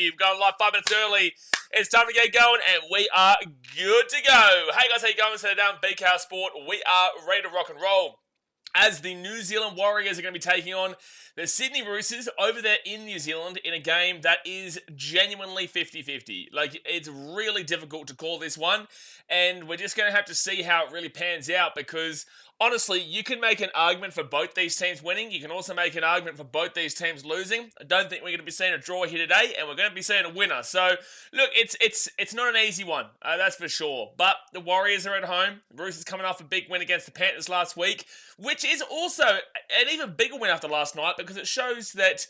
YouTube. Going live 5 minutes early. It's time to get going, and we are good to go. Hey guys, how you going? So down BKR Sport. We are ready to rock and roll, as the New Zealand Warriors are going to be taking on the Sydney Roosters over there in New Zealand in a game that is genuinely 50-50. Like, it's really difficult to call this one, and we're just going to have to see how it really pans out, because honestly, you can make an argument for both these teams winning. You can also make an argument for both these teams losing. I don't think we're going to be seeing a draw here today, and we're going to be seeing a winner. So, look, it's not an easy one, that's for sure. But the Warriors are at home. The Roosters coming off a big win against the Panthers last week, which is also an even bigger win after last night, because it shows that,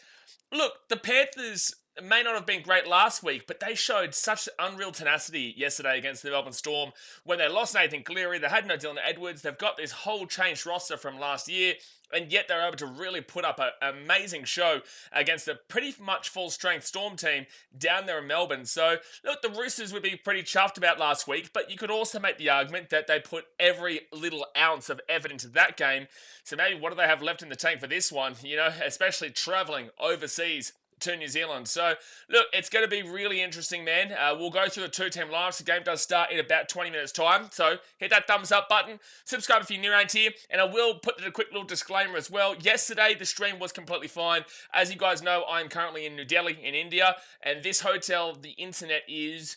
look, the Panthers may not have been great last week, but they showed such unreal tenacity yesterday against the Melbourne Storm when they lost Nathan Cleary. They had no Dylan Edwards. They've got this whole changed roster from last year, and yet they're able to really put up an amazing show against a pretty much full-strength Storm team down there in Melbourne. So, look, the Roosters would be pretty chuffed about last week, but you could also make the argument that they put every little ounce of effort into that game. So maybe what do they have left in the tank for this one, you know, especially travelling overseas to New Zealand. So, look, it's going to be really interesting, man. We'll go through the two-team lineups. The game does start in about 20 minutes' time, so hit that thumbs up button. Subscribe if you're new around here, and I will put a quick little disclaimer as well. Yesterday, the stream was completely fine. As you guys know, I'm currently in New Delhi, in India, and this hotel, the internet is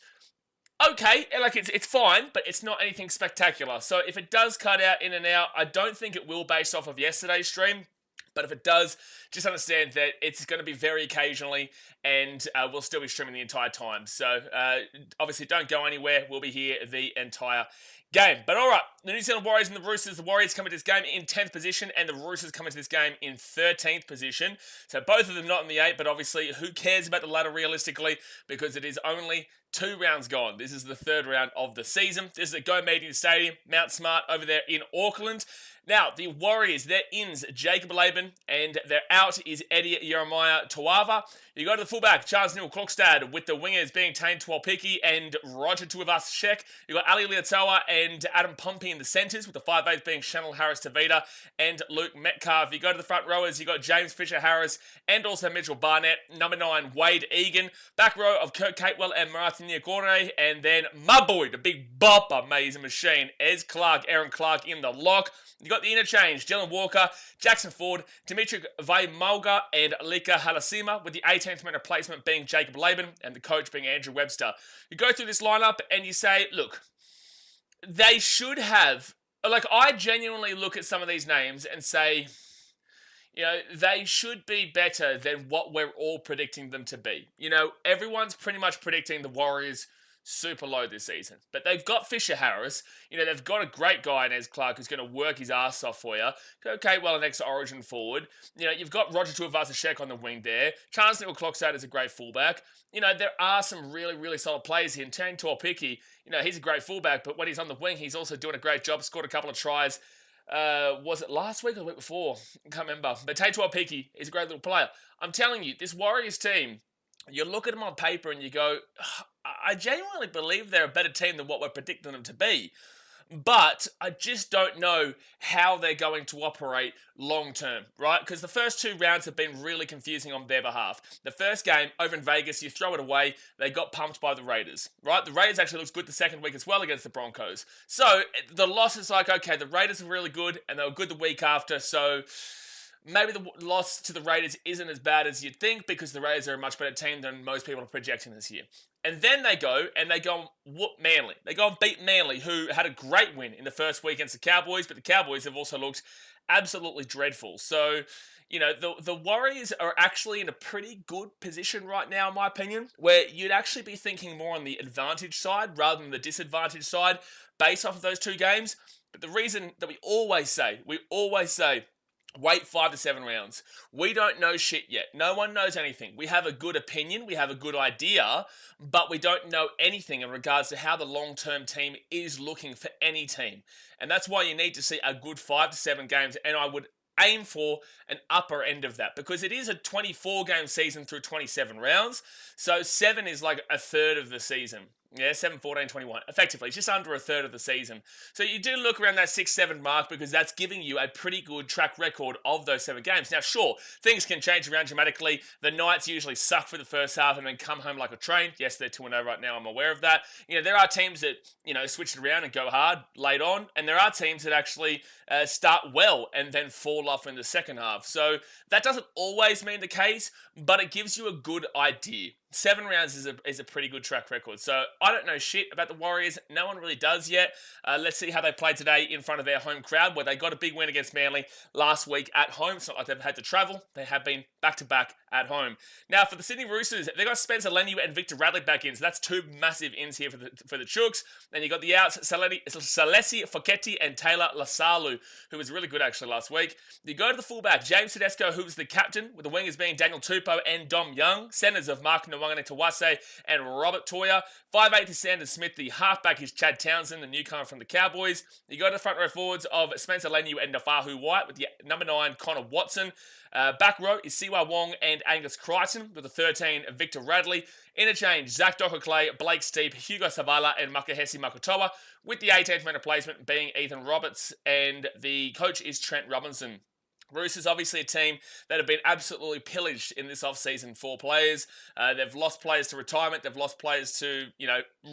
okay, like it's fine, but it's not anything spectacular. So if it does cut out in and out, I don't think it will based off of yesterday's stream. But if it does, just understand that it's going to be very occasionally, and we'll still be streaming the entire time. So, obviously, don't go anywhere. We'll be here the entire game. But all right, the New Zealand Warriors and the Roosters. The Warriors come into this game in 10th position, and the Roosters come into this game in 13th position. So both of them not in the 8, but obviously, who cares about the ladder realistically, because it is only 2 rounds gone. This is the 3rd round of the season. This is at Go Media Stadium, Mount Smart over there in Auckland. Now, the Warriors, their ins, Jacob Laban, and their out is Eddie Jeremiah Tuava. You go to the fullback, Charles Neil-Klokstad, with the wingers being Tane Tuolpiki and Roger Tuivasa-Sheck. You got Ali Liatoa and Adam Pompey in the centres, with the 5'8" being Chanel Harris-Tavita and Luke Metcalf. You go to the front rowers, you got James Fisher-Harris and also Mitchell Barnett. Number 9, Wade Egan. Back row of Kurt Catewell and Martin Niagore. And then my boy, the big bopper, amazing machine, Ez Clark, Aaron Clark in the lock. You got the interchange, Dylan Walker, Jackson Ford, Dimitri Vaimauga, and Lika Halasima, with the 18th minute replacement being Jacob Laban and the coach being Andrew Webster. You go through this lineup and you say, look, they should have, like, I genuinely look at some of these names and say, you know, they should be better than what we're all predicting them to be. You know, everyone's pretty much predicting the Warriors super low this season. But they've got Fisher-Harris. You know, they've got a great guy in Ez Clark who's going to work his ass off for you. Okay, well, an ex-Origin forward. You know, you've got Roger Tuivasa-Sheck on the wing there. Charles Nicholl-Klokstad is a great fullback. You know, there are some really, really solid players here. And Tane Tuolpiki, you know, he's a great fullback, but when he's on the wing, he's also doing a great job. Scored a couple of tries. Was it last week or the week before? I can't remember. But Tane Tuolpiki is a great little player. I'm telling you, this Warriors team, you look at them on paper and you go, I genuinely believe they're a better team than what we're predicting them to be. But I just don't know how they're going to operate long term, right? Because the first 2 rounds have been really confusing on their behalf. The first game over in Vegas, you throw it away, they got pumped by the Raiders, right? The Raiders actually looks good the second week as well against the Broncos. So the loss is like, okay, the Raiders are really good and they were good the week after, so maybe the loss to the Raiders isn't as bad as you'd think, because the Raiders are a much better team than most people are projecting this year. And then they go and whoop Manly. They go and beat Manly, who had a great win in the first week against the Cowboys, but the Cowboys have also looked absolutely dreadful. So, you know, the Warriors are actually in a pretty good position right now, in my opinion, where you'd actually be thinking more on the advantage side rather than the disadvantage side based off of those 2 games. But the reason that we always say, wait 5 to 7 rounds. We don't know shit yet. No one knows anything. We have a good opinion, we have a good idea, but we don't know anything in regards to how the long-term team is looking for any team. And that's why you need to see a good 5 to 7 games, and I would aim for an upper end of that, because it is a 24-game season through 27 rounds, so 7 is like a third of the season, Yeah, 7, 14, 21. Effectively, just under a third of the season. So you do look around that 6-7 mark because that's giving you a pretty good track record of those 7 games. Now, sure, things can change around dramatically. The Knights usually suck for the first half and then come home like a train. Yes, they're 2-0 right now. I'm aware of that. There are teams that, switch it around and go hard late on. And there are teams that actually start well and then fall off in the second half. So that doesn't always mean the case, but it gives you a good idea. 7 rounds is a pretty good track record. So I don't know shit about the Warriors. No one really does yet. Let's see how they play today in front of their home crowd, where they got a big win against Manly last week at home. It's not like they've had to travel. They have been back-to-back at home. Now, for the Sydney Roosters, they've got Spencer Leniu and Victor Radley back in. So that's 2 massive ins here for the Chooks. Then you got the outs, Salesi Foketi and Taylor Lasalu, who was really good actually last week. You go to the fullback, James Tedesco, who was the captain, with the wingers being Daniel Tupou and Dom Young. Centers of Mark Nwangane Tawase and Robert Toya. 5'8" is Sandon Smith. The halfback is Chad Townsend, the newcomer from the Cowboys. You go to the front row forwards of Spencer Leniu and Nafahu White with the number 9 Connor Watson. Back row is Siwa Wong and Angus Crichton with the 13 Victor Radley. Interchange, Zach Docker-Clay, Blake Steep, Hugo Savala and Makahesi Makotoa, with the 18th man replacement being Ethan Roberts, and the coach is Trent Robinson. Roosters, obviously a team that have been absolutely pillaged in this off-season for players. They've lost players to retirement. They've lost players to,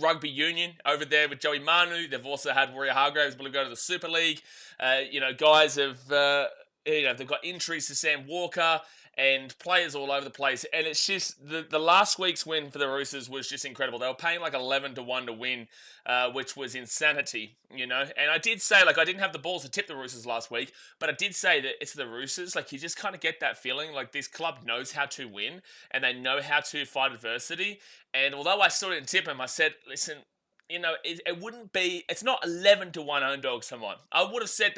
rugby union over there with Joey Manu. They've also had Warrior Hargraves go to the Super League. Guys have, they've got injuries to Sam Walker and players all over the place. And it's just, the last week's win for the Roosters was just incredible. They were paying like 11-1 to win, which was insanity, And I did say, I didn't have the balls to tip the Roosters last week, but I did say that it's the Roosters. You just kind of get that feeling like this club knows how to win and they know how to fight adversity. And although I still didn't tip them, I said, listen, it wouldn't be, it's not 11-1 own dogs, someone. I would have said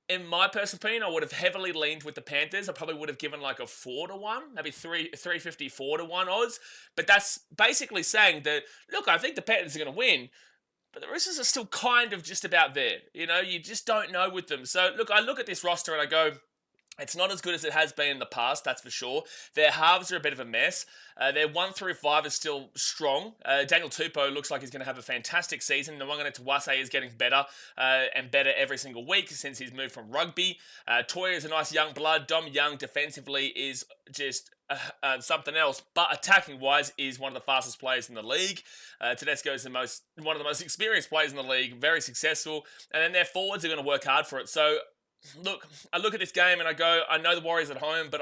in my personal opinion, I would have heavily leaned with the Panthers. I probably would have given a 4-1, maybe 354-1 odds. But that's basically saying that, look, I think the Panthers are going to win, but the Roosters are still kind of just about there. You just don't know with them. So, look, I look at this roster and I go, it's not as good as it has been in the past, that's for sure. Their halves are a bit of a mess. Their 1 through 5 is still strong. Daniel Tupou looks like he's going to have a fantastic season. Nwangane Tawase is getting better and better every single week since he's moved from rugby. Toya is a nice young blood. Dom Young defensively is just something else, but attacking-wise is one of the fastest players in the league. Tedesco is one of the most experienced players in the league, very successful. And then their forwards are going to work hard for it. So, look, I look at this game and I go, I know the Warriors at home, but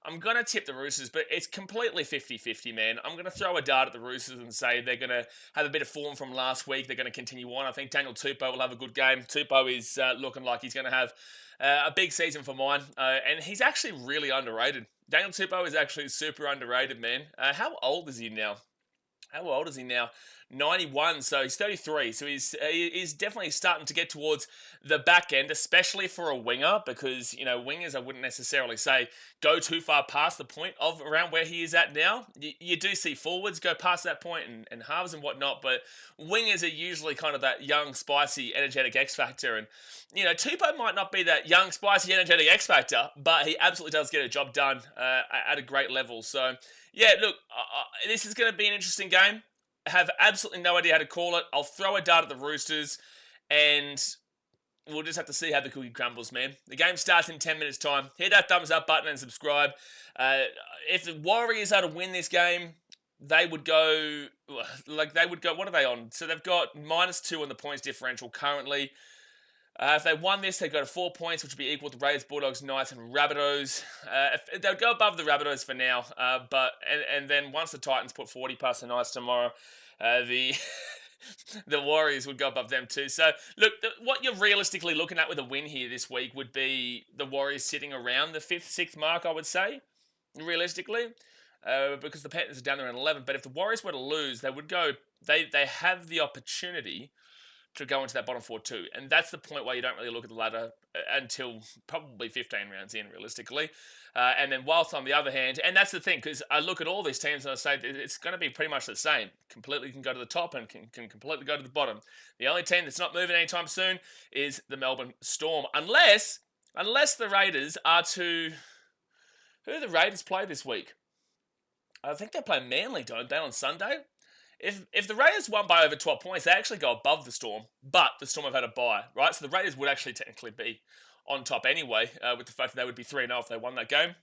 I'm going to tip the Roosters, but it's completely 50-50, man. I'm going to throw a dart at the Roosters and say they're going to have a bit of form from last week. They're going to continue on. I think Daniel Tupou will have a good game. Tupou is looking like he's going to have a big season for mine, and he's actually really underrated. Daniel Tupou is actually super underrated, man. How old is he now? 91, so he's 33, so he's definitely starting to get towards the back end, especially for a winger, because, wingers I wouldn't necessarily say go too far past the point of around where he is at now. You do see forwards go past that point and halves and whatnot, but wingers are usually kind of that young, spicy, energetic X factor, and, Tupou might not be that young, spicy, energetic X factor, but he absolutely does get a job done at a great level. So, yeah, look, this is going to be an interesting game. I have absolutely no idea how to call it. I'll throw a dart at the Roosters, and we'll just have to see how the cookie crumbles, man. The game starts in 10 minutes' time. Hit that thumbs up button and subscribe. If the Warriors are to win this game, they would go, what are they on? So they've got -2 on the points differential currently. If they won this, they go to 4 points, which would be equal to Raiders, Bulldogs, Knights, and Rabbitohs. They'll go above the Rabbitohs for now, but then once the Titans put 40 past the Knights tomorrow, the Warriors would go above them too. So, look, what you're realistically looking at with a win here this week would be the Warriors sitting around the 5th, 6th mark, I would say, realistically, because the Panthers are down there in 11. But if the Warriors were to lose, they would go. They have the opportunity to go into that bottom 4 too. And that's the point where you don't really look at the ladder until probably 15 rounds in, realistically. And then whilst on the other hand, and that's the thing, because I look at all these teams and I say it's going to be pretty much the same. Completely can go to the top and can completely go to the bottom. The only team that's not moving anytime soon is the Melbourne Storm. Unless the Raiders are to... Who do the Raiders play this week? I think they play Manly, don't they, on Sunday? if the Raiders won by over 12 points, they actually go above the Storm, but the Storm have had a bye, right? So the Raiders would actually technically be on top anyway, with the fact that they would be 3-0 if they won that game.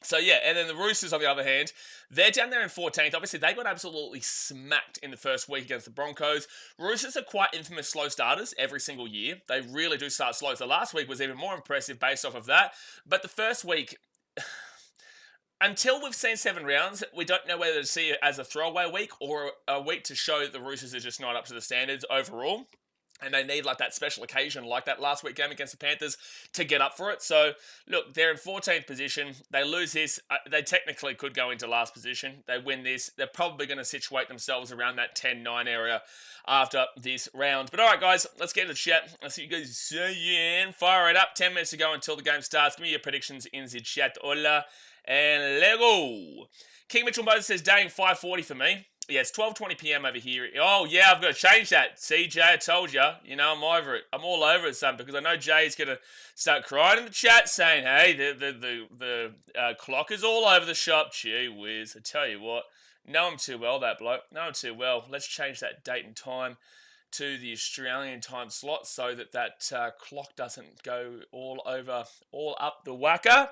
So yeah, and then the Roosters, on the other hand, they're down there in 14th. Obviously, they got absolutely smacked in the first week against the Broncos. Roosters are quite infamous slow starters every single year. They really do start slow. So last week was even more impressive based off of that. But the first week, until we've seen 7 rounds, we don't know whether to see it as a throwaway week or a week to show that the Roosters are just not up to the standards overall. And they need like that special occasion, like that last week game against the Panthers, to get up for it. So, look, they're in 14th position. They lose this. They technically could go into last position. They win this. They're probably going to situate themselves around that 10-9 area after this round. But all right, guys, let's get into the chat. I'll see you guys soon. Fire it up. 10 minutes to go until the game starts. Give me your predictions in the chat. Hola. And Lego. King Mitchell Moses says, dang, 5:40 for me. Yeah, it's 12:20 p.m. over here. Oh, yeah, I've got to change that. See, Jay, I told you. You know, I'm over it. I'm all over it, son, because I know Jay's going to start crying in the chat saying, hey, the clock is all over the shop. Gee whiz, I tell you what. Know him too well, that bloke. Know him too well. Let's change that date and time to the Australian time slot so that clock doesn't go all up the whacker.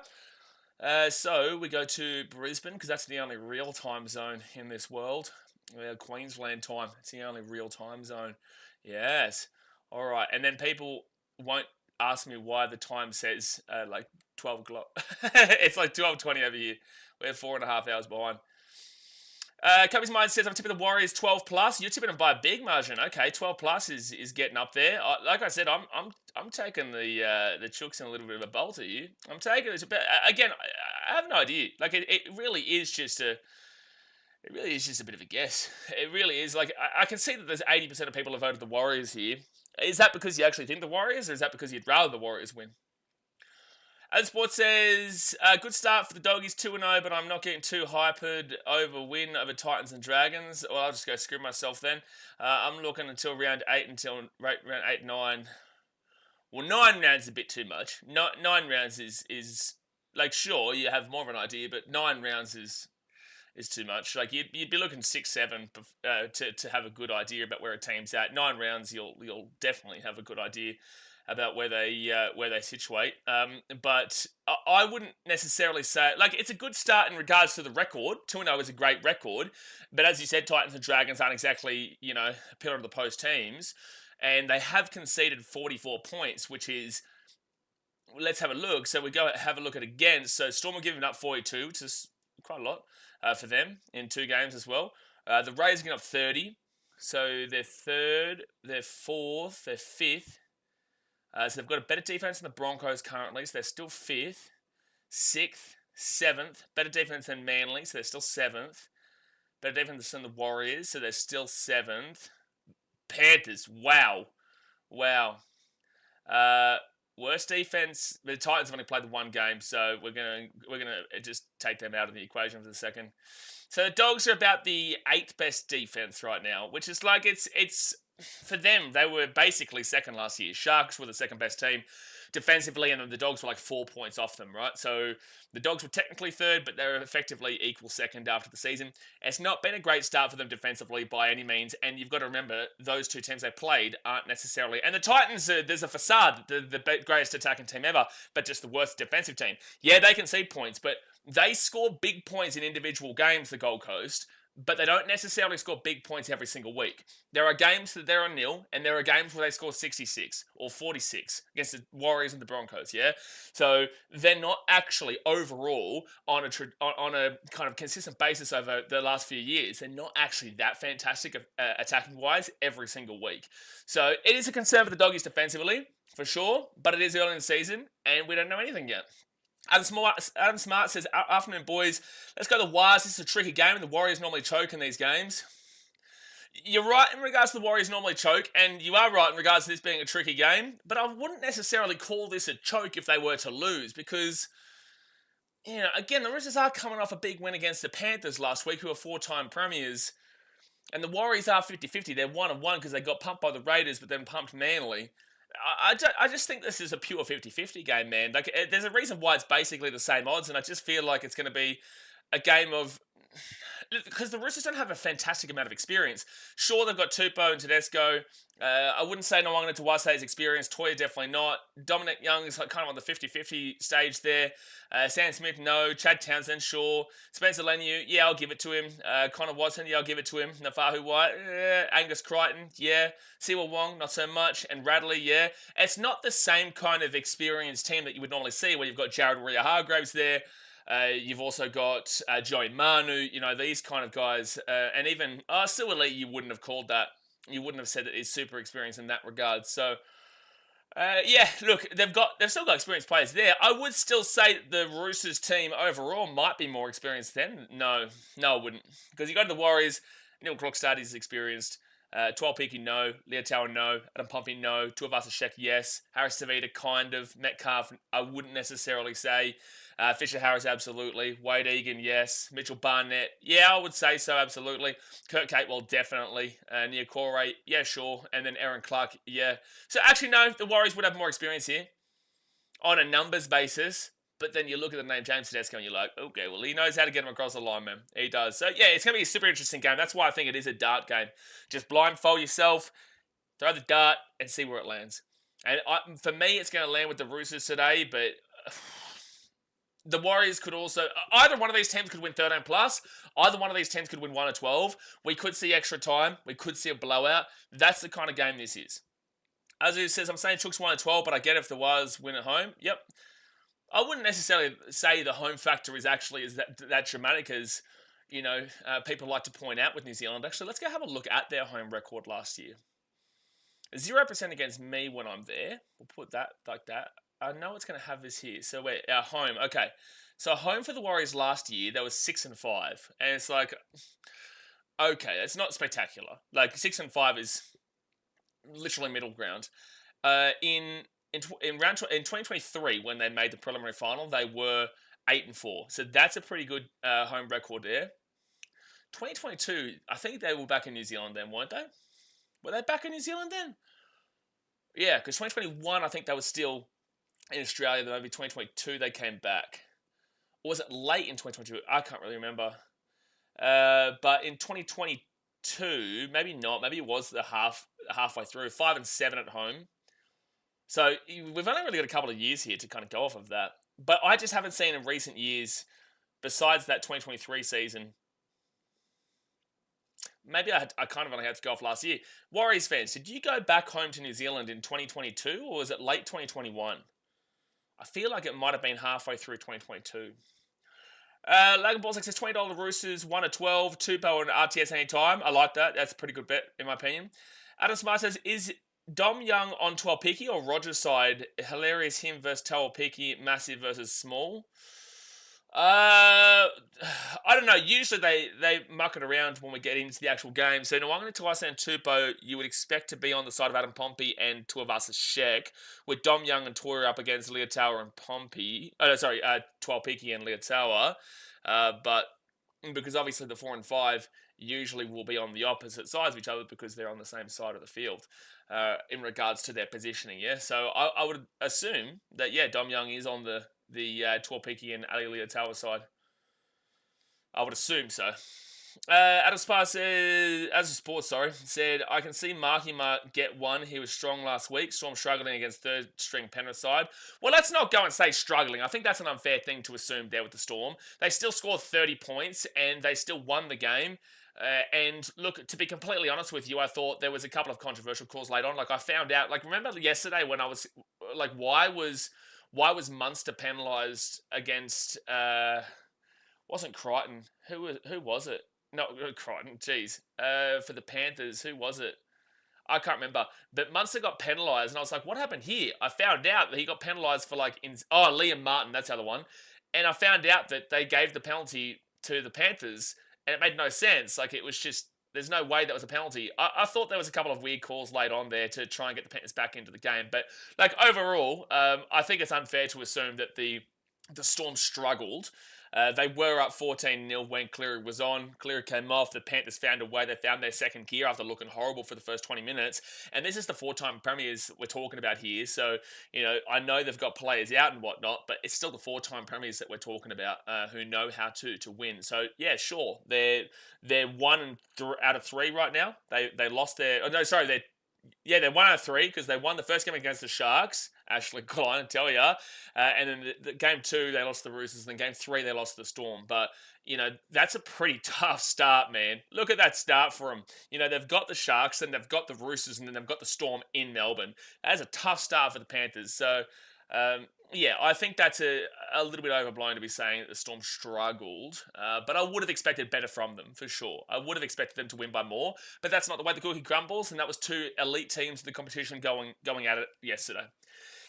So we go to Brisbane because that's the only real time zone in this world. Queensland time. It's the only real time zone. Yes. All right. And then people won't ask me why the time says like 12 o'clock. It's like 12:20 over here. We're 4.5 hours behind. Cubby's Mind says, I'm tipping the Warriors 12 plus. You're tipping them by a big margin. Okay, 12 plus is getting up there. Like I said, I'm taking the Chooks in a little bit of a bolt at you. I'm taking it. Again, I have no idea. Like it really is just a bit of a guess. It really is. Like I can see that there's 80% of people have voted the Warriors here. Is that because you actually think the Warriors, or is that because you'd rather the Warriors win? Ad Sport says, good start for the Doggies, 2-0, but I'm not getting too hypered over win over Titans and Dragons. Well, I'll just go screw myself then. I'm looking until round 8, round 8, 9. Well, 9 rounds is a bit too much. 9 rounds is like, sure, you have more of an idea, but 9 rounds is too much. Like, you'd be looking 6, 7 to have a good idea about where a team's at. 9 rounds, you'll definitely have a good idea about where they situate. But I wouldn't necessarily say, like, it's a good start in regards to the record. 2-0 is a great record. But as you said, Titans and Dragons aren't exactly, pillar of the post teams. And they have conceded 44 points, which is, let's have a look. So we go have a look at against. So Storm are giving up 42, which is quite a lot for them in 2 games as well. The Rays are giving up 30. So they're 3rd, they're 4th, they're 5th. So they've got a better defense than the Broncos currently, so they're still 5th, 6th, 7th. Better defense than Manly, so they're still 7th. Better defense than the Warriors, so they're still 7th. Panthers, wow. Worst defense. The Titans have only played the 1 game, so we're gonna just take them out of the equation for a second. So the Dogs are about the 8th best defense right now, which is like it's. For them, they were basically second last year. Sharks were the second best team defensively, and then the Dogs were like 4 points off them, right? So the Dogs were technically 3rd, but they're effectively equal 2nd after the season. It's not been a great start for them defensively by any means, and you've got to remember, those 2 teams they played aren't necessarily... And the Titans, there's a facade, the greatest attacking team ever, but just the worst defensive team. Yeah, they concede points, but they score big points in individual games, the Gold Coast, but they don't necessarily score big points every single week. There are games that they're on nil, and there are games where they score 66 or 46 against the Warriors and the Broncos, yeah? So they're not actually overall on a kind of consistent basis over the last few years. They're not actually that fantastic attacking-wise every single week. So it is a concern for the Doggies defensively, for sure, but it is early in the season, and we don't know anything yet. Adam Smart says, afternoon boys, let's go to the Wires. This is a tricky game and the Warriors normally choke in these games. You're right in regards to the Warriors normally choke, and you are right in regards to this being a tricky game, but I wouldn't necessarily call this a choke if they were to lose because, again, the Roosters are coming off a big win against the Panthers last week, who are 4-time premiers, and the Warriors are 50-50. They're 1-1 because they got pumped by the Raiders but then pumped Manly. I just think this is a pure 50-50 game, man. Like, there's a reason why it's basically the same odds, and I just feel like it's going to be a game of because the Roosters don't have a fantastic amount of experience. Sure, they've got Tupou and Tedesco. I wouldn't say Nwanga to Wase's experience. Toya definitely not. Dominic Young is kind of on the 50-50 stage there. Sam Smith, no. Chad Townsend, sure. Spencer Leniu, yeah, I'll give it to him. Connor Watson, yeah, I'll give it to him. Nafahu White, Angus Crichton, yeah. Siwa Wong, not so much. And Radley, yeah. It's not the same kind of experienced team that you would normally see where you've got Jared Warrior-Hargraves there. You've also got Joey Manu, these kind of guys. And even Suoli, you wouldn't have called that. You wouldn't have said that he's super experienced in that regard. So, look, they've still got experienced players there. I would still say that the Roosters team overall might be more experienced than. No, I wouldn't. Because you go to the Warriors, Neil Krogstad is experienced. Tuolpiki, no. Leotow, no. Adam Pompey, no. Tuivasa-Sheck, yes. Harris Tavita, kind of. Metcalf, I wouldn't necessarily say. Fisher Harris, absolutely. Wade Egan, yes. Mitchell Barnett, yeah, I would say so, absolutely. Kurt Capewell, definitely. Nia Corey, yeah, sure. And then Aaron Clark, yeah. So actually, no, the Warriors would have more experience here on a numbers basis. But then you look at the name James Tedesco and you're like, okay, well, he knows how to get him across the line, man. He does. So, yeah, it's going to be a super interesting game. That's why I think it is a dart game. Just blindfold yourself, throw the dart, and see where it lands. And for me, it's going to land with the Roosters today, but the Warriors could also... Either one of these teams could win 13 plus. Either one of these teams could win 1 or 12. We could see extra time. We could see a blowout. That's the kind of game this is. As it says, I'm saying Chooks 1 or 12, but I get if the Warriors win at home. Yep. I wouldn't necessarily say the home factor is actually that dramatic as, people like to point out with New Zealand. Actually, let's go have a look at their home record last year. 0% against me when I'm there. We'll put that like that. I know it's going to have this here. So wait, our home. Okay. So home for the Warriors last year, that was 6-5. And it's like, okay, it's not spectacular. Like 6-5 is literally middle ground. In 2023, when they made the preliminary final, they were 8-4. So that's a pretty good home record there. 2022, I think they were back in New Zealand then, weren't they? Were they back in New Zealand then? Yeah, because 2021, I think they were still in Australia. Then maybe 2022 they came back. Or was it late in 2022? I can't really remember. But in 2022, maybe not. Maybe it was the halfway through. 5-7 at home. So we've only really got a couple of years here to kind of go off of that. But I just haven't seen in recent years, besides that 2023 season, maybe I kind of only had to go off last year. Warriors fans, did you go back home to New Zealand in 2022 or was it late 2021? I feel like it might have been halfway through 2022. Logan Ballsack says $20 Roosters, 1 or 12, Tupou and RTS anytime. I like that. That's a pretty good bet, in my opinion. Adam Smart says, is Dom Young on Tuolpiki or Rogers' side? Hilarious him versus Tuolpiki, massive versus small. I don't know. Usually they muck it around when we get into the actual game. So Nwanga, Tuivasa and Tupou, you would expect to be on the side of Adam Pompey and Tuivasa-Sheck, with Dom Young and Toya up against Leotow and Pompey. Tuolpiki and Leotow. But because obviously the 4 and 5 usually will be on the opposite sides of each other because they're on the same side of the field in regards to their positioning. Yeah, so I would assume that Dom Young is on the Tuolpiki and Ali Leotow side. I would assume so. Adam Spar said, said, I can see Marky Mark get one. He was strong last week. Storm struggling against third string Penrith side. Well, let's not go and say struggling. I think that's an unfair thing to assume there with the Storm. They still scored 30 points and they still won the game. And look, to be completely honest with you, I thought there was a couple of controversial calls late on. Like I found out, remember yesterday when I was like, why was Munster penalised against wasn't Crichton? Who was it? No, Crichton. Jeez, for the Panthers, who was it? I can't remember. But Munster got penalised, and I was like, what happened here? I found out that he got penalised for Liam Martin. That's the other one. And I found out that they gave the penalty to the Panthers, and it made no sense. It was just. There's no way that was a penalty. I thought there was a couple of weird calls late on there to try and get the Panthers back into the game. But, overall, I think it's unfair to assume that the Storm struggled. They were up 14-0 when Cleary was on. Cleary came off. The Panthers found a way. They found their second gear after looking horrible for the first 20 minutes. And this is the 4-time premiers we're talking about here. So, I know they've got players out and whatnot, but it's still the 4-time premiers that we're talking about who know how to win. So, yeah, sure. They're 1 out of 3 right now. They lost their... Oh, no, sorry. They're 1 out of 3 because they won the first game against the Sharks. Ashley Klein, I tell ya. And then the game 2, they lost to the Roosters. And then game 3, they lost to the Storm. But, that's a pretty tough start, man. Look at that start for them. They've got the Sharks, and they've got the Roosters, and then they've got the Storm in Melbourne. That's a tough start for the Panthers. So, I think that's a little bit overblown to be saying that the Storm struggled. But I would have expected better from them, for sure. I would have expected them to win by more. But that's not the way the cookie crumbles. And that was 2 elite teams in the competition going at it yesterday.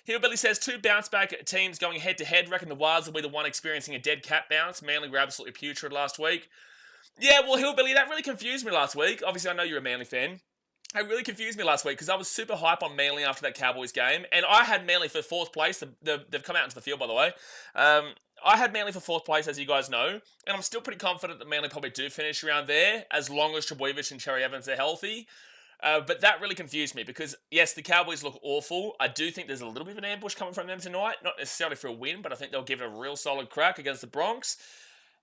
Hillbilly says 2 bounce-back teams going head-to-head. Reckon the Wilds will be the one experiencing a dead cat bounce. Manly were absolutely putrid last week. Yeah, well, Hillbilly, that really confused me last week. Obviously, I know you're a Manly fan. It really confused me last week because I was super hype on Manly after that Cowboys game. And I had Manly for 4th place. They've come out into the field, by the way. I had Manly for 4th place, as you guys know. And I'm still pretty confident that Manly probably do finish around there, as long as Trbojevic and Cherry Evans are healthy. But that really confused me because, yes, the Cowboys look awful. I do think there's a little bit of an ambush coming from them tonight. Not necessarily for a win, but I think they'll give it a real solid crack against the Bronx.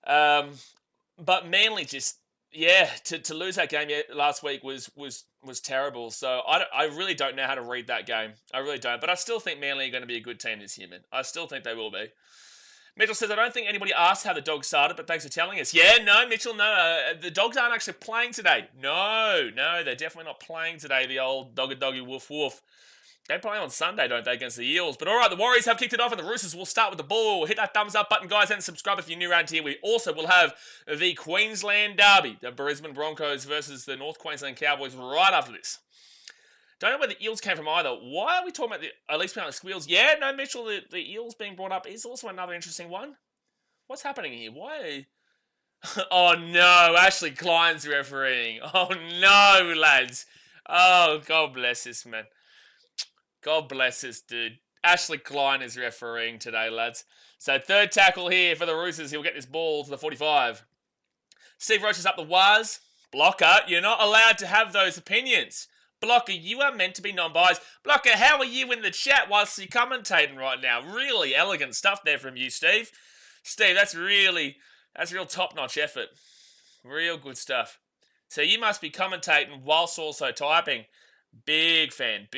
But Manly just, to lose that game last week was terrible. So I really don't know how to read that game. I really don't. But I still think Manly are going to be a good team this year, man. I still think they will be. Mitchell says, I don't think anybody asked how the Dogs started, but thanks for telling us. Yeah, no, Mitchell, no. The Dogs aren't actually playing today. No, they're definitely not playing today, the old doggy woof woof. They play on Sunday, don't they, against the Eels? But all right, the Warriors have kicked it off, and the Roosters will start with the ball. Hit that thumbs up button, guys, and subscribe if you're new around here. We also will have the Queensland Derby, the Brisbane Broncos versus the North Queensland Cowboys right after this. Don't know where the Eels came from either. Why are we talking about at least the Squeals? Yeah, no, Mitchell, the Eels being brought up is also another interesting one. What's happening here? Why? Oh, no, Ashley Klein's refereeing. Oh, no, lads. Oh, God bless this, man. God bless this, dude. Ashley Klein is refereeing today, lads. So, 3rd tackle here for the Roosters. He'll get this ball to the 45. Steve Roach is up the wires. Blocker, you're not allowed to have those opinions. Blocker, you are meant to be non-biased. Blocker, how are you in the chat whilst you're commentating right now? Really elegant stuff there from you, Steve. Steve, that's real top-notch effort. Real good stuff. So you must be commentating whilst also typing. Big fan.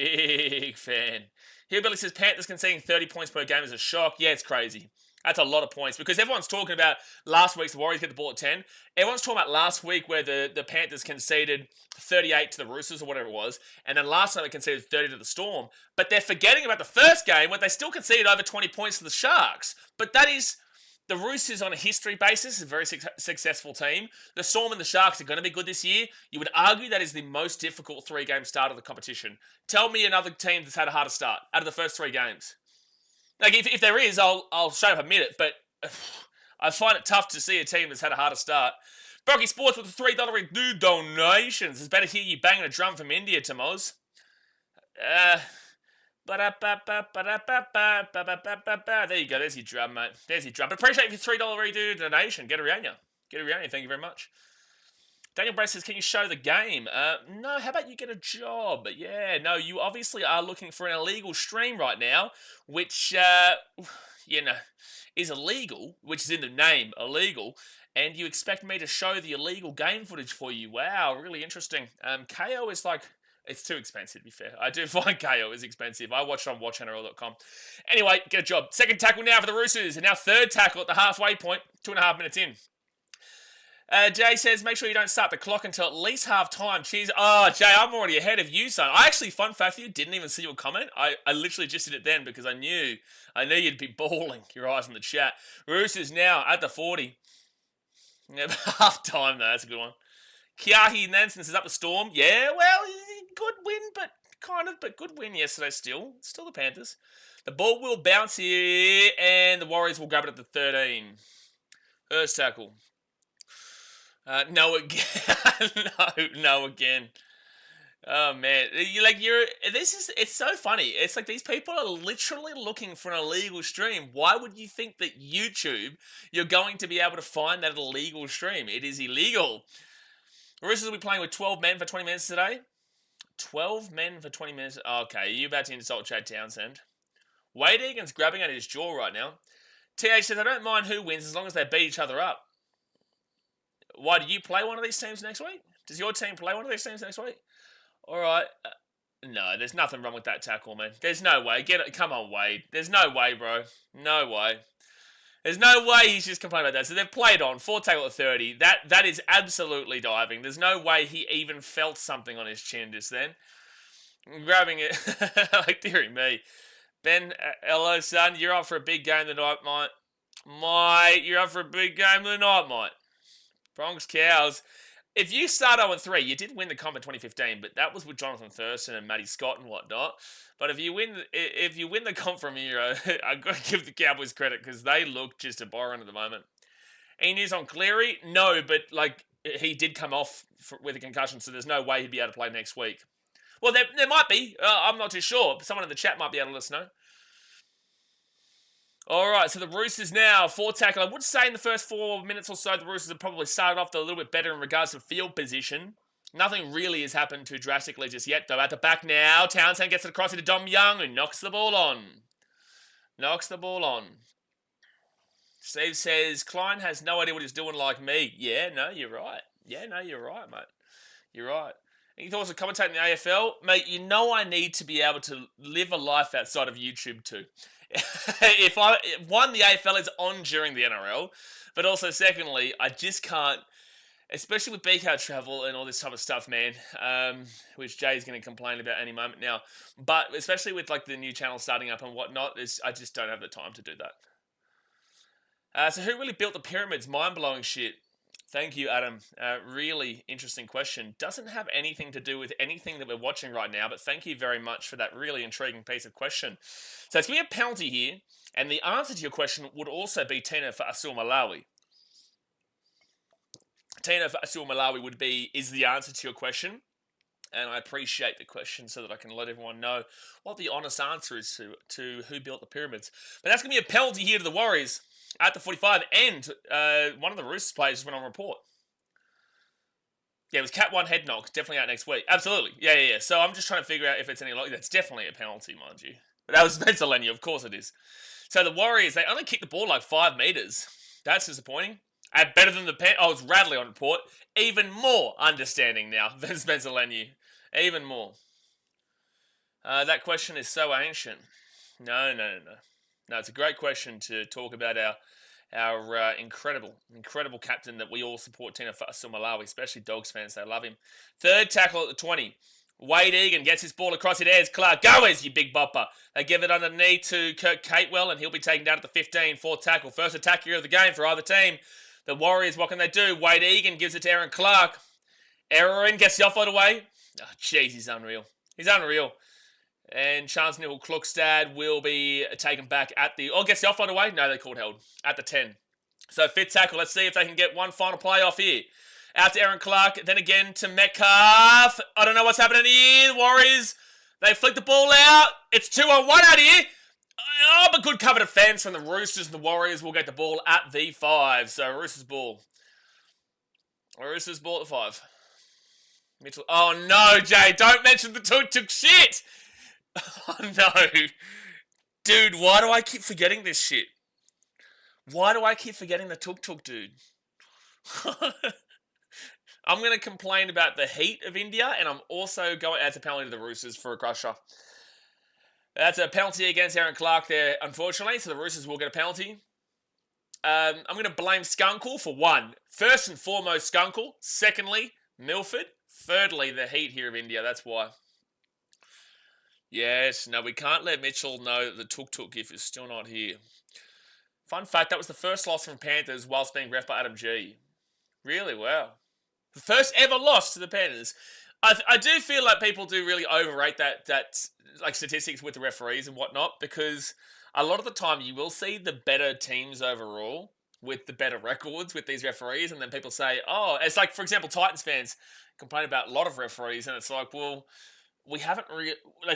Hillbilly says Panthers conceding 30 points per game is a shock. Yeah, it's crazy. That's a lot of points because everyone's talking about last week's Warriors get the ball at 10. Everyone's talking about last week where the Panthers conceded 38 to the Roosters or whatever it was. And then last night they conceded 30 to the Storm. But they're forgetting about the first game where they still conceded over 20 points to the Sharks. But that is... The Roosters, on a history basis, is a very successful team. The Storm and the Sharks are going to be good this year. You would argue that is the most difficult 3-game start of the competition. Tell me another team that's had a harder start out of the first 3 games. Like, if there is, I'll straight up admit it, but I find it tough to see a team that's had a harder start. Brocky Sports with the $3 donations. It's better hear you banging a drum from India, Tomoz. There you go. There's your drum, mate. There's your drum. But appreciate your $3 donation. Get around you. Thank you very much. Daniel Brace says, can you show the game? No, how about you get a job? Yeah, no, you obviously are looking for an illegal stream right now, which, is illegal, which is in the name, illegal, and you expect me to show the illegal game footage for you. Wow, really interesting. KO is like... It's too expensive, to be fair. I do find KO is expensive. I watch it on watchnrl.com. Anyway, get a job. 2nd tackle now for the Roosters, and now 3rd tackle at the halfway point, 2.5 minutes in. Jay says, make sure you don't start the clock until at least half time. Cheers. Oh, Jay, I'm already ahead of you, son. I actually, fun fact for you, didn't even see your comment. I literally just did it then because I knew you'd be bawling your eyes in the chat. Roosters now at the 40. Yeah, half time, though. That's a good one. Kiahi Nansen is up the Storm. Yeah, well, good win, but good win yesterday still. Still the Panthers. The ball will bounce here, and the Warriors will grab it at the 13. First tackle. No again. No again. Oh man, it's so funny. It's like these people are literally looking for an illegal stream. Why would you think that YouTube, you're going to be able to find that illegal stream? It is illegal. Roosters will be playing with 12 men for 20 minutes today. 12 men for 20 minutes. Okay, you about to insult Chad Townsend. Wade Egan's grabbing at his jaw right now. TH says, I don't mind who wins as long as they beat each other up. Why, do you play one of these teams next week? Does your team play one of these teams next week? All right. No, there's nothing wrong with that tackle, man. There's no way. Get it. Come on, Wade. There's no way, bro. No way. There's no way he's just complaining about that. So they've played on 4 tackle at 30. That is absolutely diving. There's no way he even felt something on his chin just then. Grabbing it. Like, dearie me. Ben, hello, son. You're up for a big game tonight, mate. Mate, you're up for a big game tonight, mate. Bronx Cows. If you start 0-3, you did win the comp in 2015, but that was with Jonathan Thurston and Matty Scott and whatnot. But if you win the comp from here, I've got to give the Cowboys credit because they look just a Byron at the moment. Any news on Cleary? No, but like he did come off with a concussion, so there's no way he'd be able to play next week. Well, there might be. I'm not too sure. Someone in the chat might be able to let us know. All right, so the Roosters now, 4 tackle. I would say in the first 4 minutes or so, the Roosters have probably started off a little bit better in regards to field position. Nothing really has happened too drastically just yet, though. At the back now, Townsend gets it across into Dom Young, who knocks the ball on. Steve says, Klein has no idea what he's doing like me. Yeah, no, you're right. You're right, mate. You're right. Any thoughts of commentating the AFL? Mate, you know I need to be able to live a life outside of YouTube too. One, the AFL is on during the NRL, but also secondly, I just can't, especially with BKRtravel and all this type of stuff, man, which Jay's going to complain about any moment now, but especially with like the new channel starting up and whatnot, I just don't have the time to do that. So who really built the pyramids? Mind-blowing shit. Thank you, Adam. Really interesting question. Doesn't have anything to do with anything that we're watching right now, but thank you very much for that really intriguing piece of question. So it's going to be a penalty here, and the answer to your question would also be Tina for Asul Malawi. Tina for Asul Malawi is the answer to your question, and I appreciate the question so that I can let everyone know what the honest answer is to who built the pyramids. But that's going to be a penalty here to the Warriors at the 45, and one of the Roosters players went on report. Yeah, it was Cat 1 head knock. Definitely out next week. Absolutely. Yeah. So I'm just trying to figure out if it's any like that's definitely a penalty, mind you. But that was Spencer Leniu, of course it is. So the Warriors, they only kicked the ball like 5 meters. That's disappointing. And better than it's Radley on report. Even more understanding now than Spencer Leniu. Even more. That question is so ancient. No. No, it's a great question to talk about our incredible captain that we all support, Tina Fa'asul Malawi, especially Dogs fans. They love him. 3rd tackle at the 20. Wade Egan gets his ball across it. There's Clark. Go, as you big bopper. They give it underneath to Kirk Catewell, and he'll be taken down at the 15. 4th tackle. First attack here of the game for either team. The Warriors, what can they do? Wade Egan gives it to Aaron Clark. Aaron gets the offload away. Oh, jeez, he's unreal. And Chance Nickel-Klukstad will be taken back at the... gets the offload away? No, they called held. At the 10. So 5th tackle. Let's see if they can get one final play off here. Out to Aaron Clark. Then again to Metcalf. I don't know what's happening here. The Warriors, they flick the ball out. It's 2-on-1 out here. But good cover defense from the Roosters, and the Warriors will get the ball at the 5. So Roosters ball. Roosters ball at the 5. Mitchell. Oh no, Jay. Don't mention the tuk shit. Oh no. Dude, why do I keep forgetting this shit? Why do I keep forgetting the tuk-tuk, dude? I'm going to complain about the heat of India, and I'm also going... That's a penalty to the Roosters for a crusher. That's a penalty against Aaron Clark there, unfortunately, so the Roosters will get a penalty. I'm going to blame Skunkle for 1. First and foremost, Skunkle. Secondly, Milford. Thirdly, the heat here of India. That's why. Yes, no, we can't let Mitchell know that the tuk-tuk if is still not here. Fun fact, that was the first loss from Panthers whilst being ref by Adam G. Really? Wow. The first ever loss to the Panthers. I do feel like people do really overrate that like statistics with the referees and whatnot, because a lot of the time you will see the better teams overall with the better records with these referees, and then people say, oh, it's like, for example, Titans fans complain about a lot of referees, and it's like, well, we haven't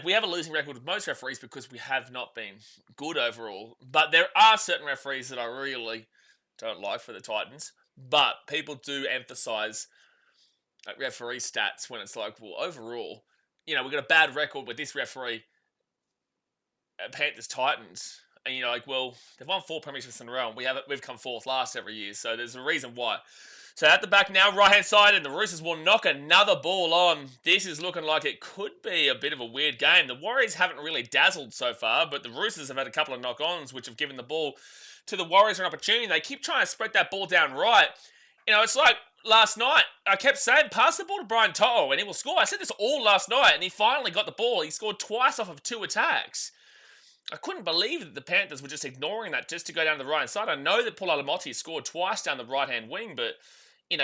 we have a losing record with most referees because we have not been good overall. But there are certain referees that I really don't like for the Titans. But people do emphasize like referee stats when it's like, well, overall, we've got a bad record with this referee at Panthers Titans. And well, they've won 4 premierships in a row, and we've come 4th last every year, so there's a reason why. So at the back now, right-hand side, and the Roosters will knock another ball on. This is looking like it could be a bit of a weird game. The Warriors haven't really dazzled so far, but the Roosters have had a couple of knock-ons, which have given the ball to the Warriors an opportunity. They keep trying to spread that ball down right. It's like last night, I kept saying, pass the ball to Brian To'o, and he will score. I said this all last night, and he finally got the ball. He scored twice off of 2 attacks. I couldn't believe that the Panthers were just ignoring that just to go down the right-hand side. I know that Paul Alamotti scored twice down the right-hand wing, but,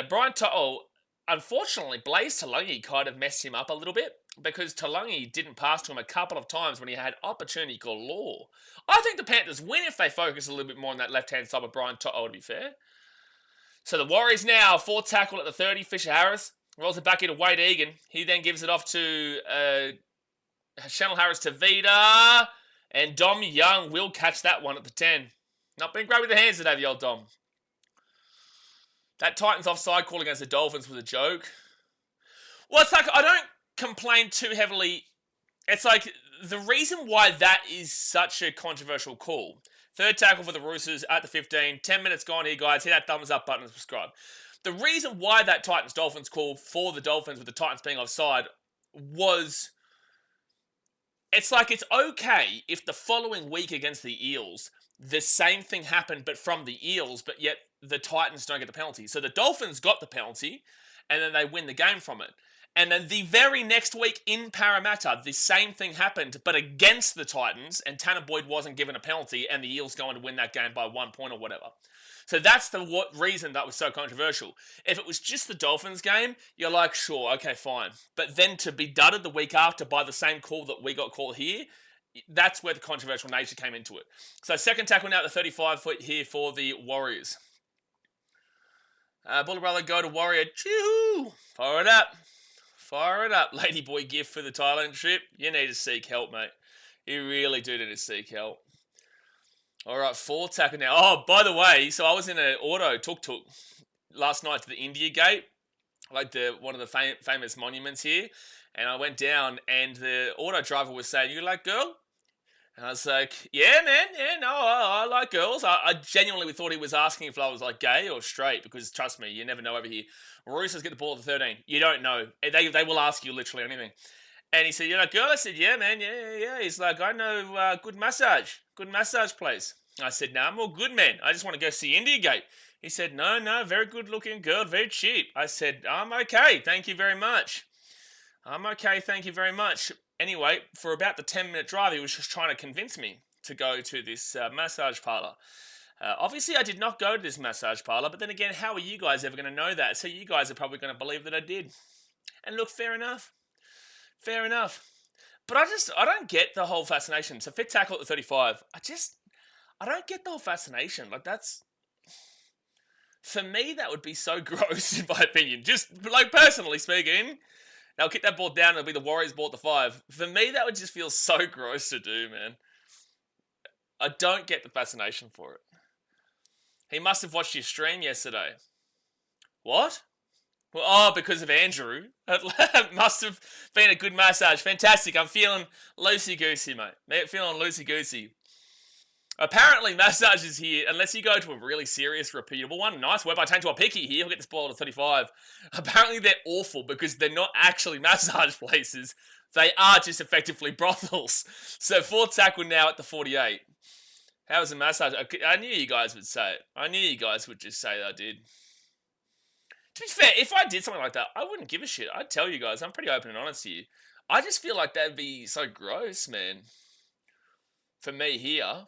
Brian To'o, unfortunately, Blaze Talungi kind of messed him up a little bit because Talungi didn't pass to him a couple of times when he had opportunity galore. I think the Panthers win if they focus a little bit more on that left-hand side with Brian To'o, to be fair. So the Warriors now, 4th tackle at the 30, Fisher Harris. Rolls it back into Wade Egan. He then gives it off to Chanel Harris to Vida. And Dom Young will catch that one at the 10. Not been great with the hands today, the old Dom. That Titans offside call against the Dolphins was a joke. Well, it's like, I don't complain too heavily. It's like, the reason why that is such a controversial call. 3rd tackle for the Roosters at the 15. 10 minutes gone here, guys. Hit that thumbs up button and subscribe. The reason why that Titans-Dolphins call for the Dolphins with the Titans being offside was... It's like, it's okay if the following week against the Eels, the same thing happened, but from the Eels, but yet the Titans don't get the penalty. So the Dolphins got the penalty, and then they win the game from it. And then the very next week in Parramatta, the same thing happened, but against the Titans, and Tanner Boyd wasn't given a penalty, and the Eels going to win that game by 1 point or whatever. So that's the reason that was so controversial. If it was just the Dolphins game, you're like, sure, okay, fine. But then to be dudded the week after by the same call that we got called here, that's where the controversial nature came into it. So 2nd tackle now at the 35 foot here for the Warriors. Bully Brother, go to Warrior. Choo! Fire it up. Fire it up. Ladyboy gift for the Thailand trip. You need to seek help, mate. You really do need to seek help. All right, 4th tackle now. Oh, by the way, so I was in an auto tuk-tuk last night to the India Gate, like one of the famous monuments here, and I went down, and the auto driver was saying, "You like girl?" And I was like, "Yeah, man, yeah, no, I like girls." I genuinely thought he was asking if I was like gay or straight, because trust me, you never know over here. Roosters get the ball at the 13. You don't know. They will ask you literally anything. And he said, "You like girl?" I said, "Yeah, man, yeah." He's like, "I know good massage place." I said, "No, I'm all good, man. I just want to go see India Gate." He said, No, very good looking girl, very cheap." I said, "I'm okay, thank you very much. I'm okay, thank you very much." Anyway, for about the 10-minute drive, he was just trying to convince me to go to this massage parlour. Obviously, I did not go to this massage parlour, but then again, how are you guys ever going to know that? So you guys are probably going to believe that I did. And look, fair enough. Fair enough. But I don't get the whole fascination. So 5th tackle at the 35. I don't get the whole fascination. Like, that's... For me, that would be so gross, in my opinion. Just, like, personally speaking. They'll kick that ball down, it'll be the Warriors ball at the 5. For me, that would just feel so gross to do, man. I don't get the fascination for it. He must have watched your stream yesterday. What? Well, because of Andrew. It must have been a good massage. Fantastic. I'm feeling loosey-goosey, mate. Feeling loosey-goosey. Apparently, massages here, unless you go to a really serious, reputable one, nice work by Tank to a picky here, he'll get this ball to 35. Apparently, they're awful because they're not actually massage places. They are just effectively brothels. So, 4th tackle now at the 48. How was the massage? I knew you guys would say it. I knew you guys would just say that I did. To be fair, if I did something like that, I wouldn't give a shit. I'd tell you guys. I'm pretty open and honest here. I just feel like that'd be so gross, man. For me here.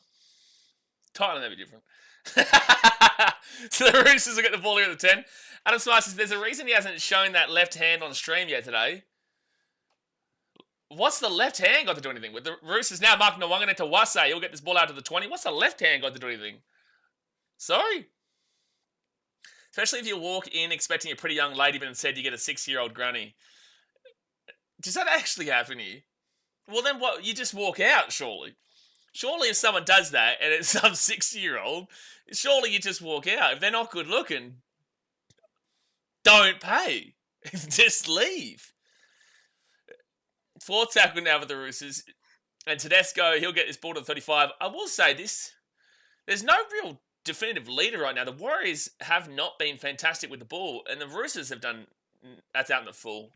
Thailand, that'd be different. So the Roosters will get the ball here at the 10. Adam Smart says, there's a reason he hasn't shown that left hand on stream yet today. What's the left hand got to do anything with? The Roosters now Mark Nwanga into Wase. He'll get this ball out to the 20. What's the left hand got to do anything? Sorry? Especially if you walk in expecting a pretty young lady, but instead you get a 6-year-old granny. Does that actually happen here? Well, then what? You just walk out, surely. Surely if someone does that and it's some 60-year-old, surely you just walk out. If they're not good looking, don't pay. Just leave. 4th tackle now for the Roosters. And Tedesco, he'll get this ball to the 35. I will say this. There's no real definitive leader right now. The Warriors have not been fantastic with the ball. And the Roosters have done... That's out in the full.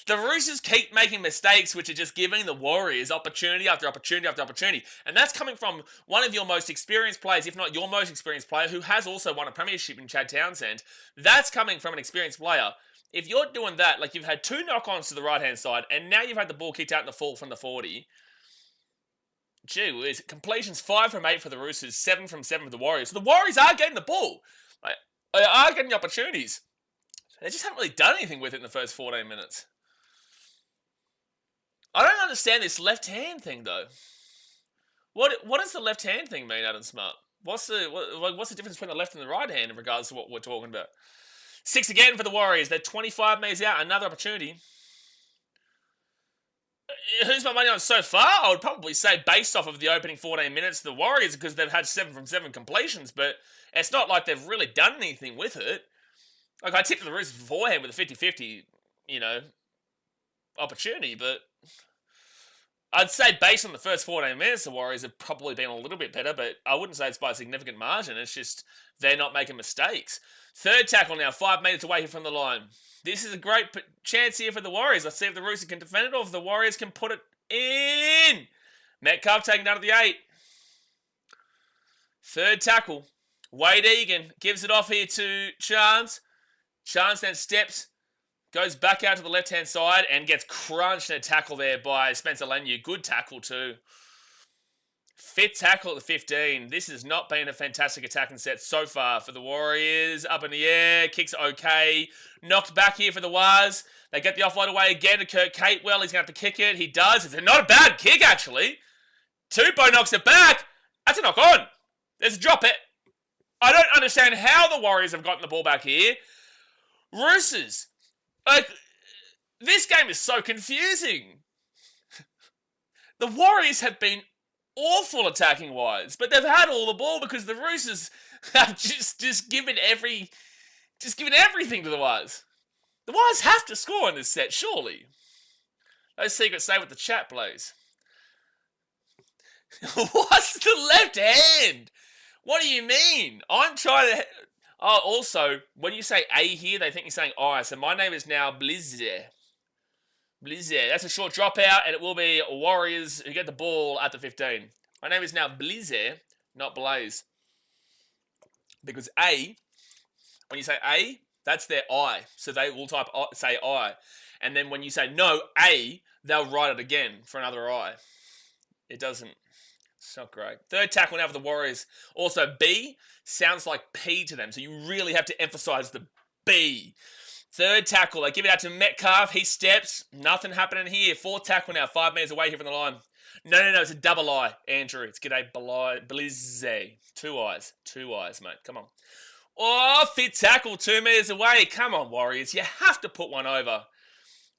The Roosters keep making mistakes, which are just giving the Warriors opportunity after opportunity after opportunity. And that's coming from one of your most experienced players, if not your most experienced player, who has also won a premiership in Chad Townsend. That's coming from an experienced player. If you're doing that, like you've had 2 knock-ons to the right-hand side, and now you've had the ball kicked out in the full from the 40. Gee whiz, completions 5 from 8 for the Roosters, 7 from 7 for the Warriors. So the Warriors are getting the ball. They are getting the opportunities. They just haven't really done anything with it in the first 14 minutes. I don't understand this left hand thing though. What does the left hand thing mean, Adam Smart? What's the difference between the left and the right hand in regards to what we're talking about? 6 again for the Warriors. They're 25 metres out. Another opportunity. Who's my money on so far? I would probably say based off of the opening 14 minutes, the Warriors, because they've had 7 from 7 completions, but it's not like they've really done anything with it. Like I tipped the Roosters beforehand with a 50-50, opportunity, but I'd say based on the first 14 minutes, the Warriors have probably been a little bit better, but I wouldn't say it's by a significant margin. It's just they're not making mistakes. 3rd tackle now, 5 metres away here from the line. This is a great chance here for the Warriors. Let's see if the Roosters can defend it or if the Warriors can put it in. Metcalf taking down to the 8. 3rd tackle. Wade Egan gives it off here to Chance. Chance then steps, goes back out to the left-hand side and gets crunched in a tackle there by Spencer Leniu. Good tackle too. 5th tackle at the 15. This has not been a fantastic attacking set so far for the Warriors. Up in the air, kicks okay. Knocked back here for the Waz. They get the offload away again to Kurt Catewell. He's going to have to kick it. He does. It's not a bad kick, actually. Tupou knocks it back. That's a knock on. There's a drop it. I don't understand how the Warriors have gotten the ball back here. Roosters. This game is so confusing. The Warriors have been awful attacking wise, but they've had all the ball because the Roosters have just given everything to the Waz. The Waz have to score in this set, surely. Those secrets say what the chat plays. What's the left hand? What do you mean? I'm trying to... Oh, also, when you say A here, they think you're saying I. So my name is now Blizzer. Blizzer. That's a short dropout, and it will be Warriors who get the ball at the 15. My name is now Blizzer, not Blaze. Because A, when you say A, that's their I. So they will say I. And then when you say no, A, they'll write it again for another I. It doesn't. It's not great. 3rd tackle now for the Warriors. Also, B sounds like P to them, so you really have to emphasize the B. 3rd tackle, they give it out to Metcalf. He steps. Nothing happening here. 4th tackle now, 5 metres away here from the line. No, it's a double I, Andrew. It's g'day, Blizzy. 2 eyes. 2 eyes, mate. Come on. Oh, 5th tackle, 2 metres away. Come on, Warriors. You have to put one over.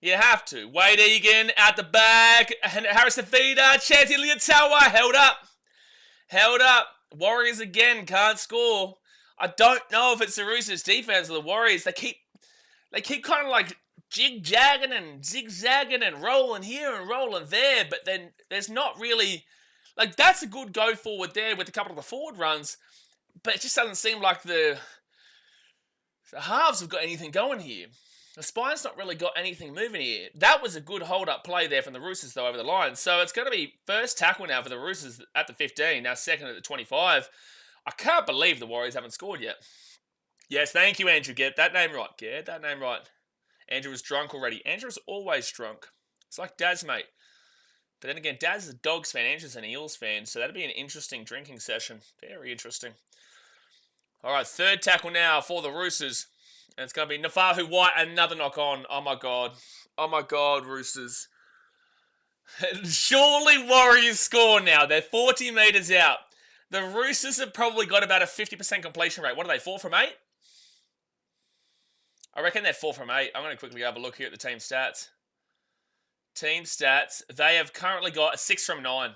You have to. Wade Egan out the back. Harris Vida. Chancy Liatawa held up. Held up. Warriors again can't score. I don't know if it's the Roosters defense or the Warriors. They keep kind of like jig-jagging and zigzagging and rolling here and rolling there, but then there's not really... Like, that's a good go forward there with a couple of the forward runs, but it just doesn't seem like the halves have got anything going here. The spine's not really got anything moving here. That was a good hold-up play there from the Roosters, though, over the line. So it's going to be 1st tackle now for the Roosters at the 15, now 2nd at the 25. I can't believe the Warriors haven't scored yet. Yes, thank you, Andrew. Get that name right. Get that name right. Andrew was drunk already. Andrew is always drunk. It's like Daz, mate. But then again, Daz is a Dogs fan. Andrew's an Eels fan. So that'd be an interesting drinking session. Very interesting. All right, 3rd tackle now for the Roosters. And it's going to be Nafahu White, another knock on. Oh, my God. Oh, my God, Roosters. Surely Warriors score now. They're 40 metres out. The Roosters have probably got about a 50% completion rate. What are they, 4 from 8? I reckon they're 4 from 8. I'm going to quickly have a look here at the team stats. Team stats, they have currently got a 6 from 9.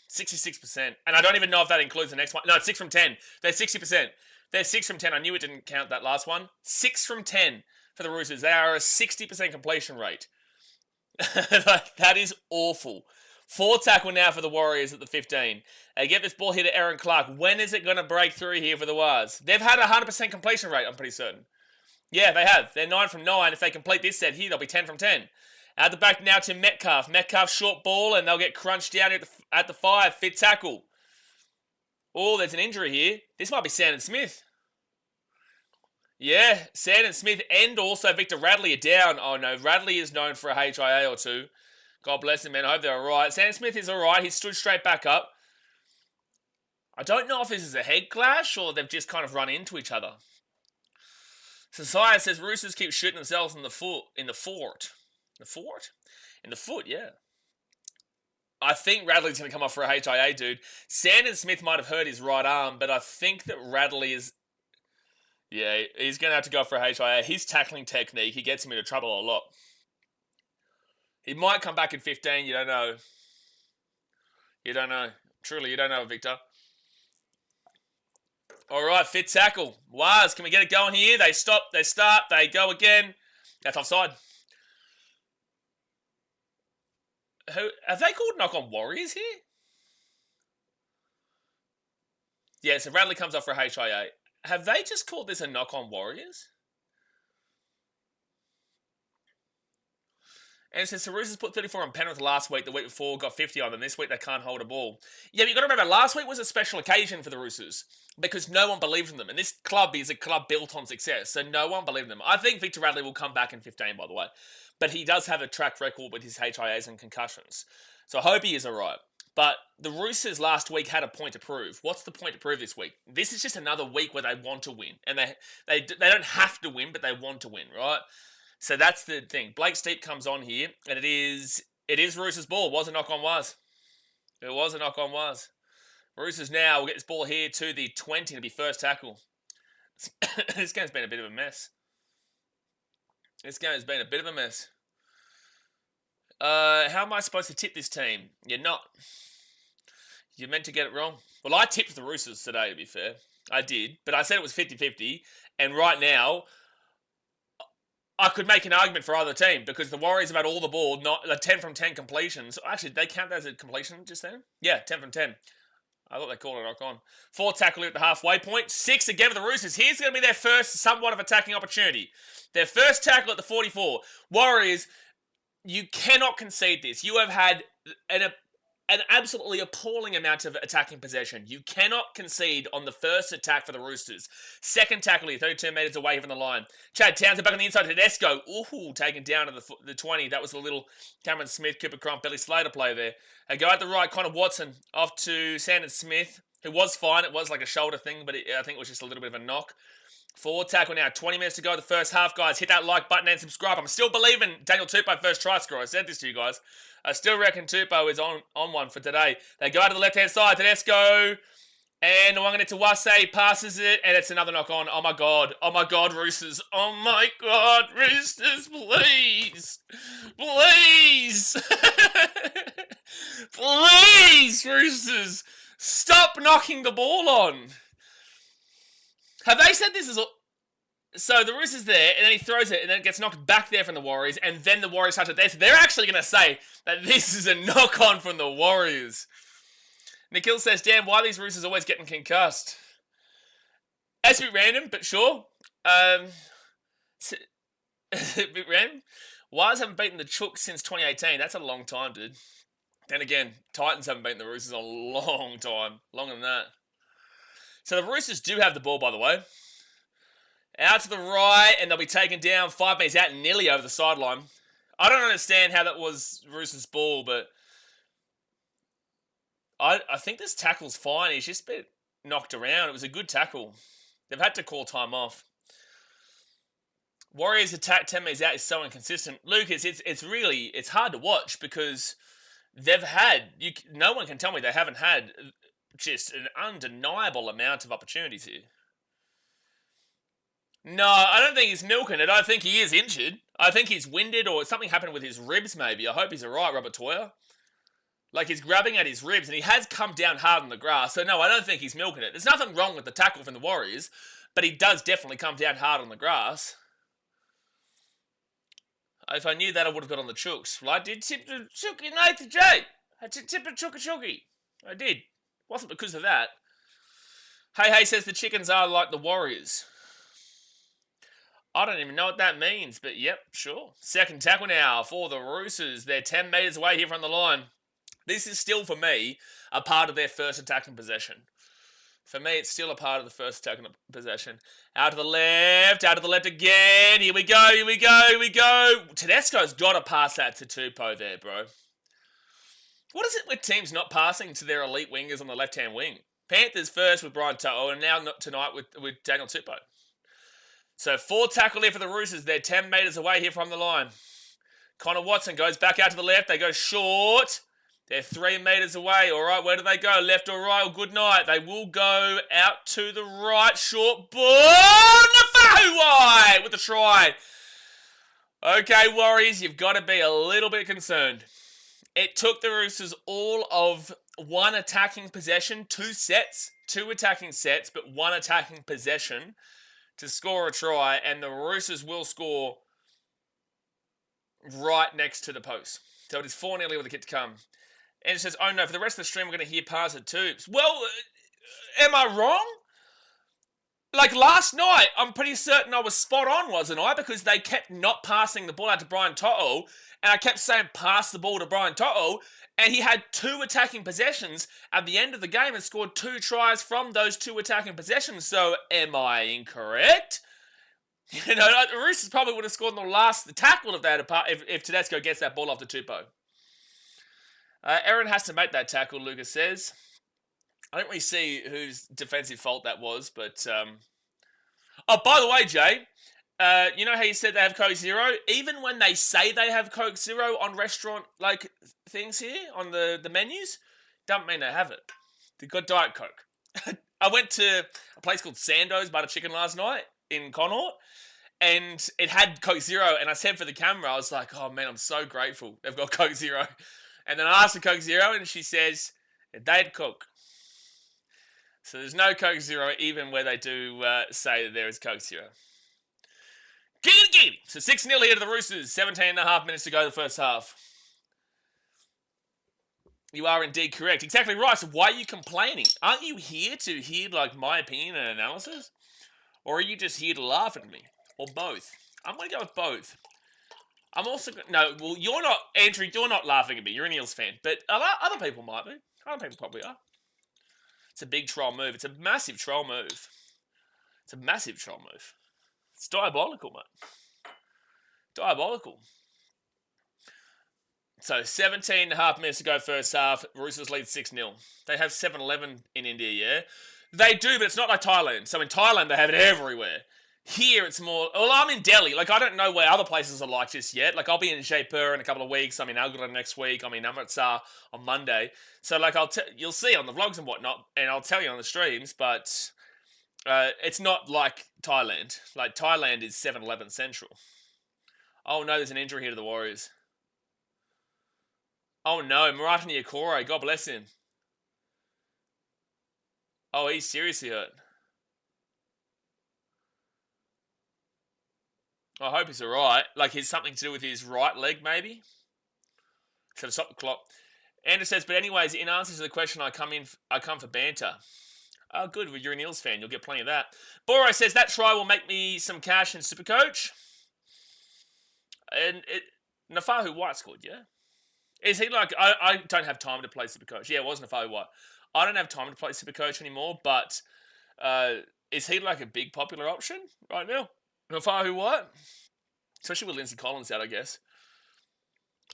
66%. And I don't even know if that includes the next one. No, it's 6 from 10. They're 60%. They're 6 from 10. I knew it didn't count that last one. 6 from 10 for the Roosters. They are a 60% completion rate. Like, that is awful. 4 tackle now for the Warriors at the 15. They get this ball here to Aaron Clark. When is it going to break through here for the Wars? They've had a 100% completion rate, I'm pretty certain. Yeah, they have. They're 9 from 9. If they complete this set here, they'll be 10 from 10. At the back now to Metcalf. Metcalf short ball, and they'll get crunched down at the 5. Fit tackle. Oh, there's an injury here. This might be Sandon Smith. Yeah, Sandon Smith and also Victor Radley are down. Oh no, Radley is known for a HIA or 2. God bless him, man. I hope they're alright. Sandon Smith is alright. He stood straight back up. I don't know if this is a head clash or they've just kind of run into each other. Society says Roosters keep shooting themselves in the foot. In the fort. The fort? In the foot, yeah. I think Radley's going to come off for a HIA, dude. Sandon Smith might have hurt his right arm, but I think that Radley is... Yeah, he's going to have to go for a HIA. His tackling technique, he gets him into trouble a lot. He might come back in 15, you don't know. You don't know. Truly, you don't know, Victor. Alright, fit tackle. Waz, can we get it going here? They stop, they start, they go again. That's offside. Have they called knock on Warriors here? Yeah, so Radley comes off for a HIA. Have they just called this a knock on Warriors? And it says the Roosters put 34 on Penrith last week. The week before got 50 on them. This week they can't hold a ball. Yeah, but you've got to remember, last week was a special occasion for the Roosters because no one believed in them. And this club is a club built on success, so no one believed in them. I think Victor Radley will come back in 15, by the way. But he does have a track record with his HIAs and concussions. So I hope he is all right. But the Roosters last week had a point to prove. What's the point to prove this week? This is just another week where they want to win. And they don't have to win, but they want to win, right? So that's the thing. Blake Steep comes on here, and it is Roosters' ball. It was a knock on was. It was a knock on was. Roosters now will get this ball here to the 20 to be first tackle. This game's been a bit of a mess. This game has been a bit of a mess. How am I supposed to tip this team? You're not. You're meant to get it wrong. Well, I tipped the Roosters today, to be fair. I did, but I said it was 50-50. And right now, I could make an argument for either team because the Warriors have had all the ball, not the 10 from 10 completions. Actually, they count that as a completion just then? Yeah, 10 from 10. I thought they called it knock on. 4 tackle at the halfway point. 6 again for the Roosters. Here's going to be their first somewhat of attacking opportunity. Their first tackle at the 44. Warriors, you cannot concede this. You have had an absolutely appalling amount of attacking possession. You cannot concede on the first attack for the Roosters. Second tackle here, 32 metres away from the line. Chad Townsend back on the inside to Tedesco. Ooh, taken down to the 20. That was a little Cameron Smith, Cooper Crump, Billy Slater play there. They go at the right, Connor Watson off to Sandon Smith, who was fine. It was like a shoulder thing, but I think it was just a little bit of a knock. 4 tackle now, 20 minutes to go the first half, guys. Hit that like button and subscribe. I'm still believing Daniel Tupou first try scorer. I said this to you guys. I still reckon Tupou is on one for today. They go out to the left-hand side. Tedesco. And Wanganit to Wase passes it. And it's another knock on. Oh, my God. Oh, my God, Roosters. Oh, my God, Roosters, please. Please. Please, Roosters. Stop knocking the ball on. Have they said this is... So the Roosters there, and then he throws it, and then it gets knocked back there from the Warriors, and then the Warriors touch it there. So they're actually going to say that this is a knock-on from the Warriors. Nikhil says, damn, why are these Roosters always getting concussed? That's a bit random, but sure. It's a bit random. Wires haven't beaten the Chooks since 2018. That's a long time, dude. Then again, Titans haven't beaten the Roosters in a long time. Longer than that. So the Roosters do have the ball, by the way. Out to the right, and they'll be taken down 5 metres out, nearly over the sideline. I don't understand how that was Roosters' ball, but I think this tackle's fine. He's just a bit knocked around. It was a good tackle. They've had to call time off. Warriors' attack 10 metres out is so inconsistent. Lucas, it's hard to watch because they've had... no one can tell me they haven't had just an undeniable amount of opportunities here. No, I don't think he's milking it. I think he is injured. I think he's winded or something happened with his ribs maybe. I hope he's alright, Robert Toyer. Like, he's grabbing at his ribs, and he has come down hard on the grass. So, no, I don't think he's milking it. There's nothing wrong with the tackle from the Warriors, but he does definitely come down hard on the grass. If I knew that, I would have got on the chooks. Well, I did tip the chooky, Nathan J. I did tip the chooky. I did. Wasn't because of that. Hey says the Chickens are like the Warriors. I don't even know what that means, but yep, sure. Second tackle now for the Roosters. They're 10 metres away here from the line. This is still, for me, a part of their first attacking possession. For me, it's still a part of the first attacking possession. Out to the left again. Here we go. Tedesco's got to pass that to Tupou there, bro. What is it with teams not passing to their elite wingers on the left-hand wing? Panthers first with Brian To'o, and now tonight with Daniel Tupou. So 4 tackle here for the Roosters. They're 10 metres away here from the line. Connor Watson goes back out to the left. They go short. They're 3 metres away. All right, where do they go? Left or right? Or good night. They will go out to the right. Short ball. Nafauai with the try. Okay, Warriors, you've got to be a little bit concerned. It took the Roosters all of 1 attacking possession, 2 attacking sets, but 1 attacking possession to score a try, and the Roosters will score right next to the post. So it is 4-0 with the kick to come. And it says, oh no, for the rest of the stream, we're going to hear pass at tubes. Well, am I wrong? Like last night, I'm pretty certain I was spot on, wasn't I? Because they kept not passing the ball out to Brian To'o, and I kept saying pass the ball to Brian To'o, and he had 2 attacking possessions at the end of the game and scored 2 tries from those 2 attacking possessions. So am I incorrect? You know, the Roosters probably would have scored on the tackle of that if Tedesco gets that ball off the Tupou. Aaron has to make that tackle, Lucas says. I don't really see whose defensive fault that was, but... Oh, by the way, Jay, you know how you said they have Coke Zero? Even when they say they have Coke Zero on restaurant, like, things here, on the menus, doesn't mean they have it. They've got Diet Coke. I went to a place called Sando's Butter Chicken last night in Connaught, and it had Coke Zero, and I said for the camera, I was like, oh man, I'm so grateful they've got Coke Zero. And then I asked for Coke Zero, and she says, they had Coke. So there's no Coke Zero, even where they do say that there is Coke Zero. Giggity! So 6-0 here to the Roosters. 17.5 minutes to go the first half. You are indeed correct. Exactly right. So why are you complaining? Aren't you here to hear, like, my opinion and analysis? Or are you just here to laugh at me? Or both? I'm going to go with both. I'm also... No, well, you're not... Andrew, you're not laughing at me. You're an Eels fan. But other people might be. Other people probably are. It's a big troll move. It's a massive troll move. It's a massive troll move. It's diabolical, mate. Diabolical. So 17.5 minutes to go first half. Roosters lead 6-0. They have 7-Eleven in India, yeah? They do, but it's not like Thailand. So in Thailand, they have it everywhere. Here, it's more... Well, I'm in Delhi. Like, I don't know where other places are like this yet. Like, I'll be in Jaipur in a couple of weeks. I'm in Agra next week. I'm in Amritsar on Monday. So, like, you'll see on the vlogs and whatnot, and I'll tell you on the streams, but it's not like Thailand. Like, Thailand is 7-Eleven Central. Oh, no, there's an injury here to the Warriors. Oh, no, Marata Niokore, God bless him. Oh, he's seriously hurt. I hope he's alright. Like, it's something to do with his right leg, maybe? So to stop the clock. Andrew says, but anyways, in answer to the question, I come for banter. Oh, good. Well, you're an Eels fan. You'll get plenty of that. Boro says, that try will make me some cash in Supercoach. And Nafauai White scored, yeah? Is he like... I don't have time to play Supercoach. Yeah, it was Nafauai White. I don't have time to play Supercoach anymore, but is he like a big popular option right now? Nafauai White? Especially with Lindsay Collins out, I guess.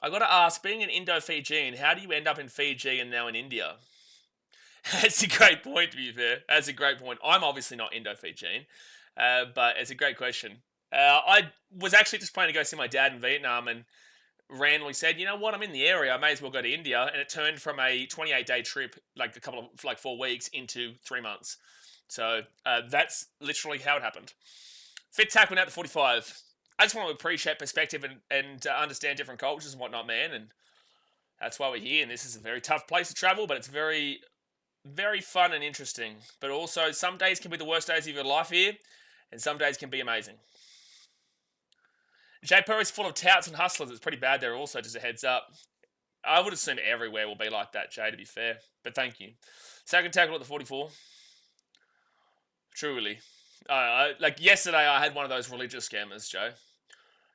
I got to ask, being an Indo-Fijian, how do you end up in Fiji and now in India? That's a great point, to be fair. That's a great point. I'm obviously not Indo-Fijian, but it's a great question. I was actually just planning to go see my dad in Vietnam and randomly said, you know what, I'm in the area, I may as well go to India. And it turned from a 28-day trip, like 4 weeks, into 3 months. So that's literally how it happened. Fit tackle now at the 45. I just want to appreciate perspective and understand different cultures and whatnot, man. And that's why we're here. And this is a very tough place to travel, but it's very, very fun and interesting. But also, some days can be the worst days of your life here, and some days can be amazing. Jaipur is full of touts and hustlers. It's pretty bad there also, just a heads up. I would assume everywhere will be like that, Jay, to be fair. But thank you. Second tackle at the 44. Truly. Like yesterday, I had one of those religious scammers, Joe.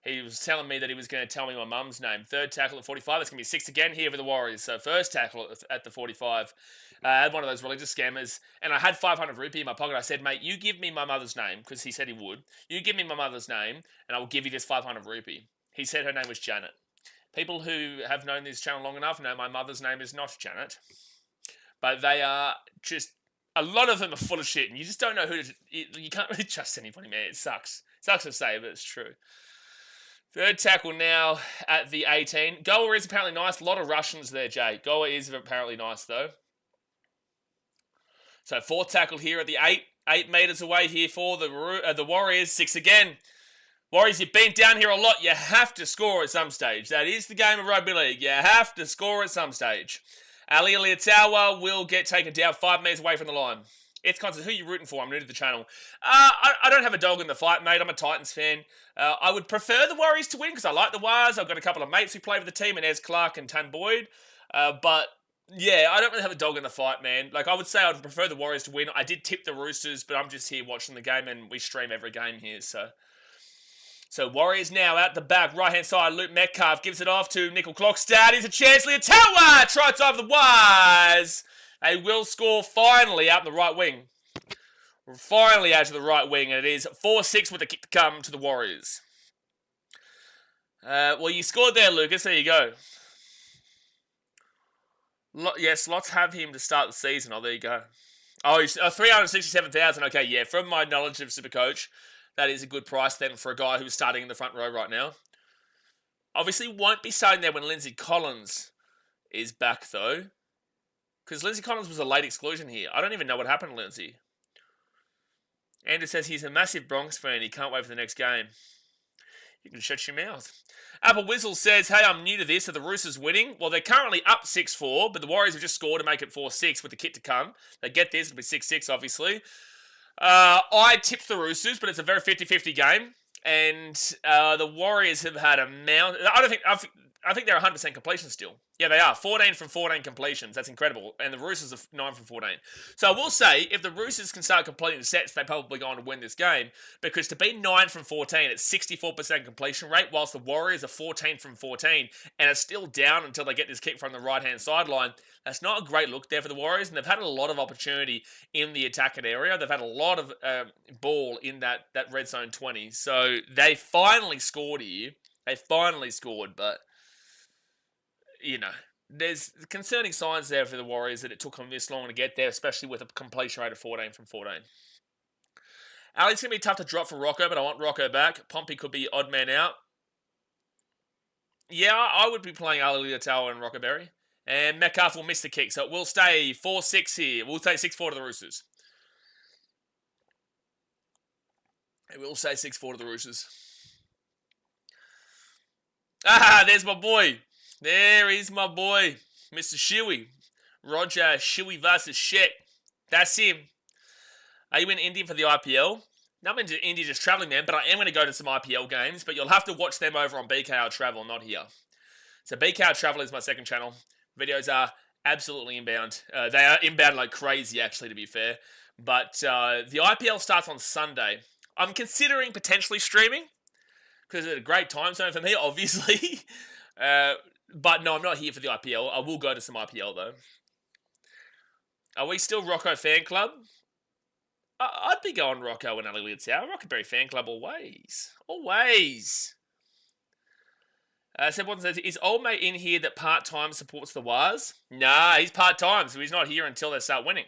He was telling me that he was going to tell me my mum's name. Third tackle at 45. It's going to be 6 again here for the Warriors. So first tackle at the 45. I had one of those religious scammers, and I had 500 rupee in my pocket. I said, mate, you give me my mother's name, because he said he would. You give me my mother's name, and I will give you this 500 rupee. He said her name was Janet. People who have known this channel long enough know my mother's name is not Janet. But they are just... A lot of them are full of shit, and you just don't know who to... You can't really trust anybody, man. It sucks. It sucks to say, but it's true. Third tackle now at the 18. Goa is apparently nice. A lot of Russians there, Jay. Goa is apparently nice, though. So fourth tackle here at the 8. 8 metres away here for the Warriors. 6 again. Warriors, you've been down here a lot. You have to score at some stage. That is the game of rugby league. You have to score at some stage. Ali Aliatawa will get taken down 5 metres away from the line. It's constant. Who are you rooting for? I'm new to the channel. I don't have a dog in the fight, mate. I'm a Titans fan. I would prefer the Warriors to win because I like the Wars. I've got a couple of mates who play with the team, and Ez Clark and Tan Boyd. But yeah, I don't really have a dog in the fight, man. Like, I would say I'd prefer the Warriors to win. I did tip the Roosters, but I'm just here watching the game, and we stream every game here, so... So Warriors now out the back, right-hand side. Luke Metcalf gives it off to Nickel Clockstad. Here's a chance. Liatawa tries over the wires. They will score finally out in the right wing. Finally out to the right wing, and it is 4-6 with the kick to come to the Warriors. Well, you scored there, Lucas. There you go. Yes, lots have him to start the season. Oh, there you go. Oh, 367,000. Okay, yeah. From my knowledge of Supercoach, that is a good price then for a guy who's starting in the front row right now. Obviously, won't be starting there when Lindsay Collins is back, though. Because Lindsay Collins was a late exclusion here. I don't even know what happened to Lindsay. Andrew says he's a massive Bronx fan. He can't wait for the next game. You can shut your mouth. Apple Whizzle says, hey, I'm new to this. Are the Roosters winning? Well, they're currently up 6-4, but the Warriors have just scored to make it 4-6 with the kit to come. They get this. It'll be 6-6, obviously. I tipped the Roosters, but it's a very 50-50 game. And the Warriors have had a mount. I think they're 100% completion still. Yeah, they are. 14 from 14 completions. That's incredible. And the Roosters are 9 from 14. So I will say, if the Roosters can start completing the sets, they probably go on to win this game. Because to be 9 from 14, it's 64% completion rate, whilst the Warriors are 14 from 14, and it's still down until they get this kick from the right-hand sideline. That's not a great look there for the Warriors, and they've had a lot of opportunity in the attacking area. They've had a lot of ball in that red zone 20. So they finally scored here. They finally scored, but... You know, there's concerning signs there for the Warriors that it took them this long to get there, especially with a completion rate of 14 from 14. Ali's going to be tough to drop for Rocco, but I want Rocco back. Pompey could be odd man out. Yeah, I would be playing Ali Liatawa and Rocco Berry. And Metcalf will miss the kick, so it will stay 4-6 here. We'll say 6-4 to the Roosters. It will say 6-4 to the Roosters. Ah, there's my boy. There is my boy, Mr. Shuey. Roger Shuey versus Shet. That's him. Are you in India for the IPL? No, I'm into India just travelling, man, but I am going to go to some IPL games, but you'll have to watch them over on BKRtravel, not here. So BKRtravel is my second channel. Videos are absolutely inbound. They are inbound like crazy, actually, to be fair. But the IPL starts on Sunday. I'm considering potentially streaming, because it's a great time zone for me, obviously. But no, I'm not here for the IPL. I will go to some IPL, though. Are we still Rocco Fan Club? I'd be going Rocco and Ali Liatawa. Rockaberry Fan Club always. Always. Someone says, is old mate in here that part-time supports the Wars? Nah, he's part-time, so he's not here until they start winning.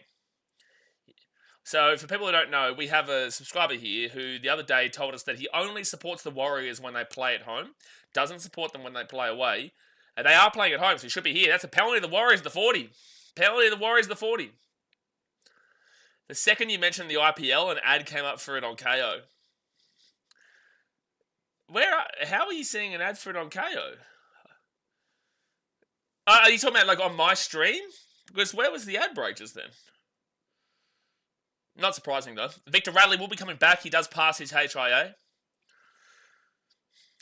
So, for people who don't know, we have a subscriber here who the other day told us that he only supports the Warriors when they play at home, doesn't support them when they play away. And they are playing at home, so he should be here. That's a penalty of the Warriors, the 40. Penalty of the Warriors, the 40. The second you mentioned the IPL, an ad came up for it on KO. How are you seeing an ad for it on KO? Are you talking about like on my stream? Because where was the ad break just then? Not surprising though. Victor Radley will be coming back. He does pass his HIA.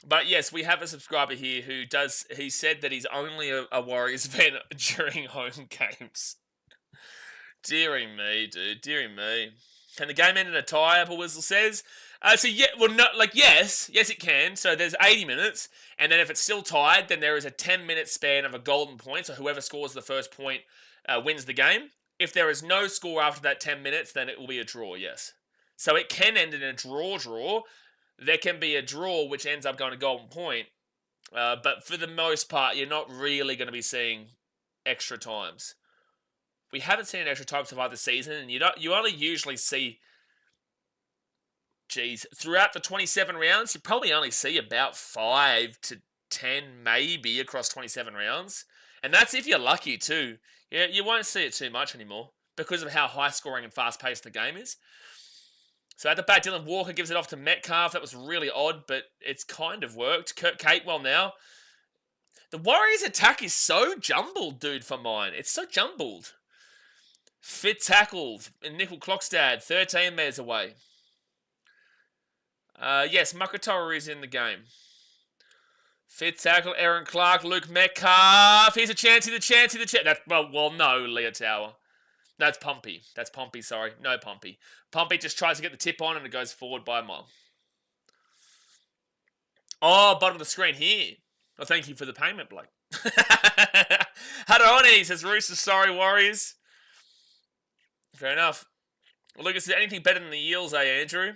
But yes, we have a subscriber here who does. He said that he's only a Warriors fan during home games. Deary me, dude. Deary me. Can the game end in a tie? Apple Whistle says. Yes, it can. So there's 80 minutes, and then if it's still tied, then there is a 10-minute span of a golden point. So whoever scores the first point wins the game. If there is no score after that 10 minutes, then it will be a draw. Yes. So it can end in a draw. There can be a draw which ends up going to golden point, but for the most part, you're not really going to be seeing extra times. We haven't seen an extra time survive the season, and you only usually see, throughout the 27 rounds, you probably only see about 5 to 10 maybe across 27 rounds, and that's if you're lucky too. Yeah, you won't see it too much anymore because of how high scoring and fast paced the game is. So at the bat, Dylan Walker gives it off to Metcalf. That was really odd, but it's kind of worked. Kurt Capewell now. The Warriors' attack is so jumbled, dude, for mine. It's so jumbled. Fit tackled. Nickel Clockstad, 13 metres away. Yes, Makatoa is in the game. Fit tackle, Aaron Clark, Luke Metcalf. Here's a chance, no, Leah Tower. That's Pompey. Sorry. No Pompey. Pompey just tries to get the tip on and it goes forward by a mile. Oh, bottom of the screen here. Well, thank you for the payment, Blake. Hadaroni says, Roosters, sorry, Warriors. Fair enough. Well, Lucas, is there anything better than the Eels, Andrew?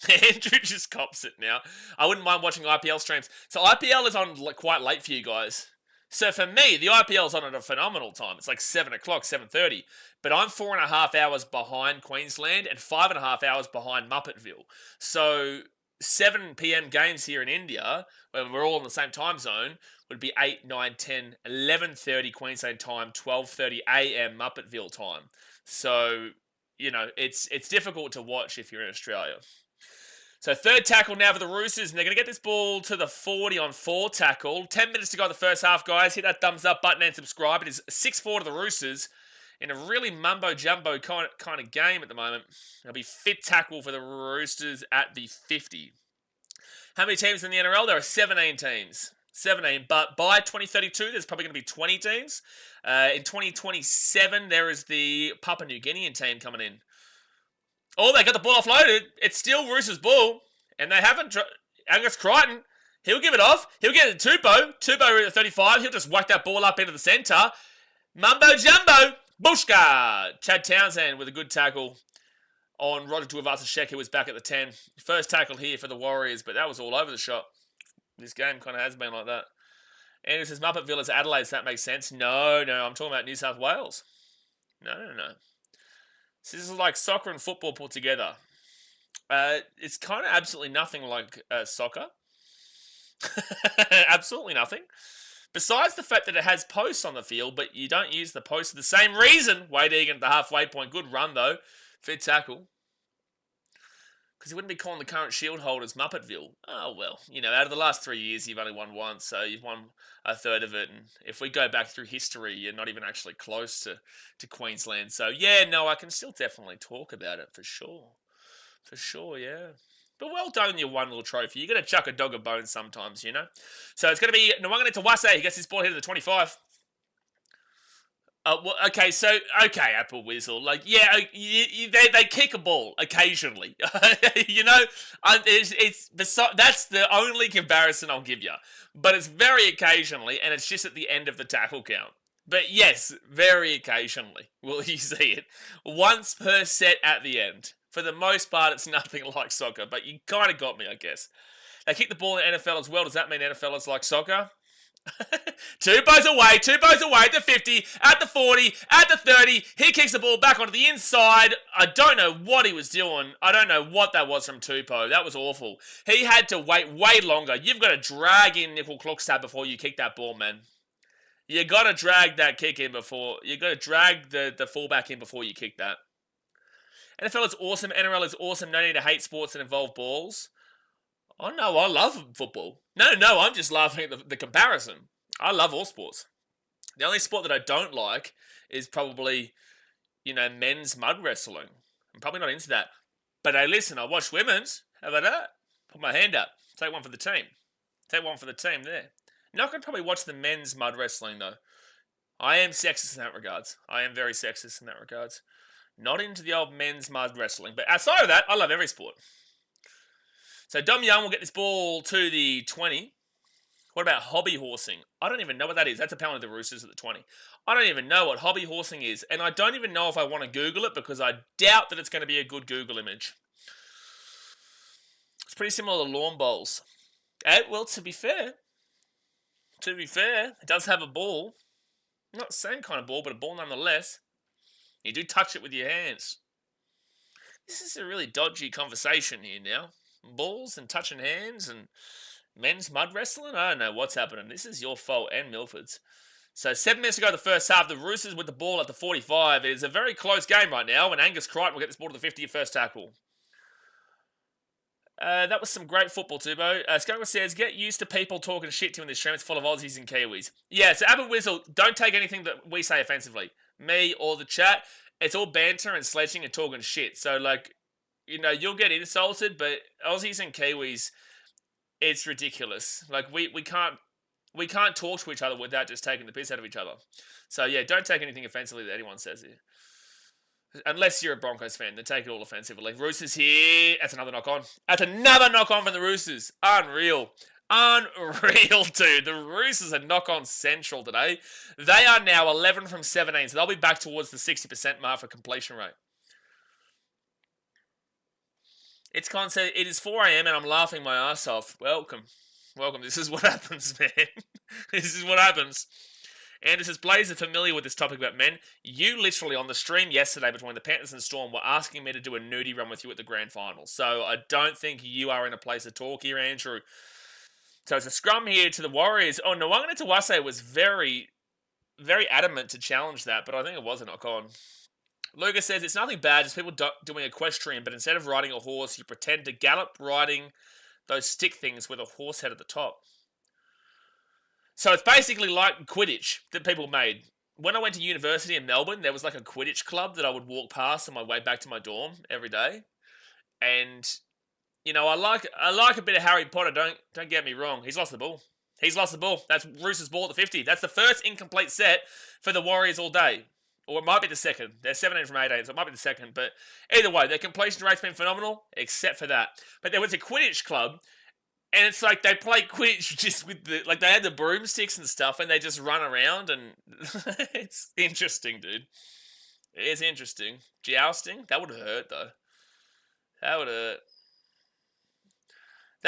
Andrew just cops it now. I wouldn't mind watching IPL streams. So IPL is on quite late for you guys. So for me, the IPL's on at a phenomenal time. It's like 7 o'clock, 7:30. But I'm 4.5 hours behind Queensland and 5.5 hours behind Muppetville. So 7 p.m. games here in India, when we're all in the same time zone, would be 8, 9, 10, 11:30 Queensland time, 12:30 a.m. Muppetville time. So, it's difficult to watch if you're in Australia. So third tackle now for the Roosters, and they're going to get this ball to the 40 on 4 tackle. 10 minutes to go in the first half, guys. Hit that thumbs up button and subscribe. It is 6-4 to the Roosters in a really mumbo-jumbo kind of game at the moment. It'll be fit tackle for the Roosters at the 50. How many teams in the NRL? There are 17 teams. 17, but by 2032, there's probably going to be 20 teams. In 2027, there is the Papua New Guinean team coming in. Oh, they got the ball offloaded. It's still Roosters' ball. And they haven't... Angus Crichton, he'll give it off. He'll get it to Tupou. Tupou at 35. He'll just whack that ball up into the centre. Mumbo Jumbo. Bushka. Chad Townsend with a good tackle on Roger Tuivasa-Sheck, who was back at the 10. First tackle here for the Warriors, but that was all over the shop. This game kind of has been like that. Andrew says, Muppetville is Adelaide, so that makes sense. No, I'm talking about New South Wales. No. This is like soccer and football put together. It's kind of absolutely nothing like soccer. Absolutely nothing. Besides the fact that it has posts on the field, but you don't use the posts for the same reason. Wade Egan at the halfway point. Good run, though. Fit tackle. Because he wouldn't be calling the current shield holders Muppetville. Oh, well. Out of the last 3 years, you've only won once, so you've won a third of it. And if we go back through history, you're not even actually close to Queensland. So, I can still definitely talk about it for sure. For sure, yeah. But well done, your one little trophy. You're going to chuck a dog a bone sometimes, So it's going to be Nwangane Tawase. He gets his ball here to the 25. Okay, Apple Whistle. They kick a ball occasionally. That's the only comparison I'll give you. But it's very occasionally, and it's just at the end of the tackle count. But yes, very occasionally will you see it. Once per set at the end. For the most part, it's nothing like soccer, but you kind of got me, I guess. They kick the ball in NFL as well. Does that mean NFL is like soccer? Tupou's away at the 50, at the 40, at the 30. He kicks the ball back onto the inside. I don't know what he was doing. I don't know what that was from Tupou. That was awful. He had to wait way longer. You've got to drag in Nickel Clockstad before you kick that ball, man. You got to drag that kick in before. You got to drag the fullback in before you kick that. NFL is awesome. NRL is awesome. No need to hate sports that involve balls. Oh, no, I love football. No, I'm just laughing at the comparison. I love all sports. The only sport that I don't like is probably, men's mud wrestling. I'm probably not into that. But hey, listen, I watch women's. How about that? Put my hand up. Take one for the team. Take one for the team there. Not going to probably watch the men's mud wrestling, though. I am sexist in that regards. I am very sexist in that regards. Not into the old men's mud wrestling. But outside of that, I love every sport. So Dom Young will get this ball to the 20. What about hobby horsing? I don't even know what that is. That's apparently the Roosters at the 20. I don't even know what hobby horsing is. And I don't even know if I want to Google it because I doubt that it's going to be a good Google image. It's pretty similar to lawn bowls. Well, to be fair, it does have a ball. Not the same kind of ball, but a ball nonetheless. You do touch it with your hands. This is a really dodgy conversation here now. Balls and touching hands and men's mud wrestling? I don't know what's happening. This is your fault and Milford's. So 7 minutes to go the first half. The Roosters with the ball at the 45. It is a very close game right now, and Angus Crichton will get this ball to the 50 first tackle. That was some great football, Tubo. Skugga says, get used to people talking shit to you in this stream. It's full of Aussies and Kiwis. Yeah, so Abbott Whistle, don't take anything that we say offensively. Me or the chat. It's all banter and sledging and talking shit. So, you'll get insulted, but Aussies and Kiwis, it's ridiculous. We can't talk to each other without just taking the piss out of each other. So, yeah, don't take anything offensively that anyone says here. Unless you're a Broncos fan, then take it all offensively. Roosters here. That's another knock-on. That's another knock-on from the Roosters. Unreal. Unreal, dude. The Roosters are knock-on central today. They are now 11 from 17, so they'll be back towards the 60% mark for completion rate. It's concert. It is 4 a.m. and I'm laughing my ass off. Welcome. This is what happens, man. This is what happens. And says, Blaze are familiar with this topic about men. You literally on the stream yesterday between the Panthers and Storm were asking me to do a nudie run with you at the grand final. So I don't think you are in a place to talk here, Andrew. So it's a scrum here to the Warriors. Oh, Nwangana Tawase was very, very adamant to challenge that, but I think it was a knock-on. Lucas says, it's nothing bad, just people doing equestrian, but instead of riding a horse, you pretend to gallop riding those stick things with a horse head at the top. So it's basically like Quidditch that people made. When I went to university in Melbourne, there was like a Quidditch club that I would walk past on my way back to my dorm every day. And, I like a bit of Harry Potter, don't get me wrong. He's lost the ball. That's Roosters' ball at the 50. That's the first incomplete set for the Warriors all day. Or it might be the second. They're 17 from 18, so it might be the second. But either way, their completion rate's been phenomenal, except for that. But there was a Quidditch club, and it's like they play Quidditch just with they had the broomsticks and stuff, and they just run around, and it's interesting, dude. It is interesting. Jousting? That would hurt, though. That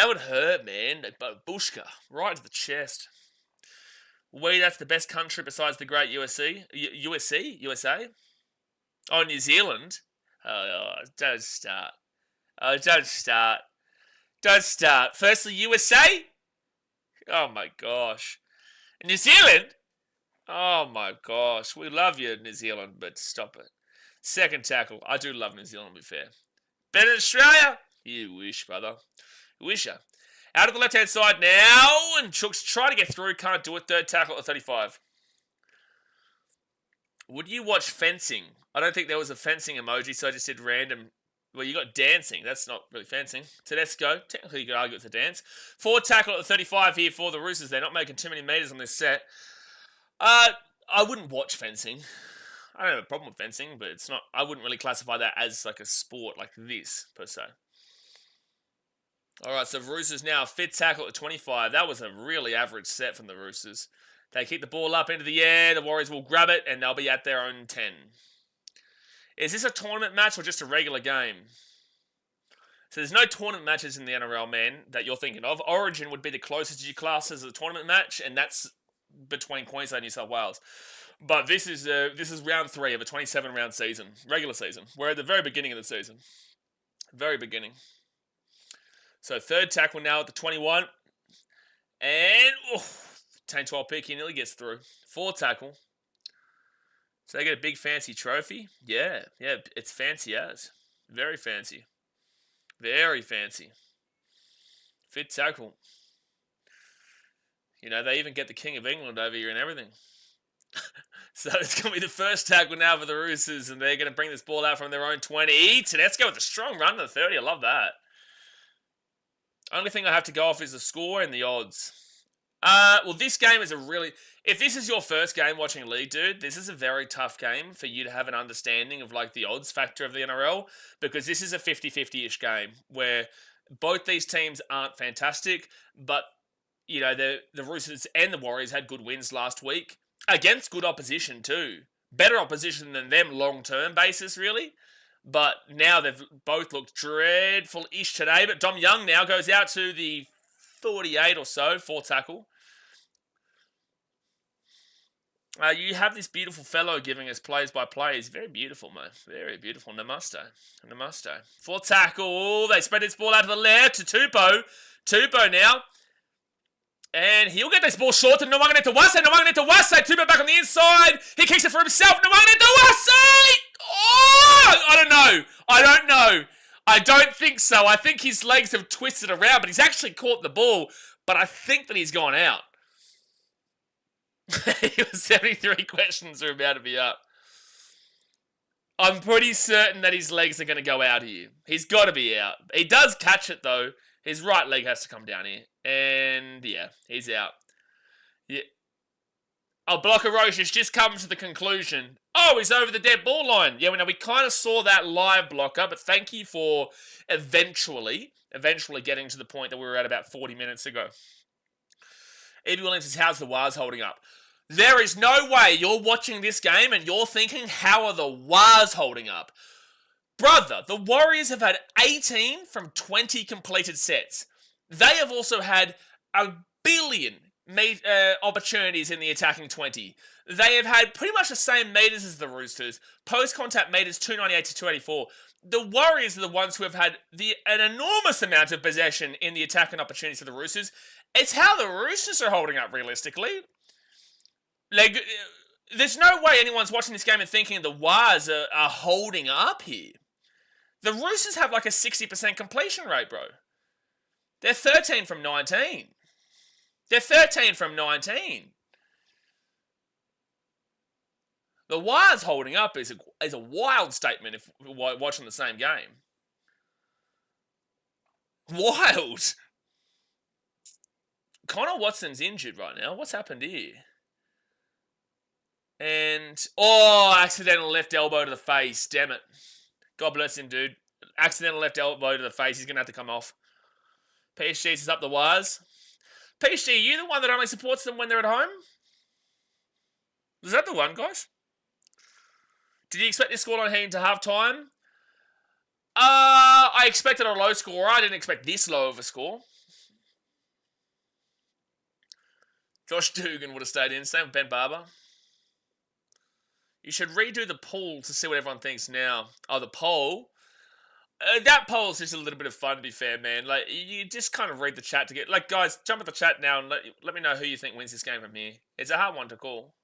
would hurt, man. But Bushka, right to the chest. That's the best country besides the great USA? Oh, New Zealand? Don't start. Don't start. Firstly, USA? Oh my gosh. New Zealand? Oh my gosh. We love you, New Zealand, but stop it. Second tackle. I do love New Zealand, to be fair. Better than Australia? You wish, brother. Wisher. Out of the left-hand side now, and Chooks try to get through, can't do it. Third tackle at 35. Would you watch fencing? I don't think there was a fencing emoji, so I just did random. Well, you got dancing. That's not really fencing. Tedesco, technically you could argue it's a dance. Fourth tackle at the 35 here for the Roosters. They're not making too many meters on this set. I wouldn't watch fencing. I don't have a problem with fencing, but it's not. I wouldn't really classify that as like a sport like this, per se. All right, so Roosters now fifth tackle at 25. That was a really average set from the Roosters. They keep the ball up into the air. The Warriors will grab it, and they'll be at their own 10. Is this a tournament match or just a regular game? So there's no tournament matches in the NRL, man, that you're thinking of. Origin would be the closest you class as a tournament match, and that's between Queensland and New South Wales. But this is round 3 of a 27-round season, regular season. We're at the very beginning of the season. Very beginning. So third tackle now at the 21. And, 10-12 pick, he nearly gets through. Fourth tackle. So they get a big fancy trophy. Yeah, it's fancy as. Very fancy. Very fancy. Fit tackle. You know, they even get the King of England over here and everything. So it's going to be the first tackle now for the Roosters, and they're going to bring this ball out from their own 20. Tedesco with a strong run to the 30. I love that. Only thing I have to go off is the score and the odds. Well, this game is a really... If this is your first game watching League, dude, this is a very tough game for you to have an understanding of, like, the odds factor of the NRL, because this is a 50-50-ish game where both these teams aren't fantastic, but, you know, the Roosters and the Warriors had good wins last week against good opposition too. Better opposition than them long-term basis, really. But now they've both looked dreadful-ish today. But Dom Young now goes out to the 48 or so, 4 tackle. You have this beautiful fellow giving us plays by plays. Very beautiful, mate. Very beautiful. Namaste. 4 tackle. They spread this ball out to the left to Tupou. Tupou now. And he'll get this ball short to Nwangane Tawase. Tupou back on the inside. He kicks it for himself. Nwangane Tawase! Oh! I don't know. I don't think so. I think his legs have twisted around, but he's actually caught the ball. But I think that he's gone out. 73 questions are about to be up. I'm pretty certain that his legs are going to go out here. He's got to be out. He does catch it, though. His right leg has to come down here. And, yeah, he's out. Yeah. Oh, Blocker Roche has just come to the conclusion. Oh, he's over the dead ball line. Yeah, we kind of saw that live, Blocker, but thank you for eventually getting to the point that we were at about 40 minutes ago. E.B. Williams says, how's the Wars holding up? There is no way you're watching this game and you're thinking, how are the Wars holding up? Brother, the Warriors have had 18 from 20 completed sets. They have also had a billion opportunities in the attacking 20. They have had pretty much the same meters as the Roosters. Post-contact meters 298 to 284. The Warriors are the ones who have had an enormous amount of possession in the attacking opportunities for the Roosters. It's how the Roosters are holding up realistically. Like, there's no way anyone's watching this game and thinking the Wars are holding up here. The Roosters have like a 60% completion rate, bro. They're 13 from 19. They're 13 from 19. The Wars holding up is a wild statement if we're watching the same game. Wild. Connor Watson's injured right now. What's happened here? And, accidental left elbow to the face. Damn it. God bless him, dude. Accidental left elbow to the face. He's going to have to come off. PSG is up the Wars. PSG, are you the one that only supports them when they're at home? Is that the one, guys? Did you expect this scoreline heading to halftime? I expected a low score. I didn't expect this low of a score. Josh Dugan would have stayed in. Same with Ben Barber. You should redo the poll to see what everyone thinks now. Oh, the poll? That poll is just a little bit of fun, to be fair, man. Like, you just kind of read the chat to get... Like, guys, jump at the chat now and let me know who you think wins this game from here. It's a hard one to call.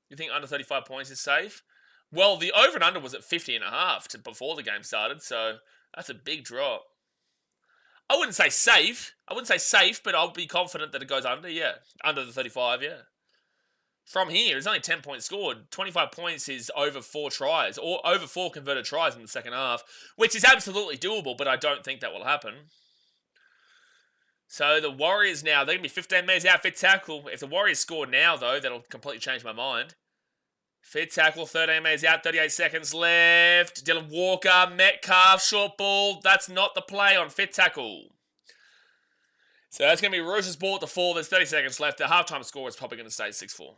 You think under 35 points is safe? Well, the over and under was at 50.5 before the game started, so that's a big drop. I wouldn't say safe. But I'll be confident that it goes under, yeah. Under the 35, yeah. From here, it's only 10 points scored. 25 points is over 4 tries, or over 4 converted tries in the second half, which is absolutely doable, but I don't think that will happen. So the Warriors now, they're going to be 15 metres out, fit tackle. If the Warriors score now, though, that'll completely change my mind. Fit tackle, 13 metres out, 38 seconds left. Dylan Walker, Metcalf, short ball. That's not the play on fit tackle. So that's going to be Roosters ball at the 4. There's 30 seconds left. The halftime score is probably going to stay 6-4.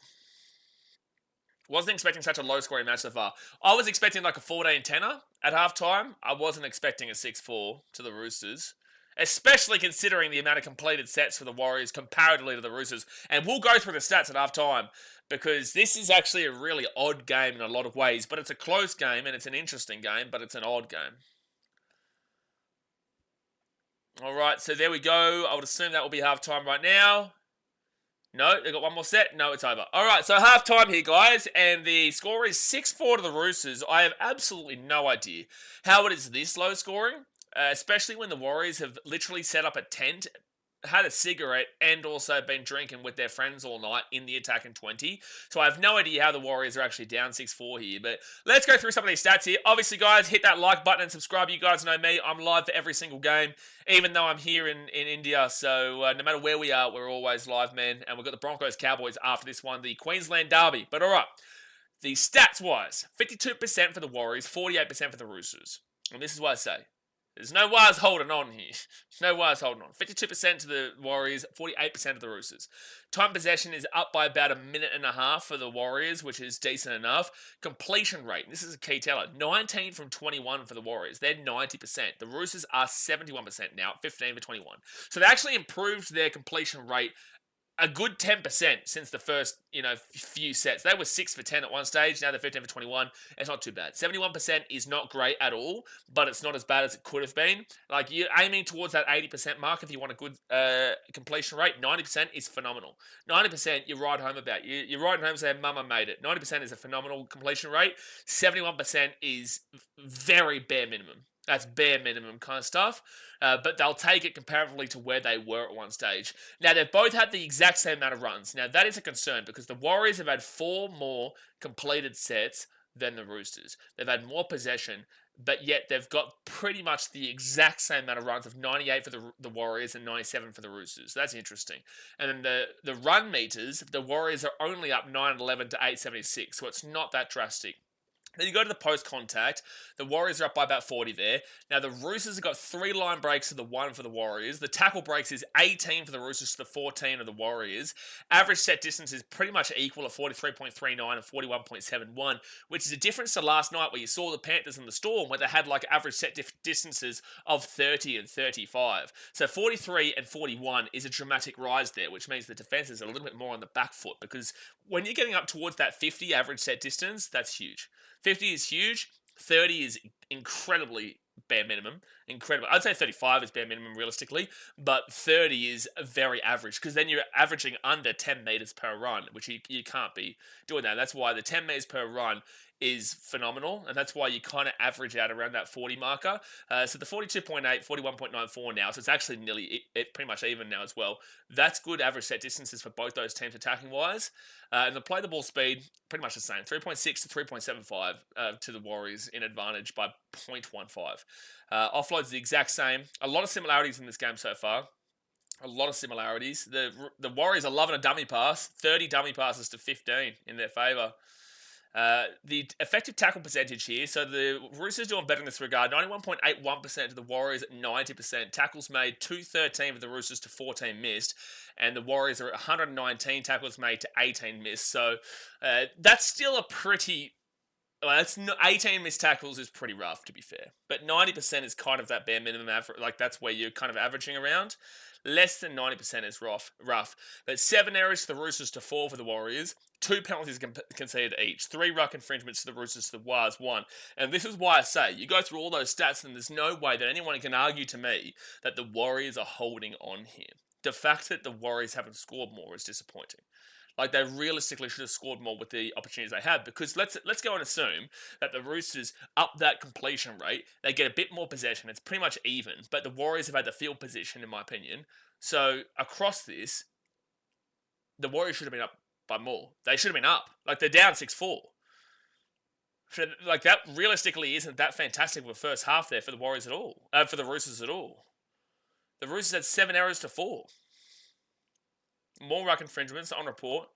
Wasn't expecting such a low-scoring match so far. I was expecting like a 14-10er at halftime. I wasn't expecting a 6-4 to the Roosters, especially considering the amount of completed sets for the Warriors comparatively to the Roosters. And we'll go through the stats at halftime because this is actually a really odd game in a lot of ways. But it's a close game and it's an interesting game, but it's an odd game. All right, so there we go. I would assume that will be halftime right now. No, they've got one more set. No, it's over. All right, so halftime here, guys, and the score is 6-4 to the Roosters. I have absolutely no idea how it is this low scoring. especially when the Warriors have literally set up a tent, had a cigarette, and also been drinking with their friends all night in the attacking 20. So I have no idea how the Warriors are actually down 6-4 here. But let's go through some of these stats here. Obviously, guys, hit that like button and subscribe. You guys know me. I'm live for every single game, even though I'm here in India. So no matter where we are, we're always live, man. And we've got the Broncos-Cowboys after this one, the Queensland Derby. But all right, the stats-wise, 52% for the Warriors, 48% for the Roosters. And this is what I say. There's no wires holding on here. No wires holding on. 52% to the Warriors, 48% of the Roosters. Time possession is up by about a minute and a half for the Warriors, which is decent enough. Completion rate, this is a key teller, 19 from 21 for the Warriors. They're 90%. The Roosters are 71% now, 15 for 21. So they actually improved their completion rate a good 10% since the first, few sets. They were 6 for 10 at one stage. Now they're 15 for 21. It's not too bad. 71% is not great at all, but it's not as bad as it could have been. Like, you're aiming towards that 80% mark if you want a good completion rate. 90% is phenomenal. 90% you ride home about. You're riding home saying, Mama made it. 90% is a phenomenal completion rate. 71% is very bare minimum. That's bare minimum kind of stuff, but they'll take it comparatively to where they were at one stage. Now, they've both had the exact same amount of runs. Now, that is a concern because the Warriors have had 4 more completed sets than the Roosters. They've had more possession, but yet they've got pretty much the exact same amount of runs of 98 for the Warriors and 97 for the Roosters. So that's interesting. And then the run meters, the Warriors are only up 911 to 876, so it's not that drastic. Then you go to the post-contact. The Warriors are up by about 40 there. Now, the Roosters have got 3 line breaks to the 1 for the Warriors. The tackle breaks is 18 for the Roosters to the 14 of the Warriors. Average set distance is pretty much equal at 43.39 and 41.71, which is a difference to last night where you saw the Panthers and the Storm where they had like average set distances of 30 and 35. So 43 and 41 is a dramatic rise there, which means the defenses are a little bit more on the back foot because when you're getting up towards that 50 average set distance, that's huge. 50 is huge. 30 is incredibly bare minimum. Incredible. I'd say 35 is bare minimum realistically, but 30 is very average because then you're averaging under 10 meters per run, which you can't be doing that. That's why the 10 meters per run is phenomenal, and that's why you kind of average out around that 40 marker. So the 42.8, 41.94 now, so it's actually nearly pretty much even now as well. That's good average set distances for both those teams attacking-wise. And the play the ball speed, pretty much the same. 3.6 to 3.75 to the Warriors in advantage by 0.15. Offload's the exact same. A lot of similarities in this game so far. A lot of similarities. The Warriors are loving a dummy pass. 30 dummy passes to 15 in their favour. The effective tackle percentage here, so the Roosters doing better in this regard, 91.81% to the Warriors at 90%. Tackles made 213 for the Roosters to 14 missed, and the Warriors are at 119 tackles made to 18 missed. So that's still a pretty... Well, 18 missed tackles is pretty rough, to be fair. But 90% is kind of that bare minimum average. Like, that's where you're kind of averaging around. Less than 90% is rough. But 7 errors to the Roosters to 4 for the Warriors. 2 penalties conceded each. 3 ruck infringements to the Roosters to the Wires, 1. And this is why I say, you go through all those stats and there's no way that anyone can argue to me that the Warriors are holding on here. The fact that the Warriors haven't scored more is disappointing. Like, they realistically should have scored more with the opportunities they had, because let's go and assume that the Roosters up that completion rate, they get a bit more possession, it's pretty much even, but the Warriors have had the field position, in my opinion. So, across this, the Warriors should have been up by more. They should have been up. Like, they're down 6-4. Like, that realistically isn't that fantastic of a first half there for the Warriors at all. For the Roosters at all. The Roosters had 7 errors to 4. More ruck infringements on report.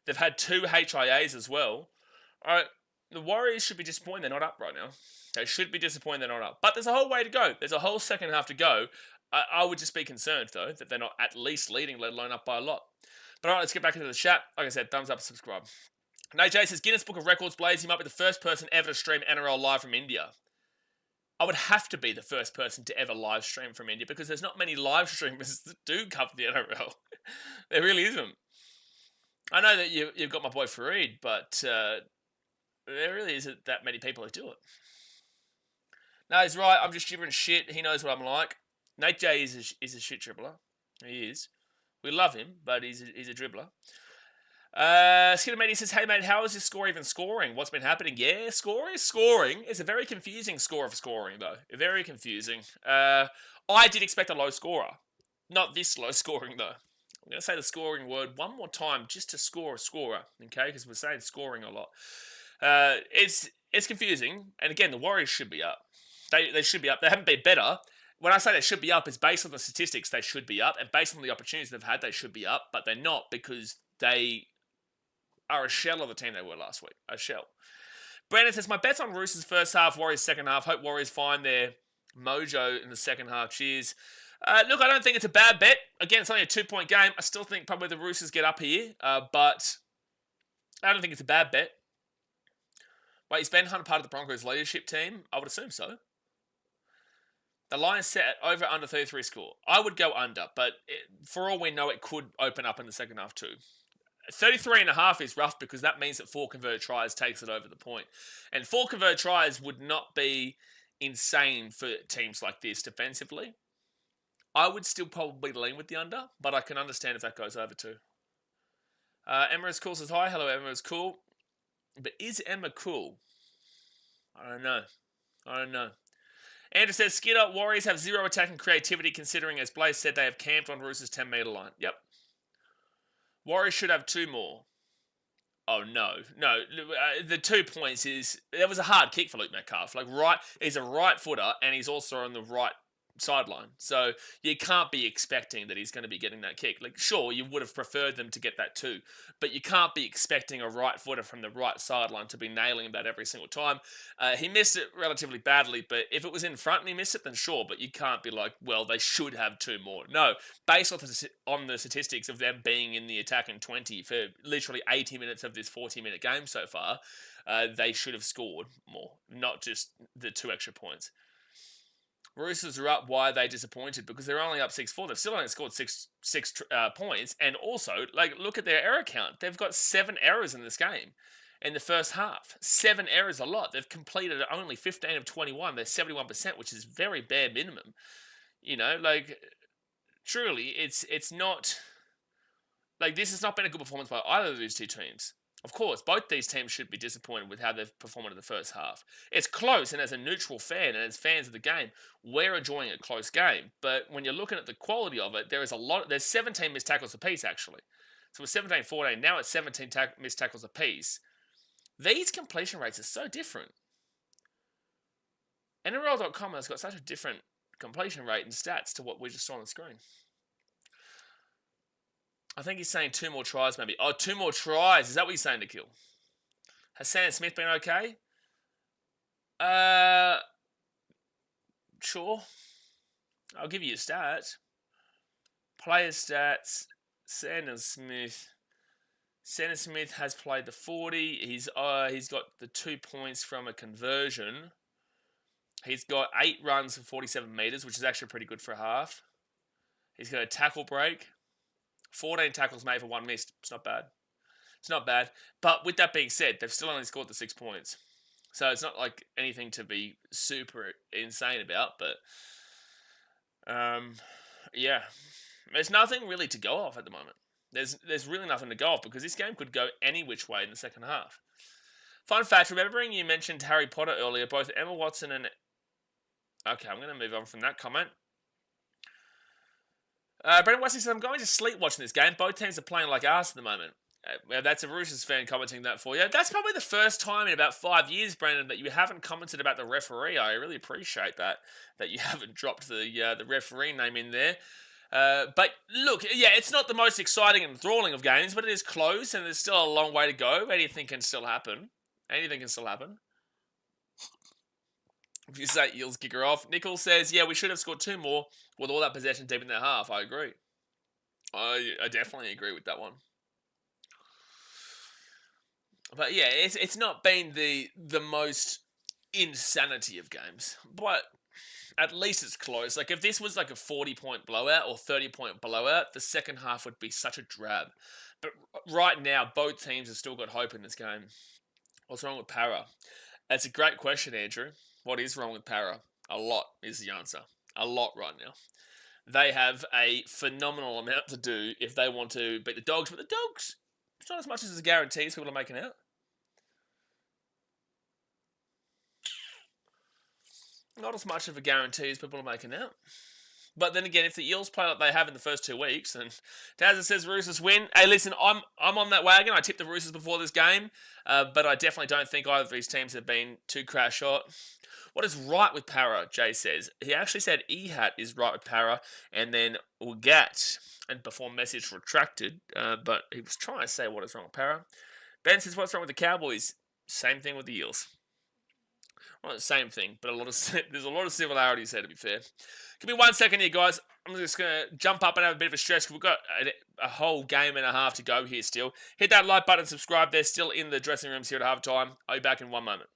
They've had 2 HIAs as well. All right, the Warriors should be disappointed they're not up right now. They should be disappointed they're not up. But there's a whole way to go. There's a whole second half to go. I would just be concerned, though, that they're not at least leading, let alone up by a lot. But all right, let's get back into the chat. Like I said, thumbs up and subscribe. Nate J says, Guinness Book of Records, Blaze, you might be the first person ever to stream NRL live from India. I would have to be the first person to ever live stream from India because there's not many live streamers that do cover the NRL. There really isn't. I know that you've got my boy Fareed, but there really isn't that many people who do it. No, he's right. I'm just gibbering shit. He knows what I'm like. Nate J is a shit dribbler. He is. We love him, but he's a dribbler. Skinner says, hey mate, how is this score even scoring? What's been happening? Yeah, scoring. It's a very confusing score of scoring, though. Very confusing. I did expect a low scorer. Not this low scoring, though. I'm going to say the scoring word one more time just to score a scorer, okay? Because we're saying scoring a lot. It's confusing. And again, the Warriors should be up. They should be up. They haven't been better. When I say they should be up, it's based on the statistics they should be up. And based on the opportunities they've had, they should be up. But they're not because they are a shell of the team they were last week. A shell. Brandon says, my bet's on Roosters first half, Warriors second half. Hope Warriors find their mojo in the second half. Cheers. Look, I don't think it's a bad bet. Again, it's only a 2-point game. I still think probably the Roosters get up here. But I don't think it's a bad bet. Wait, is Ben Hunt part of the Broncos leadership team? I would assume so. The line is set at over under 33 score. I would go under, but for all we know, it could open up in the second half too. 33.5 is rough because that means that 4 converted tries takes it over the point. And 4 converted tries would not be insane for teams like this defensively. I would still probably lean with the under, but I can understand if that goes over too. Emma is cool says, hi, hello, Emma is cool. But is Emma cool? I don't know. Andrew says, Skidder, Warriors have 0 attacking creativity considering, as Blaze said, they have camped on Roosters' 10-metre line. Yep. Warriors should have 2 more. Oh, no. The 2 points is... There was a hard kick for Luke Metcalf. He's a right footer, and he's also on the right sideline. So you can't be expecting that he's going to be getting that kick. Sure, you would have preferred them to get that too, but you can't be expecting a right footer from the right sideline to be nailing that every single time. He missed it relatively badly, but if it was in front and he missed it, then sure, but you can't be like, well, they should have 2 more. No, based on the statistics of them being in the attacking 20 for literally 80 minutes of this 40-minute game so far, they should have scored more, not just the 2 extra points. Roosters are up. Why are they disappointed? Because they're only up 6-4. They've still only scored six points. And also, look at their error count. They've got 7 errors in this game in the first half. 7 errors a lot. They've completed only 15 of 21. They're 71%, which is very bare minimum. Truly, it's not... this has not been a good performance by either of these 2 teams. Of course, both these teams should be disappointed with how they've performed in the first half. It's close, and as a neutral fan and as fans of the game, we're enjoying a close game. But when you're looking at the quality of it, there's 17 missed tackles apiece, actually. So it's 17-14, now it's 17 missed tackles apiece. These completion rates are so different. NRL.com has got such a different completion rate and stats to what we just saw on the screen. I think he's saying 2 more tries, maybe. Oh, 2 more tries. Is that what he's saying, Nikhil? Has Sam Smith been okay? Sure. I'll give you a stat. Player stats. Sandon Smith. Sandon Smith has played the 40. He's got the 2 points from a conversion. He's got 8 runs for 47 metres, which is actually pretty good for a half. He's got a tackle break. 14 tackles made for 1 missed. It's not bad. But with that being said, they've still only scored the 6 points. So it's not like anything to be super insane about. But, yeah. There's nothing really to go off at the moment. There's really nothing to go off because this game could go any which way in the second half. Fun fact, remembering you mentioned Harry Potter earlier, both Emma Watson and... Okay, I'm going to move on from that comment. Brendan Wesley says, I'm going to sleep watching this game. Both teams are playing like arse at the moment. That's a Roosters fan commenting that for you. That's probably the first time in about 5 years, Brendan, that you haven't commented about the referee. I really appreciate that you haven't dropped the referee name in there. But look, yeah, it's not the most exciting and enthralling of games, but it is close and there's still a long way to go. Anything can still happen. If you say Eels kicker off. Nichols says, yeah, we should have scored 2 more with all that possession deep in their half. I agree. I definitely agree with that one. But yeah, it's not been the most insanity of games. But at least it's close. If this was a 40-point blowout or 30-point blowout, the second half would be such a drab. But right now, both teams have still got hope in this game. What's wrong with Para? That's a great question, Andrew. What is wrong with Para? A lot is the answer. A lot right now. They have a phenomenal amount to do if they want to beat the Dogs. But the Dogs, It's not as much as the guarantees people are making out. Not as much of a guarantee as people are making out. But then again, if the Eels play like they have in the first 2 weeks, and Tazza says Roosters win. Hey, listen, I'm on that wagon. I tipped the Roosters before this game, but I definitely don't think either of these teams have been too crash shot. What is right with Para? Jay says he actually said Ehat is right with Para, and then Ugat, and before message retracted. But he was trying to say what is wrong with Para. Ben says what's wrong with the Cowboys? Same thing with the Eels. Well, the same thing, but there's a lot of similarities there, to be fair. Give me 1 second here, guys. I'm just going to jump up and have a bit of a stretch. We've got a whole game and a half to go here still. Hit that like button, subscribe. They're still in the dressing rooms here at half time. I'll be back in 1 moment.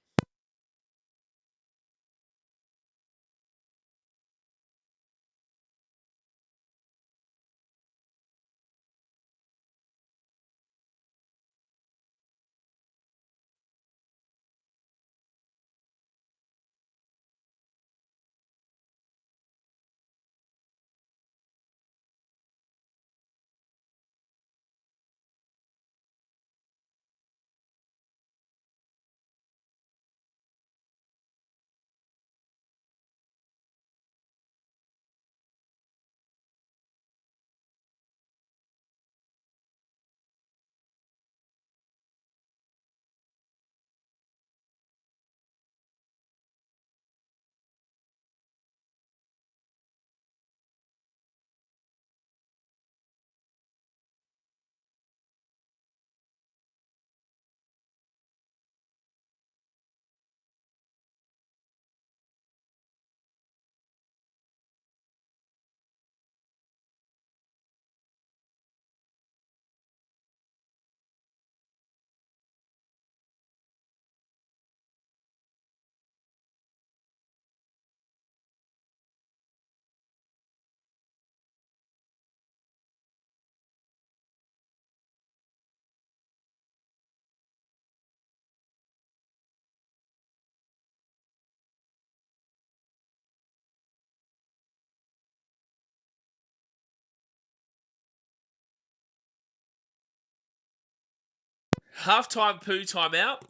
Halftime poo time out.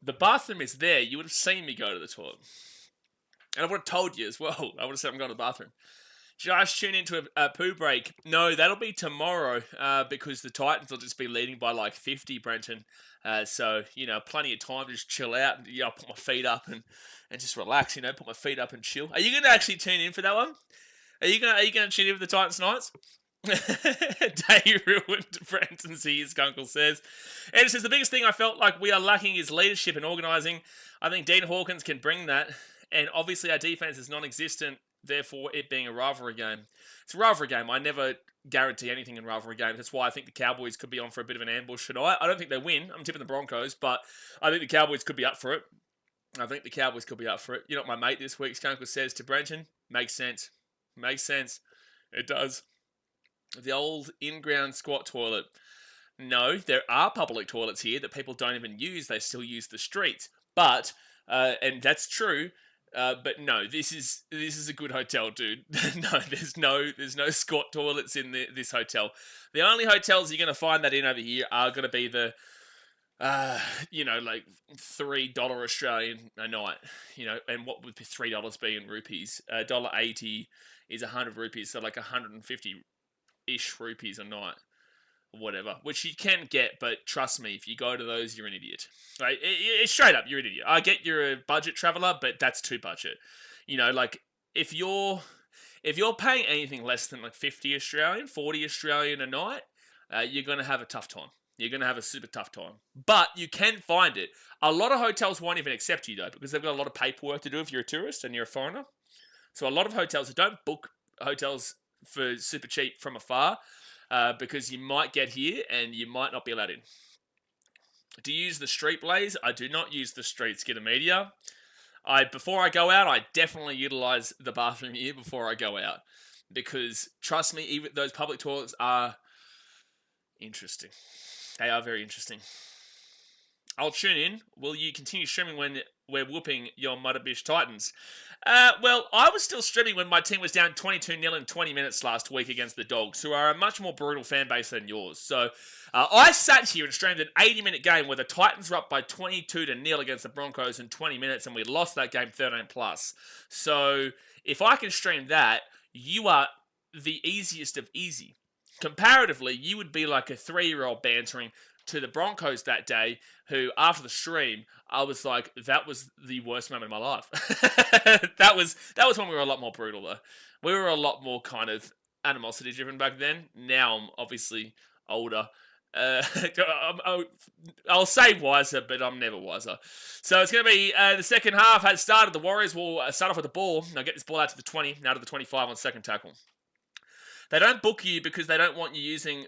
The bathroom is there. You would have seen me go to the toilet. And I would have told you as well. I would have said I'm going to the bathroom. Just tune into a poo break. No, that'll be tomorrow because the Titans will just be leading by like 50, Brenton. So, plenty of time to just chill out. And, I'll put my feet up and just relax, put my feet up and chill. Are you going to actually tune in for that one? Are you going to tune in for the Titans Knights? Day ruined, Brenton sees, Gunkel says. And it says, the biggest thing I felt like we are lacking is leadership and organising. I think Dean Hawkins can bring that. And obviously our defence is non-existent, therefore it being a rivalry game. It's a rivalry game. I never guarantee anything in rivalry games. That's why I think the Cowboys could be on for a bit of an ambush tonight. I don't think they win. I'm tipping the Broncos, but I think the Cowboys could be up for it. You're not my mate this week, Gunkel says to Brenton. Makes sense. It does. The old in-ground squat toilet. No, there are public toilets here that people don't even use. They still use the streets. But, and that's true, but no, this is a good hotel, dude. No, there's no squat toilets in this hotel. The only hotels you're going to find that in over here are going to be the, like $3 Australian a night, and what would $3 be in rupees? $1.80 is 100 rupees, so like 150-ish rupees a night. Whatever, which you can get, but trust me, if you go to those, you're an idiot. Right? Straight up, you're an idiot. I get you're a budget traveler, but that's too budget. Like if you're paying anything less than like 50 Australian, 40 Australian a night, you're gonna have a tough time. You're gonna have a super tough time. But you can find it. A lot of hotels won't even accept you though, because they've got a lot of paperwork to do if you're a tourist and you're a foreigner. So a lot of hotels don't book hotels for super cheap from afar. Because you might get here and you might not be allowed in. Do you use the street blaze? I do not use the street skidder media. Before I go out, I definitely utilize the bathroom here before I go out. Because, trust me, even those public toilets are interesting. They are very interesting. I'll tune in. Will you continue streaming when we're whooping your Mudderbish Titans? Well, I was still streaming when my team was down 22-0 in 20 minutes last week against the Dogs, who are a much more brutal fan base than yours. So I sat here and streamed an 80-minute game where the Titans were up by 22-0 against the Broncos in 20 minutes, and we lost that game 13+. So if I can stream that, you are the easiest of easy. Comparatively, you would be like a 3-year-old bantering to the Broncos that day, who, after the stream, I was like, that was the worst moment of my life. that was when we were a lot more brutal, though. We were a lot more kind of animosity-driven back then. Now I'm obviously older. I'll say wiser, but I'm never wiser. So it's going to be the second half has started. The Warriors will start off with the ball. Now get this ball out to the 20, now to the 25 on second tackle. They don't book you because they don't want you using...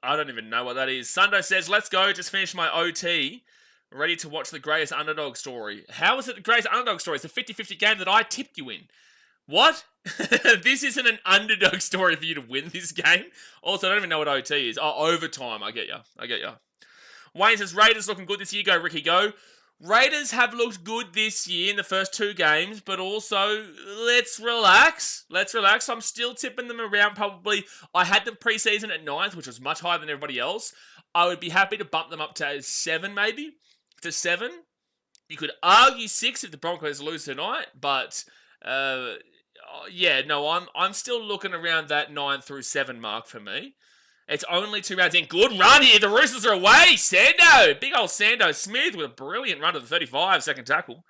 I don't even know what that is. Sundo says, let's go. Just finished my OT. Ready to watch the greatest underdog story. How is it the greatest underdog story? It's a 50-50 game that I tipped you in. What? This isn't an underdog story for you to win this game. Also, I don't even know what OT is. Oh, overtime. I get ya. Wayne says, Raiders looking good this year. Go, Ricky, go. Raiders have looked good this year in the first 2 games, but also, let's relax. I'm still tipping them around probably. I had them preseason at 9th, which was much higher than everybody else. I would be happy to bump them up to 7, maybe. To 7. You could argue 6 if the Broncos lose tonight, but I'm still looking around that 9 through 7 mark for me. It's only 2 rounds in. Good run here. The Roosters are away. Sando. Big old Sando Smith with a brilliant run to the 35, second tackle.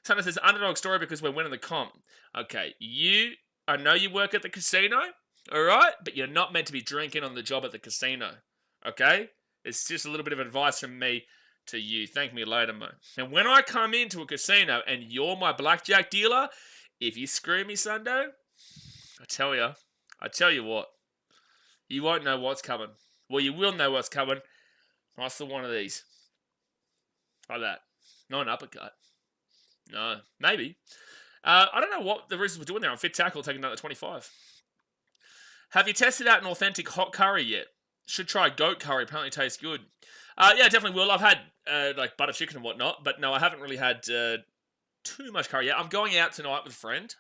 Someone says, underdog story because we're winning the comp. Okay, I know you work at the casino, all right? But you're not meant to be drinking on the job at the casino, okay? It's just a little bit of advice from me to you. Thank me later, mate. And when I come into a casino and you're my blackjack dealer, if you screw me, Sando, I tell you what. You won't know what's coming. Well, you will know what's coming. Nice little one of these. Like that. Not an uppercut. No. Maybe. I don't know what the Roosters were doing there on fit tackle, taking another 25. Have you tested out an authentic hot curry yet? Should try goat curry. Apparently tastes good. Yeah, definitely will. I've had like butter chicken and whatnot, but no, I haven't really had too much curry yet. I'm going out tonight with a friend.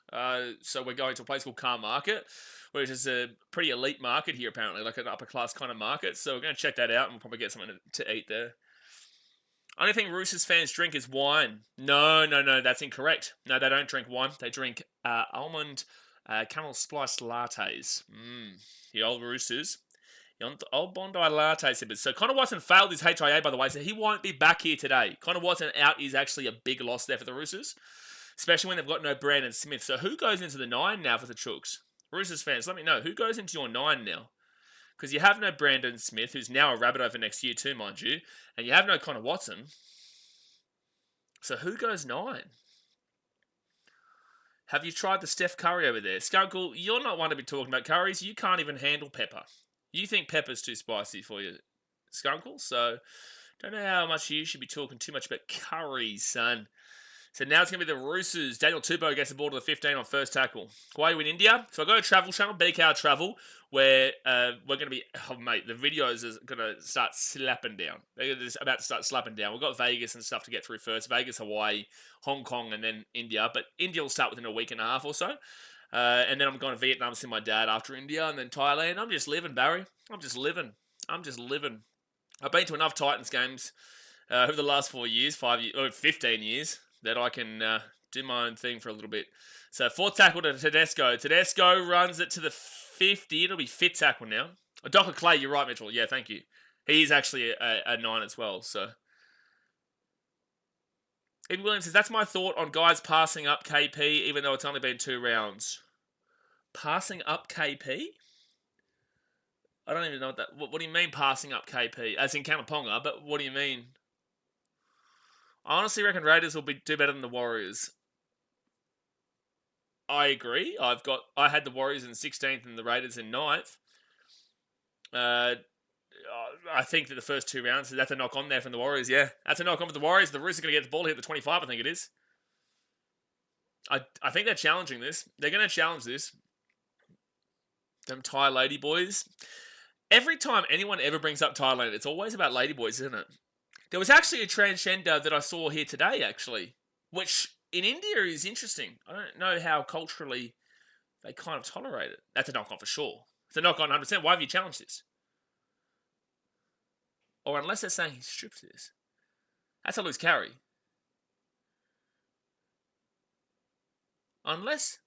So we're going to a place called Car Market, which is a pretty elite market here, apparently, like an upper-class kind of market. So we're going to check that out, and we'll probably get something to eat there. Only thing Roosters fans drink is wine. No, that's incorrect. No, they don't drink wine. They drink almond caramel spiced lattes. The old Roosters. The old Bondi latte sippers. So Connor Watson failed his HIA, by the way, so he won't be back here today. Connor Watson out is actually a big loss there for the Roosters, especially when they've got no Brandon Smith. So who goes into the 9 now for the Chooks? Roosters fans, let me know. Who goes into your 9 now? Because you have no Brandon Smith, who's now a Rabbit over next year too, mind you. And you have no Connor Watson. So who goes 9? Have you tried the Steph Curry over there? Skunkle, you're not one to be talking about curries. You can't even handle pepper. You think pepper's too spicy for you, Skunkle. So don't know how much you should be talking too much about curries, son. So now it's going to be the Roosters. Daniel Tupou gets the ball to the 15 on first tackle. Why are you in India? So I go to Travel Channel, BKRtravel, where we're going to be... Oh, mate, the videos are going to start slapping down. They're just about to start slapping down. We've got Vegas and stuff to get through first. Vegas, Hawaii, Hong Kong, and then India. But India will start within a week and a half or so. And then I'm going to Vietnam to see my dad after India, and then Thailand. I'm just living, Barry. I'm just living. I've been to enough Titans games over the last 4 years, 5 years, or 15 years, that I can do my own thing for a little bit. So fourth tackle to Tedesco. Tedesco runs it to the 50. It'll be fit tackle now. Docker Clay, you're right, Mitchell. Yeah, thank you. He's actually a 9 as well. So Ed Williams says, that's my thought on guys passing up KP, even though it's only been 2 rounds. Passing up KP? I don't even know what that... What do you mean passing up KP? As in Kanaponga, but what do you mean? I honestly reckon Raiders will do better than the Warriors. I agree. I had the Warriors in 16th and the Raiders in 9th. I think that the first 2 rounds, that's a knock on there from the Warriors, yeah. That's a knock on for the Warriors. The Roosters are going to get the ball here at the 25, I think it is. I think they're challenging this. They're going to challenge this. Them Thai lady boys. Every time anyone ever brings up Thailand, it's always about lady boys, isn't it? There was actually a transgender that I saw here today, actually, which in India is interesting. I don't know how culturally they kind of tolerate it. That's a knock-on for sure. It's a knock-on 100%. Why have you challenged this? Or unless they're saying he stripped this. That's a loose carry. Unless...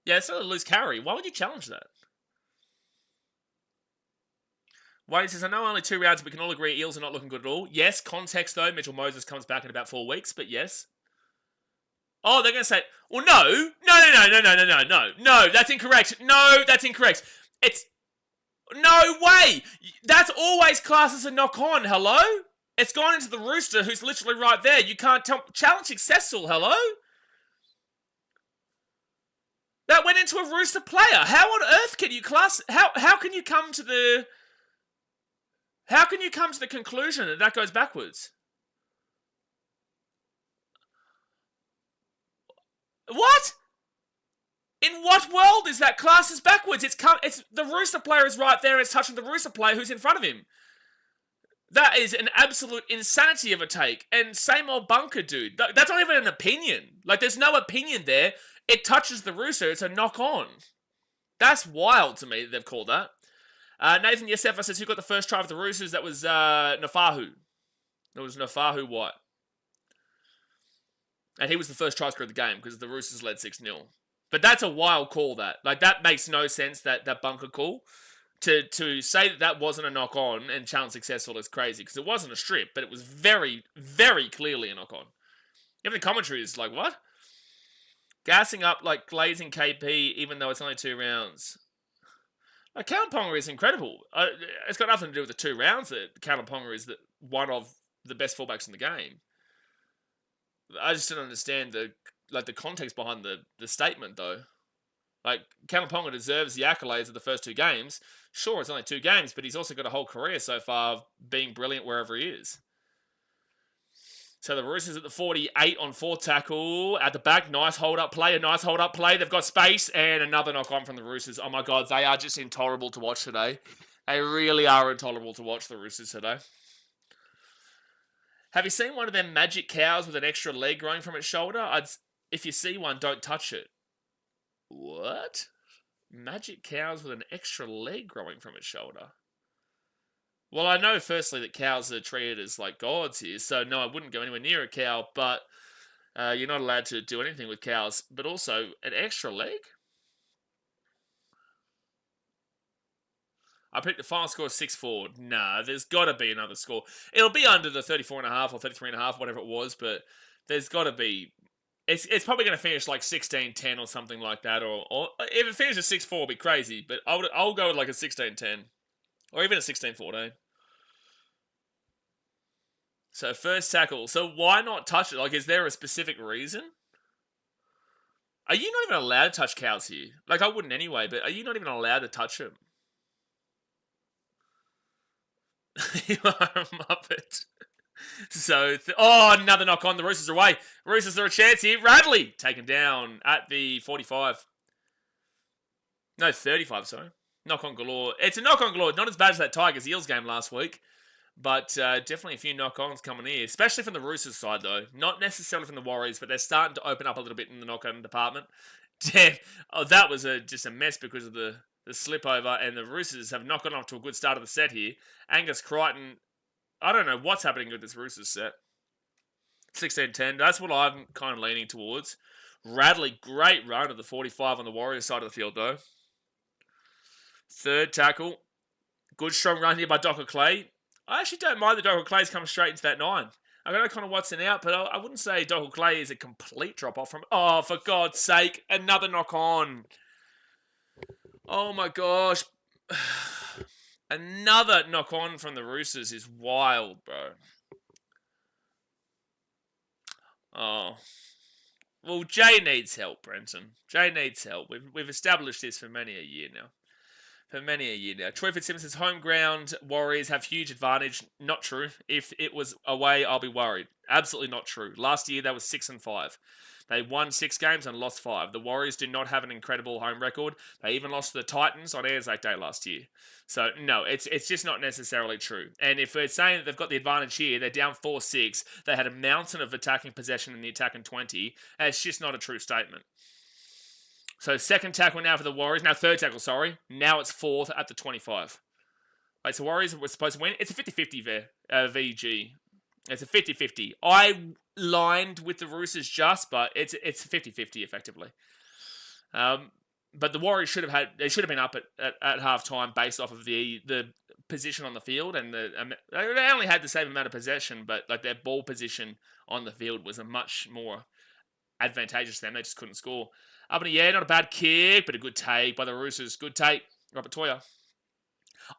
Yeah, it's not a loose carry. Why would you challenge that? Wade says, I know only 2 rounds, but we can all agree Eels are not looking good at all. Yes, context though, Mitchell Moses comes back in about 4 weeks, but yes. Oh, they're going to say, well, no, that's incorrect. No, that's incorrect. It's, no way. That's always classed as a knock-on, hello? It's gone into the Rooster, who's literally right there. You can't tell, challenge successful, hello? That went into a Rooster player. How on earth can you class, how can you come to the... How can you come to the conclusion that that goes backwards? What? In what world is that class as backwards? It's the Rooster player is right there and it's touching the Rooster player who's in front of him. That is an absolute insanity of a take. And same old bunker, dude. That's not even an opinion. Like, there's no opinion there. It touches the Rooster. It's a knock-on. That's wild to me that they've called that. Nathan Yosefa says, who got the first try for the Roosters? That was Nafahu. It was Nafahu White. And he was the first try scorer of the game because the Roosters led 6-0. But that's a wild call, that. Like, that makes no sense, that bunker call. To say that wasn't a knock-on and challenge successful is crazy because it wasn't a strip, but it was very, very clearly a knock-on. Even the commentary is like, what? Gassing up like glazing KP even though it's only 2 rounds. Like, Ponga is incredible. It's got nothing to do with the 2 rounds that Ponga is one of the best fullbacks in the game. I just didn't understand the context behind the statement, though. Like, Ponga deserves the accolades of the first 2 games. Sure, it's only 2 games, but he's also got a whole career so far of being brilliant wherever he is. So the Roosters at the 48 on 4th tackle. At the back, nice hold-up play, They've got space, and another knock-on from the Roosters. Oh my God, they are just intolerable to watch today. They really are intolerable to watch, the Roosters today. Have you seen one of them magic cows with an extra leg growing from its shoulder? If you see one, don't touch it. What? Magic cows with an extra leg growing from its shoulder? Well, I know, firstly, that cows are treated as, like, gods here, so no, I wouldn't go anywhere near a cow, but you're not allowed to do anything with cows. But also, an extra leg? I picked the final score of 6-4. Nah, there's got to be another score. It'll be under the 34.5 or 33.5, whatever it was, but there's got to be... It's probably going to finish, like, 16-10 or something like that, or if it finishes 6-4, it'll be crazy, but I'll go with, like, a 16-10. Or even a 16-14. So, first tackle. So, why not touch it? Like, is there a specific reason? Are you not even allowed to touch cows here? Like, I wouldn't anyway, but are you not even allowed to touch them? You are a muppet. So, another knock on. The Roosters are away. Roosters are a chance here. Radley taken down at the 45. No, 35, sorry. Knock on galore. It's a knock on galore. Not as bad as that Tigers Eels game last week, but definitely a few knock-ons coming here, especially from the Roosters side, though. Not necessarily from the Warriors, but they're starting to open up a little bit in the knock-on department. Damn. Oh, that was just a mess because of the slip over, and the Roosters have not gotten off to a good start of the set here. Angus Crichton, I don't know what's happening with this Roosters set. 16-10. That's what I'm kind of leaning towards. Radley, great run at the 45 on the Warriors side of the field, though. Third tackle. Good strong run here by Docker Clay. I actually don't mind that Docker Clay's coming straight into that 9. I don't know kind of what's in out, but I wouldn't say Docker Clay is a complete drop-off from... Oh, for God's sake. Another knock-on. Oh, my gosh. Another knock-on from the Roosters is wild, bro. Oh. Well, Jay needs help, Brenton. Jay needs help. We've established this for many a year now. Troy Fitzsimmons says, home ground Warriors have huge advantage. Not true. If it was away, I'll be worried. Absolutely not true. Last year, that was 6-5. They won 6 games and lost 5. The Warriors do not have an incredible home record. They even lost to the Titans on Anzac Day last year. So, no, it's just not necessarily true. And if we're saying that they've got the advantage here, they're down 4-6. They had a mountain of attacking possession in the attacking 20. And it's just not a true statement. So, second tackle now for the Warriors. Now, third tackle, sorry. Now it's fourth at the 25. Right, so Warriors were supposed to win. It's a 50-50 VG. It's a 50-50. I lined with the Roosters just, but it's 50-50 effectively. But the Warriors should have been up at half time based off of the position on the field, and they only had the same amount of possession, but like their ball position on the field was a much more advantageous to them. They just couldn't score. Up in the air, not a bad kick, but a good take by the Roosters. Good take, Robert Toya.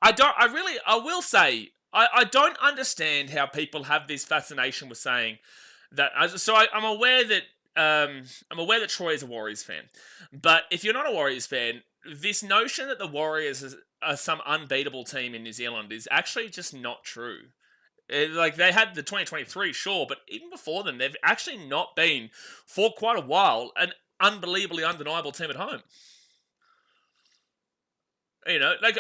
I will say, I don't understand how people have this fascination with saying that. So I'm aware that Troy is a Warriors fan, but if you're not a Warriors fan, this notion that the Warriors are some unbeatable team in New Zealand is actually just not true. Like, they had the 2023, sure, but even before then, they've actually not been, for quite a while, an unbelievably undeniable team at home. You know, like,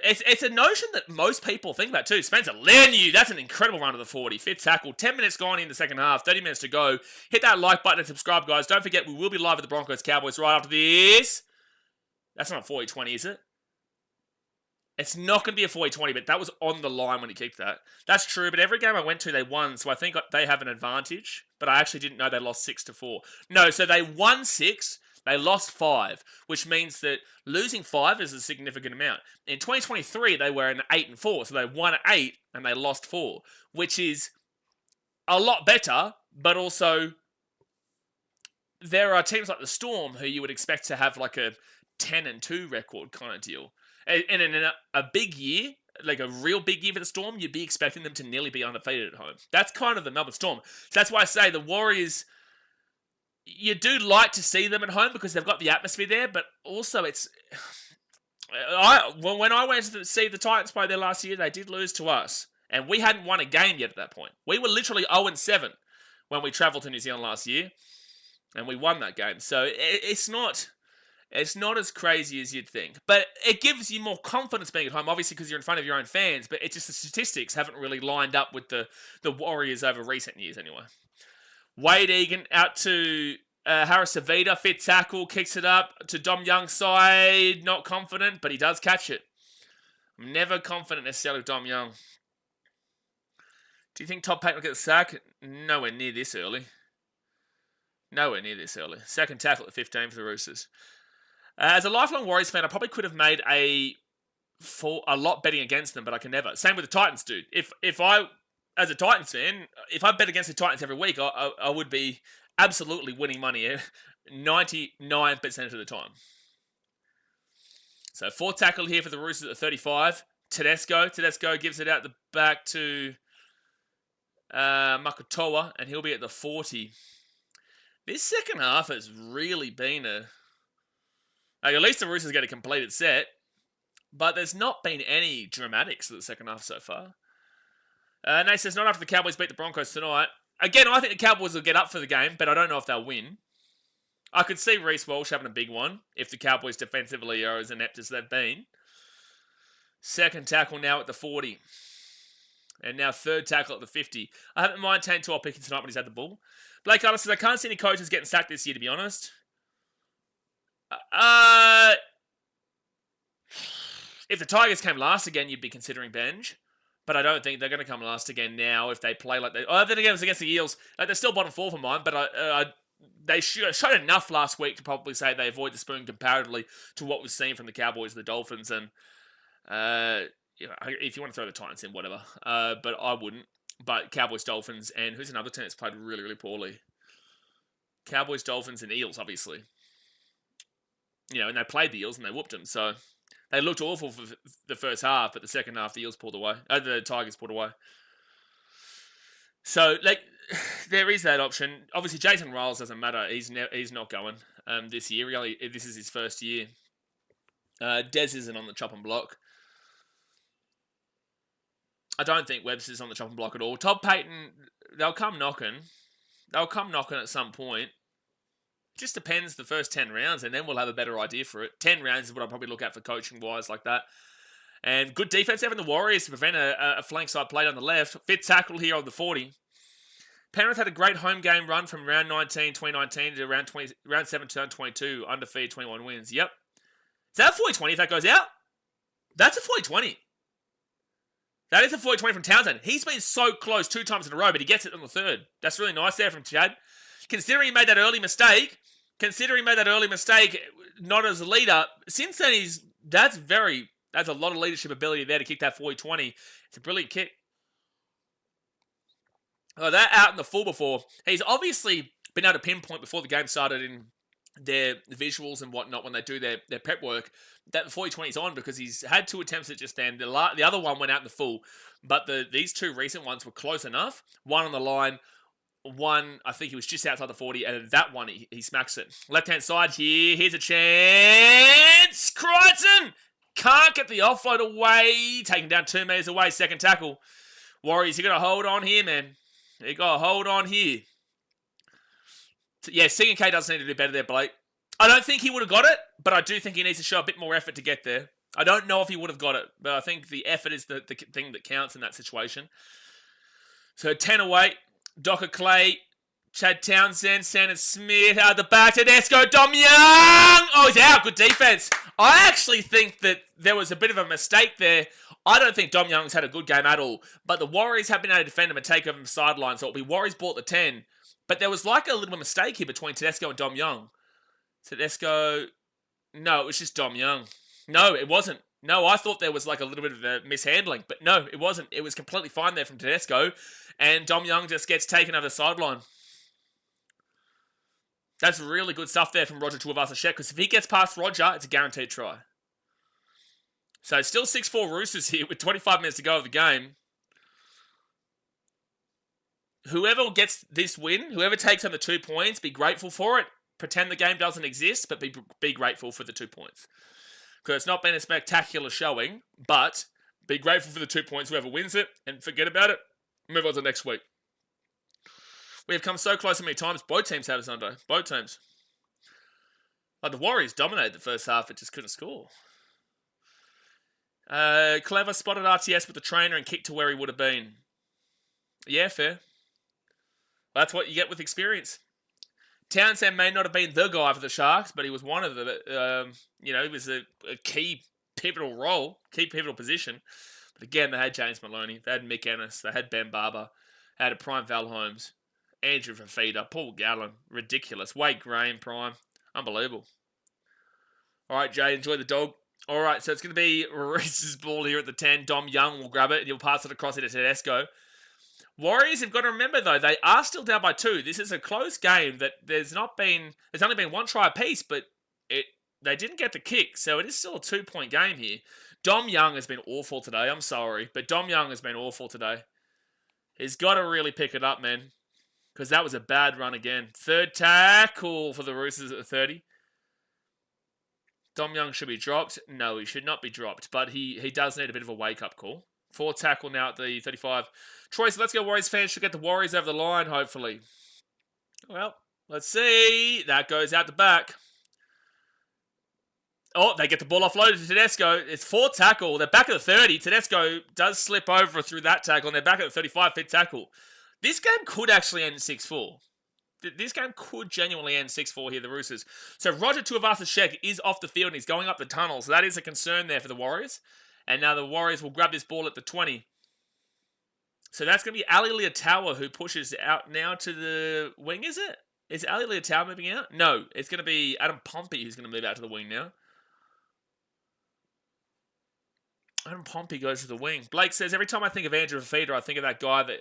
it's a notion that most people think about too. Spencer Leniu, that's an incredible run to the 40. Fifth tackle, 10 minutes gone in the second half, 30 minutes to go. Hit that like button and subscribe, guys. Don't forget, we will be live with the Broncos Cowboys right after this. That's not a 40-20, is it? It's not going to be a 40-20, but that was on the line when he kicked that. That's true, but every game I went to, they won, so I think they have an advantage. But I actually didn't know they lost 6-4. No, so they won 6, they lost 5, which means that losing 5 is a significant amount. In 2023, they were an 8-4, so they won 8 and they lost 4, which is a lot better, but also there are teams like the Storm who you would expect to have like a 10-2 record kind of deal. And in a big year, like a real big year for the Storm, you'd be expecting them to nearly be undefeated at home. That's kind of the Melbourne Storm. So that's why I say the Warriors, you do like to see them at home because they've got the atmosphere there, but also it's... when I went to see the Titans play there last year, they did lose to us. And we hadn't won a game yet at that point. We were literally 0-7 when we travelled to New Zealand last year. And we won that game. So it's not as crazy as you'd think. But it gives you more confidence being at home, obviously because you're in front of your own fans. But it's just the statistics haven't really lined up with the Warriors over recent years anyway. Wade Egan out to Harris Savita, fifth tackle, kicks it up to Dom Young's side. Not confident, but he does catch it. I'm never confident necessarily with Dom Young. Do you think Todd Payton will get the sack? Nowhere near this early. Second tackle at 15 for the Roosters. As a lifelong Warriors fan, I probably could have made a lot betting against them, but I can never. Same with the Titans, dude. If I, as a Titans fan, if I bet against the Titans every week, I would be absolutely winning money 99% of the time. So fourth tackle here for the Roosters at 35. Tedesco gives it out the back to Makatoa, and he'll be at the 40. This second half has really been at least the Roosters get a completed set, but there's not been any dramatics of the second half so far. Nate says, not after the Cowboys beat the Broncos tonight. Again, I think the Cowboys will get up for the game, but I don't know if they'll win. I could see Reece Walsh having a big one if the Cowboys defensively are as inept as they've been. Second tackle now at the 40. And now third tackle at the 50. I haven't mind Tantor picking tonight when he's had the ball. Blake Arnold says, I can't see any coaches getting sacked this year, to be honest. If the Tigers came last again, you'd be considering bench. But I don't think they're going to come last again now if they play like they... then again, it was against the Eels. Like, they're still bottom 4 for mine, but they showed enough last week to probably say they avoid the spoon comparatively to what was seen from the Cowboys and the Dolphins. And, if you want to throw the Titans in, whatever. But I wouldn't. But Cowboys, Dolphins, and who's another team that's played really, really poorly? Cowboys, Dolphins, and Eels, obviously. And they played the Eels and they whooped them. So they looked awful for the first half, but the second half, the Eels pulled away. The Tigers pulled away. So, there is that option. Obviously, Jason Riles doesn't matter. He's not going this year. Really, this is his first year. Des isn't on the chopping block. I don't think Webster's on the chopping block at all. Todd Payton, they'll come knocking. They'll come knocking at some point. Just depends the first 10 rounds, and then we'll have a better idea for it. 10 rounds is what I'll probably look at for coaching-wise like that. And good defense having the Warriors to prevent a flank side play on the left. Fit tackle here on the 40. Penrith had a great home game run from round 19, 2019 to round 7, 2022, undefeated 21 wins. Yep. Is that a 40-20 if that goes out? That's a 40-20. That is a 40-20 from Townsend. He's been so close 2 times in a row, but he gets it on the third. That's really nice there from Chad. Considering he made that early mistake, not as a leader, since then that's a lot of leadership ability there to kick that 40-20. It's a brilliant kick. Oh, that out in the full before. He's obviously been able to pinpoint before the game started in their visuals and whatnot when they do their prep work that the 40-20 is on, because he's had 2 attempts at just then. The other one went out in the full, but these 2 recent ones were close enough. One on the line, one I think he was just outside the 40, and that one he smacks it. Left-hand side here, here's a chance. Crichton can't get the offload away. Taken down 2 meters away, second tackle. Warriors, you got to hold on here, man. You got to hold on here. Yeah, C&K does need to do better there, Blake. I don't think he would have got it, but I do think he needs to show a bit more effort to get there. I don't know if he would have got it, but I think the effort is the thing that counts in that situation. So 10 away. Docker Clay, Chad Townsend, Sanders Smith out the back. Tedesco, Dom Young. Oh, he's out. Good defense. I actually think that there was a bit of a mistake there. I don't think Dom Young's had a good game at all, but the Warriors have been able to defend him and take over from the sideline, so it'll be Warriors bought the 10. But there was like a little bit of mistake here between Tedesco and Dom Young. Tedesco, no, it was just Dom Young. No, it wasn't. No, I thought there was like a little bit of a mishandling, but no, it wasn't. It was completely fine there from Tedesco, and Dom Young just gets taken over the sideline. That's really good stuff there from Roger Tuivasa-Sheck, because if he gets past Roger, it's a guaranteed try. So still 6-4 Roosters here with 25 minutes to go of the game. Whoever gets this win, whoever takes home the 2 points, be grateful for it. Pretend the game doesn't exist, but be grateful for the 2 points. Because it's not been a spectacular showing, but be grateful for the 2 points, whoever wins it, and forget about it. Move on to next week. We have come so close so many times. Both teams have Sunday. Both teams. Like the Warriors dominated the first half, but just couldn't score. Clever spotted RTS with the trainer and kicked to where he would have been. Yeah, fair. That's what you get with experience. Townsend may not have been the guy for the Sharks, but he was one of the, he was a key pivotal role, key pivotal position. But again, they had James Maloney, they had Mick Ennis, they had Ben Barber, they had a prime Val Holmes, Andrew Fafita, Paul Gallen, ridiculous. Wade Graham, prime, unbelievable. All right, Jay, enjoy the dog. All right, so it's going to be Reese's ball here at the 10. Dom Young will grab it, and he'll pass it across into Tedesco. Warriors have got to remember, though, they are still down by 2. This is a close game that there's only been 1 try apiece, but they didn't get the kick, so it is still a 2-point game here. Dom Young has been awful today. I'm sorry, but Dom Young has been awful today. He's got to really pick it up, man, because that was a bad run again. Third tackle for the Roosters at the 30. Dom Young should be dropped. No, he should not be dropped, but he does need a bit of a wake-up call. 4th tackle now at the 35. Troy, so let's go Warriors fans. Should get the Warriors over the line, hopefully. Well, let's see. That goes out the back. Oh, they get the ball offloaded to Tedesco. It's 4th tackle. They're back at the 30. Tedesco does slip over through that tackle, and they're back at the 35, 5th tackle. This game could actually end 6-4. This game could genuinely end 6-4 here, the Roosters. So Roger Tuivasa-Sheck is off the field, and he's going up the tunnel. So that is a concern there for the Warriors. And now the Warriors will grab this ball at the 20. So that's going to be Ali Leotawa who pushes out now to the wing, is it? Is Ali Leotawa moving out? No, it's going to be Adam Pompey who's going to move out to the wing now. Adam Pompey goes to the wing. Blake says, every time I think of Andrew Fafita, I think of that guy that...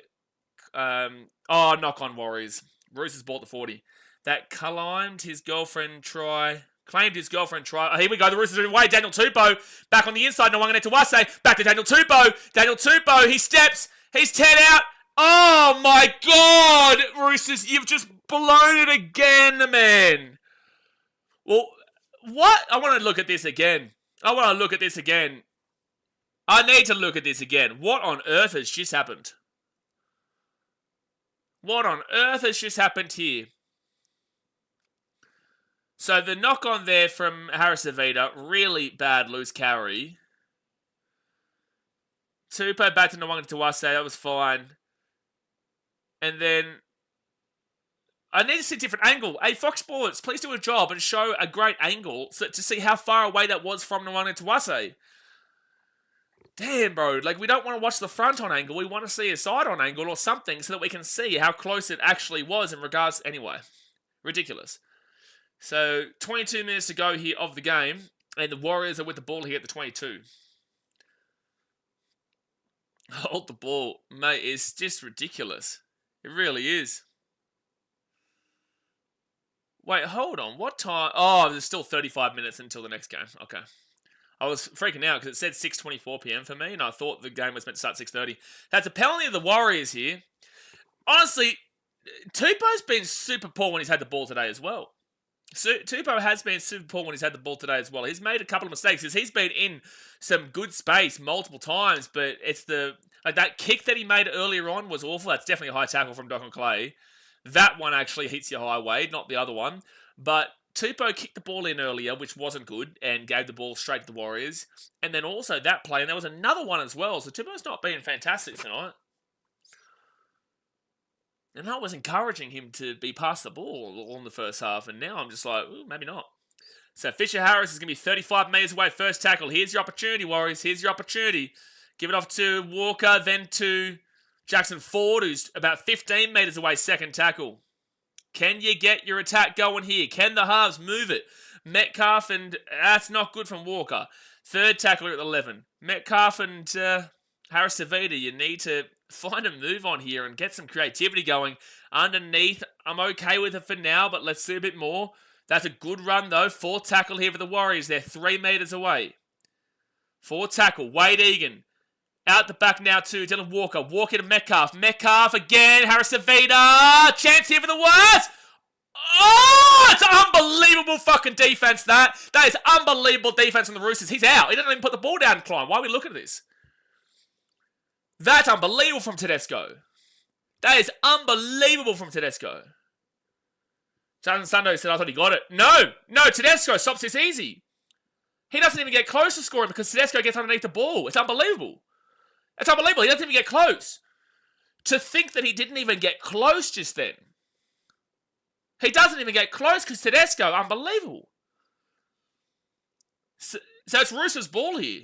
knock on Warriors. Roosters bought the 40. That claimed his girlfriend try. Oh, here we go. The Roosters are away. Daniel Tupou back on the inside. No one to Wase. Back to Daniel Tupou. Daniel Tupou. He steps. He's 10 out. Oh my God, Roosters, you've just blown it again, man. Well, what? I want to look at this again. I need to look at this again. What on earth has just happened? What on earth has just happened here? So the knock on there from Harris Avita, really bad loose carry. Tupou back to Nwanga Tuwase, that was fine. And then I need to see a different angle. Hey, Fox Sports, please do a job and show a great angle to see how far away that was from Nwanga Tuwase. Damn, bro. Like, we don't want to watch the front on angle. We want to see a side on angle or something so that we can see how close it actually was in regards... Anyway, ridiculous. So, 22 minutes to go here of the game, and the Warriors are with the ball here at the 22. Hold the ball, mate. It's just ridiculous. It really is. Wait, hold on. What time? Oh, there's still 35 minutes until the next game. Okay. I was freaking out because it said 6:24 p.m. for me, and I thought the game was meant to start 6:30. That's a penalty of the Warriors here. Honestly, Tupou's been super poor when he's had the ball today as well. Tupou has been super poor when he's had the ball today as well. He's made a couple of mistakes because he's been in some good space multiple times, but it's that kick that he made earlier on was awful. That's definitely a high tackle from Doc and Clay. That one actually hits your highway, not the other one. But Tupou kicked the ball in earlier, which wasn't good, and gave the ball straight to the Warriors. And then also that play, and there was another one as well. So Tupou's not being fantastic tonight. And that was encouraging him to be past the ball all in the first half. And now I'm just like, ooh, maybe not. So Fisher-Harris is going to be 35 metres away. First tackle. Here's your opportunity, Warriors. Here's your opportunity. Give it off to Walker, then to Jackson Ford, who's about 15 metres away. Second tackle. Can you get your attack going here? Can the halves move it? Metcalf, and that's not good from Walker. Third tackle at 11. Metcalf and Harris Avita, you need to find a move on here and get some creativity going. Underneath, I'm okay with it for now, but let's see a bit more. That's a good run, though. Fourth tackle here for the Warriors. They're 3 metres away. Fourth tackle. Wade Egan. Out the back now to Dylan Walker. Walker to Metcalf. Metcalf again. Harris Avita. Chance here for the Warriors. Oh, it's unbelievable fucking defense, that. That is unbelievable defense from the Roosters. He's out. He doesn't even put the ball down and climb. Why are we looking at this? That's unbelievable from Tedesco. That is unbelievable from Tedesco. Jonathan Sundo said, I thought he got it. No, Tedesco stops this easy. He doesn't even get close to scoring because Tedesco gets underneath the ball. It's unbelievable. It's unbelievable. He doesn't even get close. To think that he didn't even get close just then. He doesn't even get close because Tedesco, unbelievable. So it's Roosters' ball here.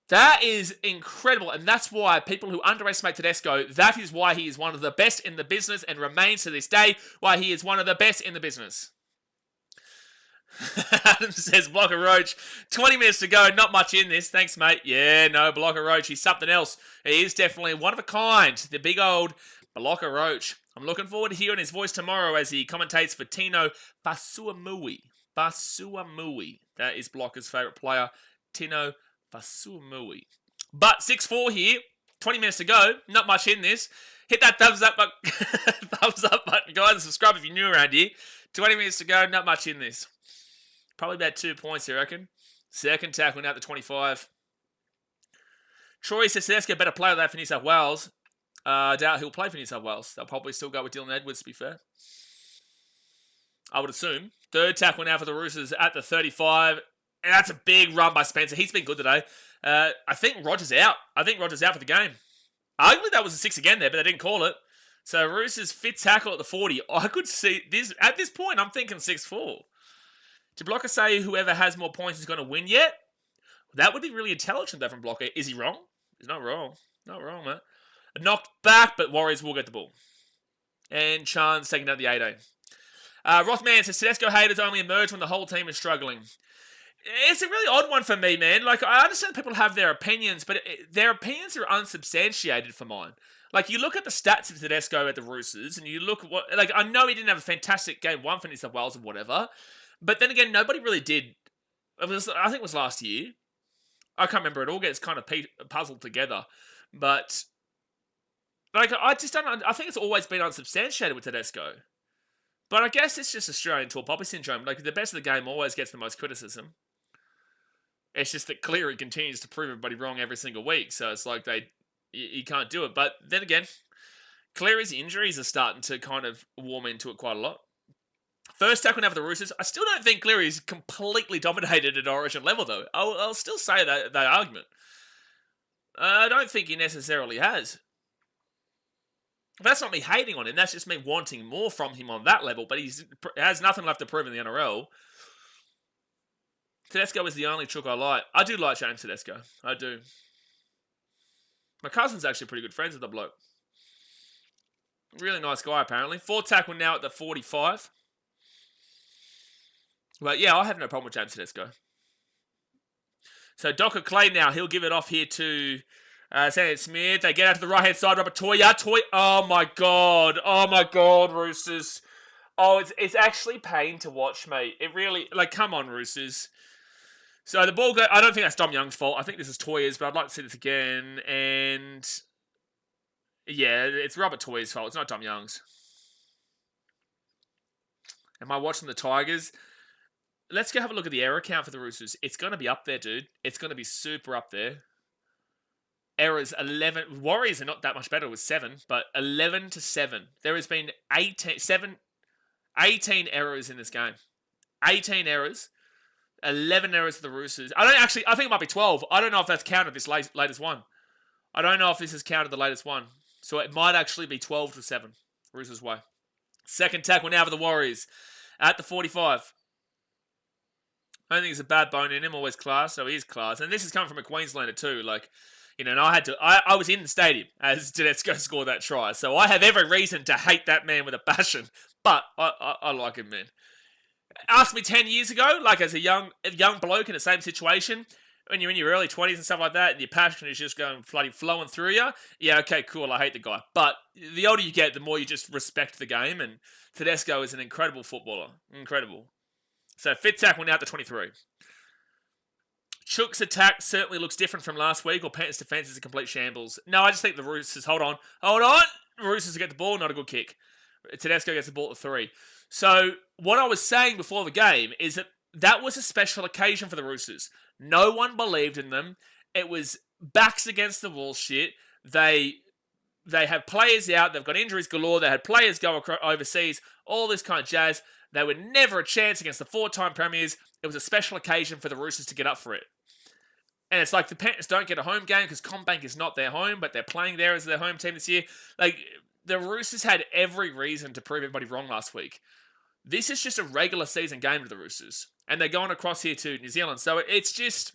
That is incredible, and that's why people who underestimate Tedesco, that is why he is one of the best in the business and remains to this day why he is one of the best in the business. Adam says, Blocker Roach, 20 minutes to go, not much in this. Thanks, mate. Yeah, no, Blocker Roach, he's something else. He is definitely one of a kind, the big old Blocker Roach. I'm looking forward to hearing his voice tomorrow as he commentates for Tino Fasuamui. That is Blocker's favourite player, Tino Fasuamui. But 6-4 here, 20 minutes to go, not much in this. Hit that thumbs up button, guys, and subscribe if you're new around here. 20 minutes to go, not much in this. Probably about 2 points here, I reckon. Second tackle now at the 25. Troy says Tedesco better play with that for New South Wales. I doubt he'll play for New South Wales. They'll probably still go with Dylan Edwards, to be fair. I would assume. Third tackle now for the Roosters at the 35. And that's a big run by Spencer. He's been good today. I think Rogers out. For the game. Arguably that was a 6 again there, but they didn't call it. So Roosters fifth tackle at the 40. I could see this. At this point, I'm thinking 6-4. Did Blocker say whoever has more points is going to win yet? That would be really intelligent, though, from Blocker. Is he wrong? He's not wrong. Not wrong, mate. Knocked back, but Warriors will get the ball. And Chan's taking out the 18. Rothman says Tedesco haters only emerge when the whole team is struggling. It's a really odd one for me, man. Like, I understand people have their opinions, but their opinions are unsubstantiated for mine. Like, you look at the stats of Tedesco at the Roosters, and you look at what... Like, I know he didn't have a fantastic game one for New South Wales and whatever, but then again, nobody really did. I think it was last year. I can't remember. It all gets kind of puzzled together. But, like, I just don't... I think it's always been unsubstantiated with Tedesco. But I guess it's just Australian tall poppy syndrome. Like, the best of the game always gets the most criticism. It's just that Cleary continues to prove everybody wrong every single week. So it's like you can't do it. But then again, Cleary's injuries are starting to kind of warm into it quite a lot. First tackle now for the Roosters. I still don't think Cleary's completely dominated at Origin level, though. I'll still say that argument. I don't think he necessarily has. That's not me hating on him. That's just me wanting more from him on that level. But he has nothing left to prove in the NRL. Tedesco is the only chook I like. I do like James Tedesco. I do. My cousin's actually pretty good friends with the bloke. Really nice guy, apparently. 4th tackle now at the 45. But yeah, I have no problem with James Tedesco. So Docker Clay now, he'll give it off here to Sam Smith. They get out to the right-hand side. Robert Toya. Oh my God, Roosters. Oh, it's actually pain to watch, mate. It really, come on, Roosters. So the ball I don't think that's Dom Young's fault. I think this is Toya's, but I'd like to see this again. And yeah, it's Robert Toya's fault. It's not Dom Young's. Am I watching the Tigers? Let's go have a look at the error count for the Roosters. It's going to be up there, dude. It's going to be super up there. Errors 11. Warriors are not that much better with 7, but 11 to 7. There has been 18 errors in this game. 18 errors. 11 errors for the Roosters. I think it might be 12. I don't know if that's counted this latest one. I don't know if this has counted the latest one. So it might actually be 12 to 7. Roosters way. Second tackle now for the Warriors. At the 45. I don't think it's a bad bone in him. Always class. So he is class. And this is coming from a Queenslander too. And I was in the stadium as Tedesco scored that try. So I have every reason to hate that man with a passion. But I like him, man. Ask me 10 years ago, as a young bloke in the same situation, when you're in your early 20s and stuff like that, and your passion is just going bloody flowing through you, yeah, okay, cool, I hate the guy. But the older you get, the more you just respect the game, and Tedesco is an incredible footballer. Incredible. So, 5th tackle now at the 23. Chook's attack certainly looks different from last week, or Panthers' defence is a complete shambles. No, I just think the Roosters, hold on. The Roosters get the ball, not a good kick. Tedesco gets the ball at 3. So, what I was saying before the game is that was a special occasion for the Roosters. No one believed in them. It was backs against the wall shit. They have players out. They've got injuries galore. They had players go overseas. All this kind of jazz. They were never a chance against the 4-time premiers. It was a special occasion for the Roosters to get up for it. And it's like the Panthers don't get a home game because CommBank is not their home, but they're playing there as their home team this year. The Roosters had every reason to prove everybody wrong last week. This is just a regular season game to the Roosters. And they're going across here to New Zealand. So it's just,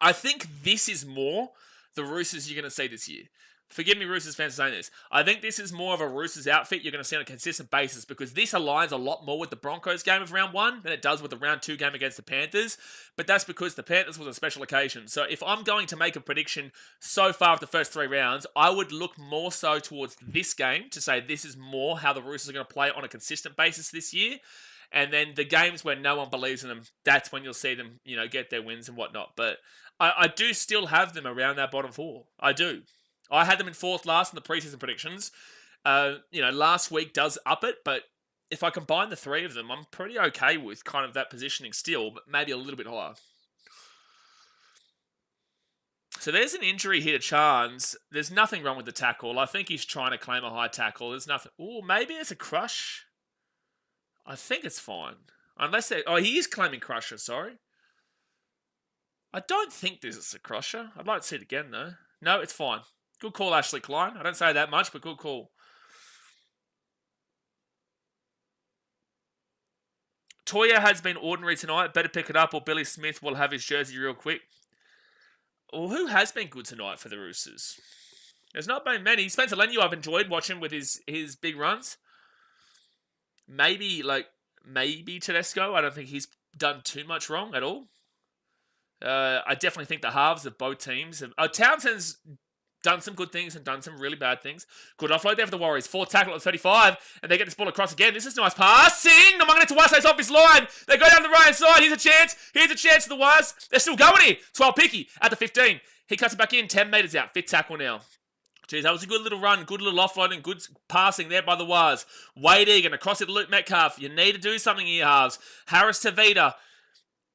I think this is more the Roosters you're going to see this year. Forgive me, Roosters fans, for saying this. I think this is more of a Roosters outfit you're going to see on a consistent basis because this aligns a lot more with the Broncos game of round 1 than it does with the round 2 game against the Panthers. But that's because the Panthers was a special occasion. So if I'm going to make a prediction so far of the first 3 rounds, I would look more so towards this game to say this is more how the Roosters are going to play on a consistent basis this year. And then the games where no one believes in them, that's when you'll see them, get their wins and whatnot. But I do still have them around that bottom 4. I do. I had them in 4th last in the preseason predictions. Last week does up it, but if I combine the 3 of them, I'm pretty okay with kind of that positioning still, but maybe a little bit higher. So there's an injury here to Chance. There's nothing wrong with the tackle. I think he's trying to claim a high tackle. There's nothing. Oh, maybe it's a crush. I think it's fine. Unless he is claiming crusher, sorry. I don't think this is a crusher. I'd like to see it again, though. No, it's fine. Good call, Ashley Klein. I don't say that much, but good call. Toya has been ordinary tonight. Better pick it up or Billy Smith will have his jersey real quick. Well, who has been good tonight for the Roosters? There's not been many. Spencer Leniu I've enjoyed watching with his big runs. Maybe Tedesco. I don't think he's done too much wrong at all. I definitely think the halves of both teams have... Townsend's done some good things and done some really bad things. Good offload there for the Warriors. 4th tackle at 35, and they get this ball across again. This is nice passing. Namanga Tawase's off his line. They go down the right side. Here's a chance. Here's a chance for the Wires. They're still going here. 12 Picky at the 15. He cuts it back in. 10 metres out. 5th tackle now. Jeez, that was a good little run, good little offloading, good passing there by the Wires. Wade Egan across it to Luke Metcalf. You need to do something here, halves. Harris Tavita.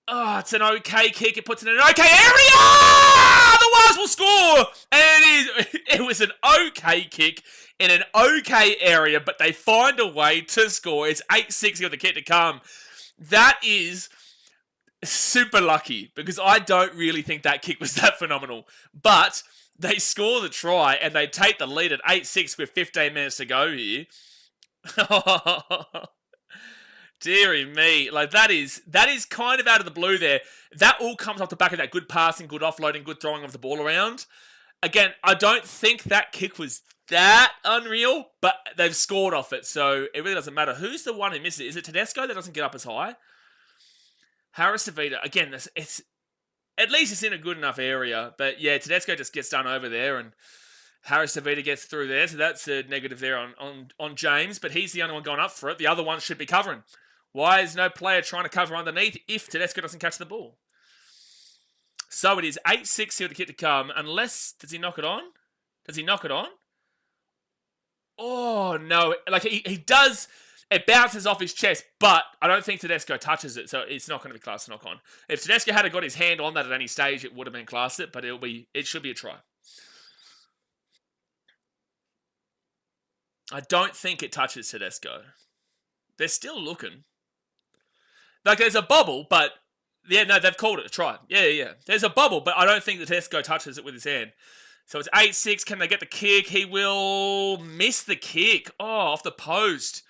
Oh, it's an okay kick. It puts it in an okay area! The Wires will score! And it was an okay kick in an okay area, but they find a way to score. It's 8-6 with the kick to come. That is super lucky because I don't really think that kick was that phenomenal. But they score the try and they take the lead at 8-6 with 15 minutes to go here. Deary me. Like, that is kind of out of the blue there. That all comes off the back of that good passing, good offloading, good throwing of the ball around. Again, I don't think that kick was that unreal, but they've scored off it, so it really doesn't matter. Who's the one who misses it? Is it Tedesco that doesn't get up as high? Harris Savita, again, it's at least it's in a good enough area, but yeah, Tedesco just gets done over there, and Harris Savita gets through there, so that's a negative there on James, but he's the only one going up for it. The other one should be covering. Why is no player trying to cover underneath if Tedesco doesn't catch the ball? So it is 8-6 here with the kick to come, unless, does he knock it on? Does he knock it on? Oh, no. Like, he does, it bounces off his chest, but I don't think Tedesco touches it, so it's not going to be classed knock on. If Tedesco had got his hand on that at any stage, it would have been classed it, but it should be a try. I don't think it touches Tedesco. They're still looking. Like, there's a bubble, but yeah, no, they've called it a try. Yeah. There's a bubble, but I don't think the Tedesco touches it with his hand. So it's 8-6. Can they get the kick? He will miss the kick. Oh, off the post.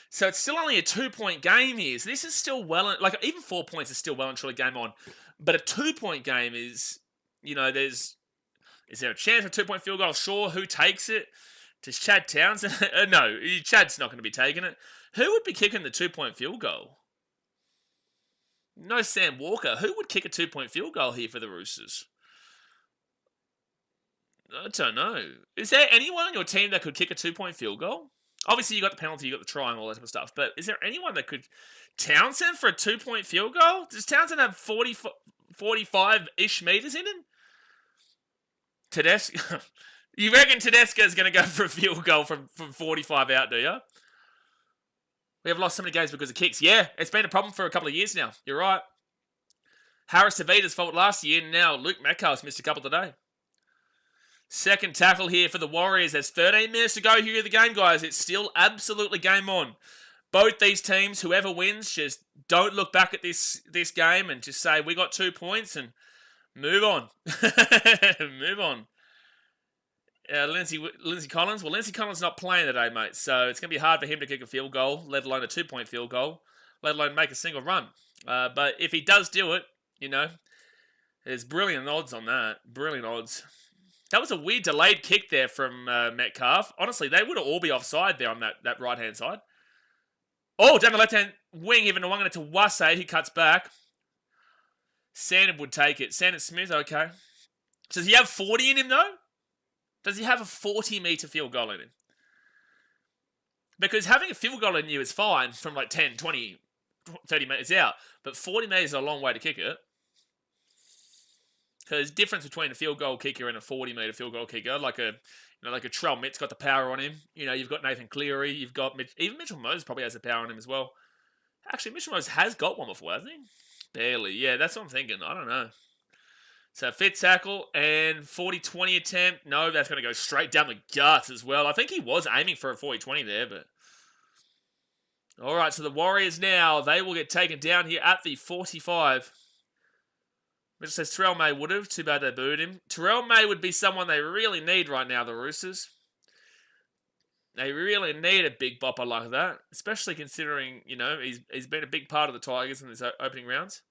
So it's still only a 2-point game here. So this is still even 4 points is still well and truly game on. But a 2-point game is, is there a chance of a 2-point field goal? Sure. Who takes it? Does Chad Townsend? No, Chad's not going to be taking it. Who would be kicking the 2-point field goal? No Sam Walker. Who would kick a 2-point field goal here for the Roosters? I don't know. Is there anyone on your team that could kick a 2-point field goal? Obviously, you got the penalty, you got the try, and all that type of stuff. But is there anyone that could... Townsend for a 2-point field goal? Does Townsend have 45-ish meters in him? Tedesco... You reckon Tedesco's going to go for a field goal from 45 out, do you? We have lost so many games because of kicks. Yeah, it's been a problem for a couple of years now. You're right. Harris Savita's fault last year, and now Luke Metcalf's missed a couple today. Second tackle here for the Warriors. There's 13 minutes to go here in the game, guys. It's still absolutely game on. Both these teams, whoever wins, just don't look back at this game and just say, we got 2 points and move on. Move on. Lindsay Collins. Well, Lindsay Collins not playing today, mate. So it's going to be hard for him to kick a field goal, let alone a 2-point field goal, let alone make a single run. But if he does do it, there's brilliant odds on that. Brilliant odds. That was a weird delayed kick there from Metcalf. Honestly, they would all be offside there on that right-hand side. Oh, down the left-hand wing, even swung it to Wasse. He cuts back. Sandon would take it. Sandon Smith, okay. Does he have 40 in him, though? Does he have a 40-metre field goal in him? Because having a field goal in you is fine from like 10, 20, 30 metres out. But 40 metres is a long way to kick it. Because difference between a field goal kicker and a 40-metre field goal kicker, like a Trell Mitt's got the power on him. You've got Nathan Cleary. You've got even Mitchell Moses probably has the power on him as well. Actually, Mitchell Moses has got one before, hasn't he? Barely. Yeah, that's what I'm thinking. I don't know. So fit tackle and 40-20 attempt. No, that's going to go straight down the guts as well. I think he was aiming for a 40-20 there, but... All right, so the Warriors now, they will get taken down here at the 45. Which says Terrell May would have. Too bad they booed him. Terrell May would be someone they really need right now, the Roosters. They really need a big bopper like that. Especially considering, he's been a big part of the Tigers in these opening rounds.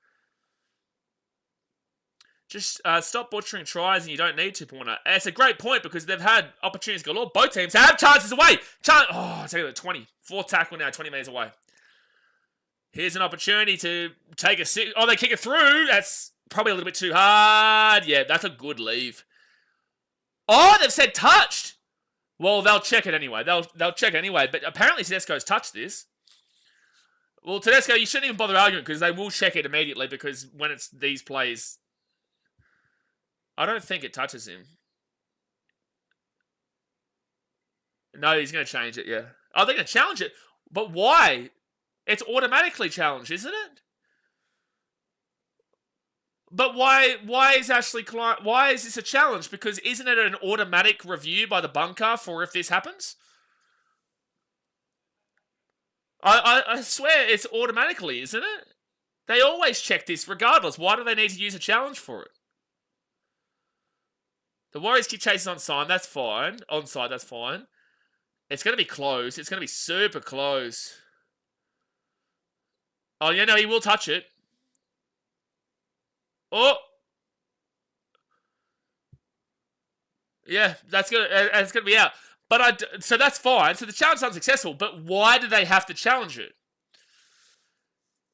Just stop butchering tries and you don't need 2-pointer. It's a great point because they've had opportunities galore. Both teams have chances away. I tell you what, 20. Fourth tackle now, 20 metres away. Here's an opportunity to take a... Oh, they kick it through. That's probably a little bit too hard. Yeah, that's a good leave. Oh, they've said touched. Well, they'll check it anyway. They'll check it anyway. But apparently Tedesco's touched this. Well, Tedesco, you shouldn't even bother arguing because they will check it immediately because when it's these plays... I don't think it touches him. No, he's going to change it, yeah. Oh, they're going to challenge it. But why? It's automatically challenged, isn't it? But why is Ashley Klein... Why is this a challenge? Because isn't it an automatic review by the bunker for if this happens? I swear it's automatically, isn't it? They always check this regardless. Why do they need to use a challenge for it? The Warriors kick chases onside, that's fine. Onside, that's fine. It's going to be close. It's going to be super close. Oh, yeah, no, he will touch it. Oh! Yeah, it's going to be out. So that's fine. So the challenge is unsuccessful, but why do they have to challenge it?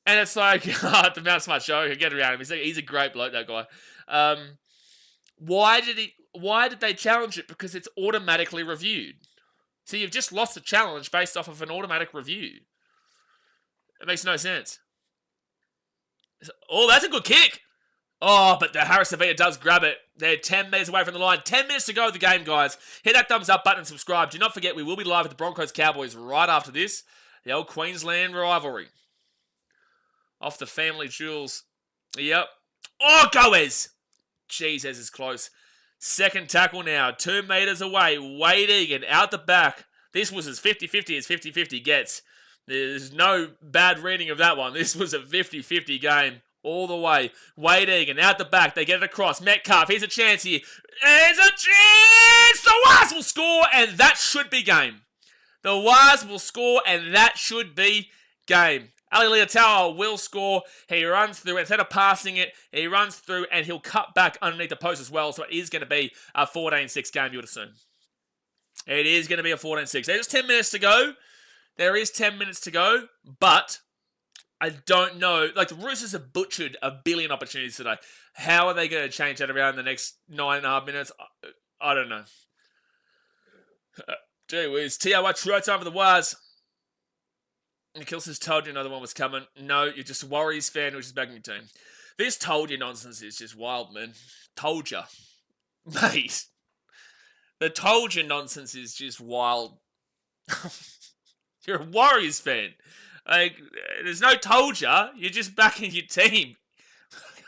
And it's like, the Mount Smart show, get around him. He's a great bloke, that guy. Why did they challenge it? Because it's automatically reviewed. So you've just lost a challenge based off of an automatic review. It makes no sense. Oh, that's a good kick. Oh, but the Harris Avita does grab it. They're 10 metres away from the line. 10 minutes to go of the game, guys. Hit that thumbs up button and subscribe. Do not forget, we will be live at the Broncos Cowboys right after this. The old Queensland rivalry. Off the family jewels. Yep. Oh, go Ez. Jeez, Ez is close. Second tackle now. 2 metres away. Wade Egan out the back. This was as 50-50 as 50-50 gets. There's no bad reading of that one. This was a 50-50 game. All the way. Wade Egan out the back. They get it across. Metcalf. Here's a chance here. There's a chance! The Waz will score, and that should be game. The Waz will score, and that should be game. Ali Leotao will score. He runs through. Instead of passing it, he runs through, and he'll cut back underneath the post as well. So it is going to be a 14-6 game, you would assume. It is going to be a 14-6. There's 10 minutes to go. There is 10 minutes to go, but I don't know. Like, the Roosters have butchered a billion opportunities today. How are they going to change that around in the next 9.5 minutes? I don't know. Gee whiz. TOI true time for the Waz. Nikhil says, told you another one was coming. No, you're just a Warriors fan which is backing your team. This told you nonsense is just wild, man. Told ya. Mate. The told you nonsense is just wild. You're a Warriors fan. Like, there's no told ya. You're just backing your team.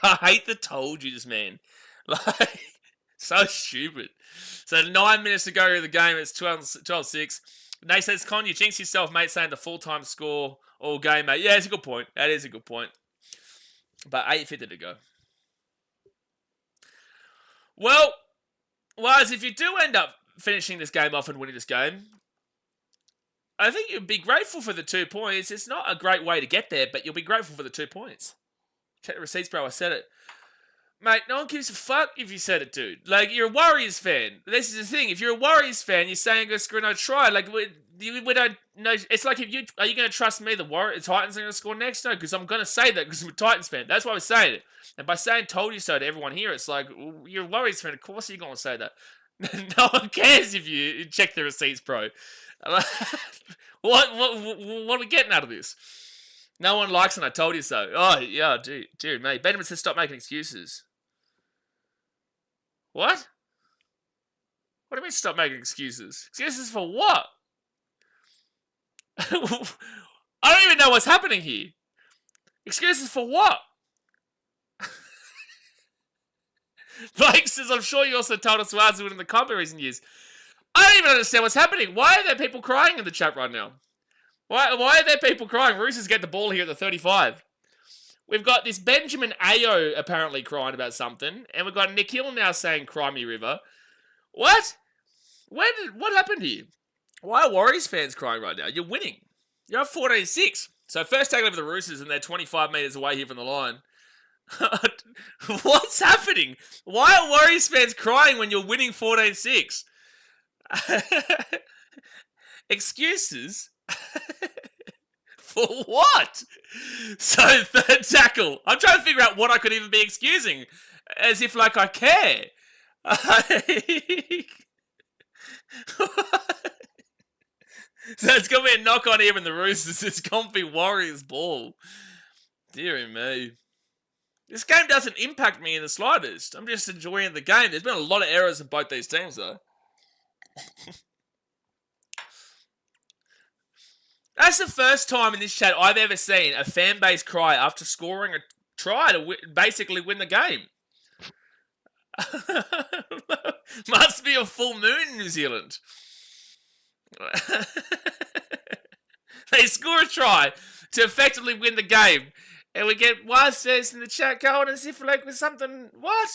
I hate the told yous, man. Like, so stupid. So 9 minutes to go to the game. It's 12-6. Nate says, Con, you jinx yourself, mate, saying the full-time score all game, mate. Yeah, it's a good point. That is a good point. But 8:50 to go. Well, Waz, if you do end up finishing this game off and winning this game, I think you'd be grateful for the 2 points. It's not a great way to get there, but you'll be grateful for the 2 points. Check the receipts, bro. I said it. Mate, no one gives a fuck if you said it, dude. Like, you're a Warriors fan. This is the thing. If you're a Warriors fan, you're saying go screw no try. Like, we don't know. It's like, are you going to trust me the Titans are going to score next? No, because I'm going to say that because I'm a Titans fan. That's why we're saying it. And by saying told you so to everyone here, it's like, well, you're a Warriors fan. Of course you're going to say that. No one cares if you check the receipts, bro. What are we getting out of this? No one likes it, I told you so. Oh, yeah, dude, mate. Benjamin says stop making excuses. What? What do you mean stop making excuses? Excuses for what? I don't even know what's happening here. Excuses for what? Blake says, I'm sure you also told us Waz would in the comp in recent years. I don't even understand what's happening. Why are there people crying in the chat right now? Why are there people crying? Roosters get the ball here at the 35. We've got this Benjamin Ayo apparently crying about something. And we've got Nikhil now saying, cry me river. What? What happened here? Why are Warriors fans crying right now? You're winning. You're up 14-6. So first tackle over the Roosters and they're 25 metres away here from the line. What's happening? Why are Warriors fans crying when you're winning 14-6? Excuses? For what? So third tackle. I'm trying to figure out what I could even be excusing. As if like I care. So it's going to be a knock on here in the Roosters. It's going to be Warriors ball. Dear me. This game doesn't impact me in the slightest. I'm just enjoying the game. There's been a lot of errors in both these teams though. That's the first time in this chat I've ever seen a fan base cry after scoring a try to basically win the game. Must be a full moon in New Zealand. they score a try to effectively win the game. And we get Wise in the chat going as if like with something. What?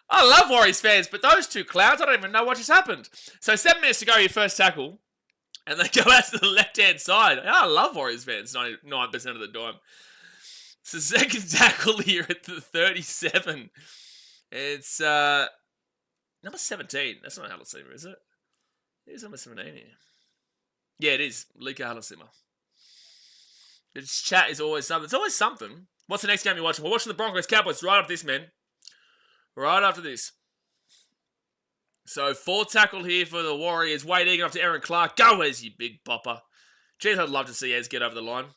I love Warriors fans, but those two clowns, I don't even know what just happened. So 7 minutes to go, your first tackle. And they go out to the left-hand side. I love Warriors fans 99% of the time. So second tackle here at the 37. It's number 17. That's not Halasima, is it? It is number 17 here. Yeah, it is. Lika Halasima. This chat is always something. It's always something. What's the next game you're watching? We're watching the Broncos Cowboys right after this, man. Right after this. So, 4th tackle here for the Warriors. Wade Egan off to Aaron Clark. Go, Ez, you big bopper. Jeez, I'd love to see Ez get over the line.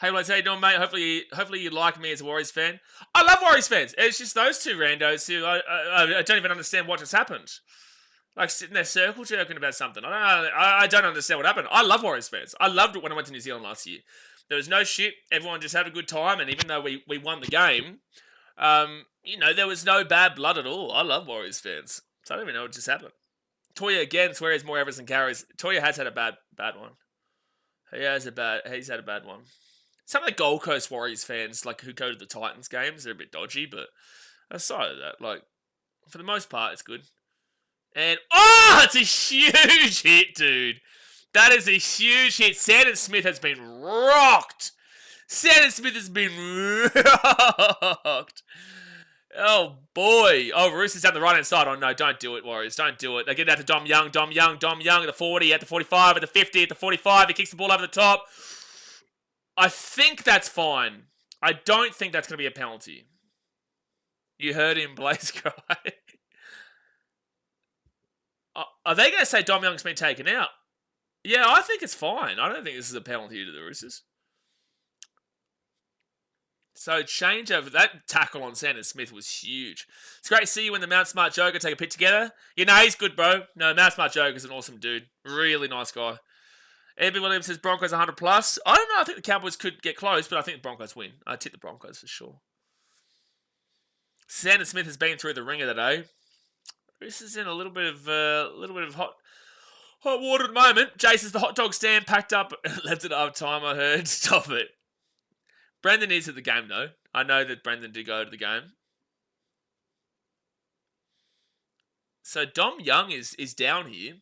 Hey, Blaze, how you doing, mate? Hopefully you like me as a Warriors fan. I love Warriors fans. It's just those two randos who I don't even understand what just happened. Like, sitting there circle jerking about something. I don't understand what happened. I love Warriors fans. I loved it when I went to New Zealand last year. There was no shit. Everyone just had a good time. And even though we won the game, there was no bad blood at all. I love Warriors fans. So I don't even know what just happened. Toya again swears more errors than carries. Toya has had a bad one. He's had a bad one. Some of the Gold Coast Warriors fans, like who go to the Titans games, they're a bit dodgy, but aside of that, like for the most part, it's good. And it's a huge hit, dude. That is a huge hit. Sandon Smith has been rocked. Oh, boy. Oh, Roosters down the right-hand side. Oh, no, don't do it, Warriors. Don't do it. They get out to Dom Young at the 40, at the 45, at the 50, at the 45. He kicks the ball over the top. I think that's fine. I don't think that's going to be a penalty. You heard him, Blaze cry. Are they going to say Dom Young's been taken out? Yeah, I think it's fine. I don't think this is a penalty to the Roosters. So change over. That tackle on Sandon Smith was huge. It's great to see you and the Mount Smart Joker take a pic together. He's good, bro. No, Mount Smart Joker's an awesome dude. Really nice guy. Edwin Williams says Broncos 100 plus. I don't know. I think the Cowboys could get close, but I think the Broncos win. I tip the Broncos for sure. Sandon Smith has been through the ringer today. This is in a little bit of hot water at the moment. Jason's the hot dog stand packed up and left at half time. I heard. Stop it. Brendan is at the game, though. I know that Brendan did go to the game. So Dom Young is down here.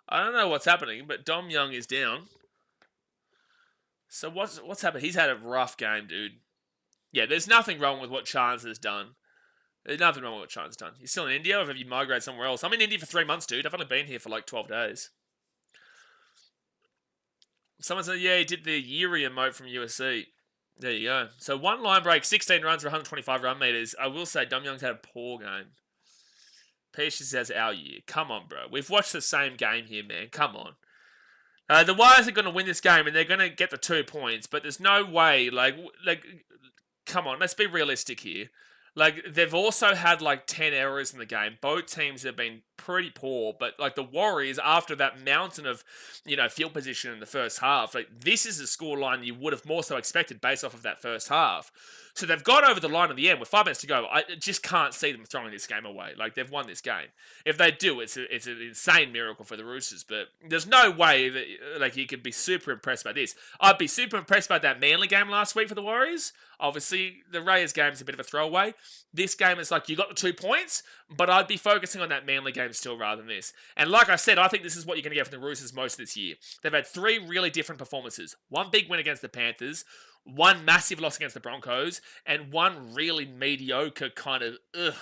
I don't know what's happening, but Dom Young is down. So what's happened? He's had a rough game, dude. Yeah, there's nothing wrong with what Chance has done. There's nothing wrong with what Chance has done. You're still in India, or have you migrated somewhere else? I'm in India for 3 months, dude. I've only been here for like 12 days. Someone said, yeah, he did the Yuri emote from USC. There you go. So 1 line break, 16 runs for 125 run meters. I will say Dom Young's had a poor game. Peach says our year. Come on, bro. We've watched the same game here, man. Come on. The Warriors are going to win this game, and they're going to get the 2 points, but there's no way, come on, let's be realistic here. They've also had, 10 errors in the game. Both teams have been pretty poor, but, the Warriors, after that mountain of, field position in the first half, this is a scoreline you would have more so expected based off of that first half. So they've got over the line in the end with 5 minutes to go. I just can't see them throwing this game away. They've won this game. If they do, it's an insane miracle for the Roosters, but there's no way that, you could be super impressed by this. I'd be super impressed by that Manly game last week for the Warriors. Obviously, the Raiders game's a bit of a throwaway. This game is you got the 2 points, but I'd be focusing on that Manly game still rather than this. And like I said, I think this is what you're going to get from the Roosters most this year. They've had 3 really different performances. 1 big win against the Panthers, 1 massive loss against the Broncos, and 1 really mediocre kind of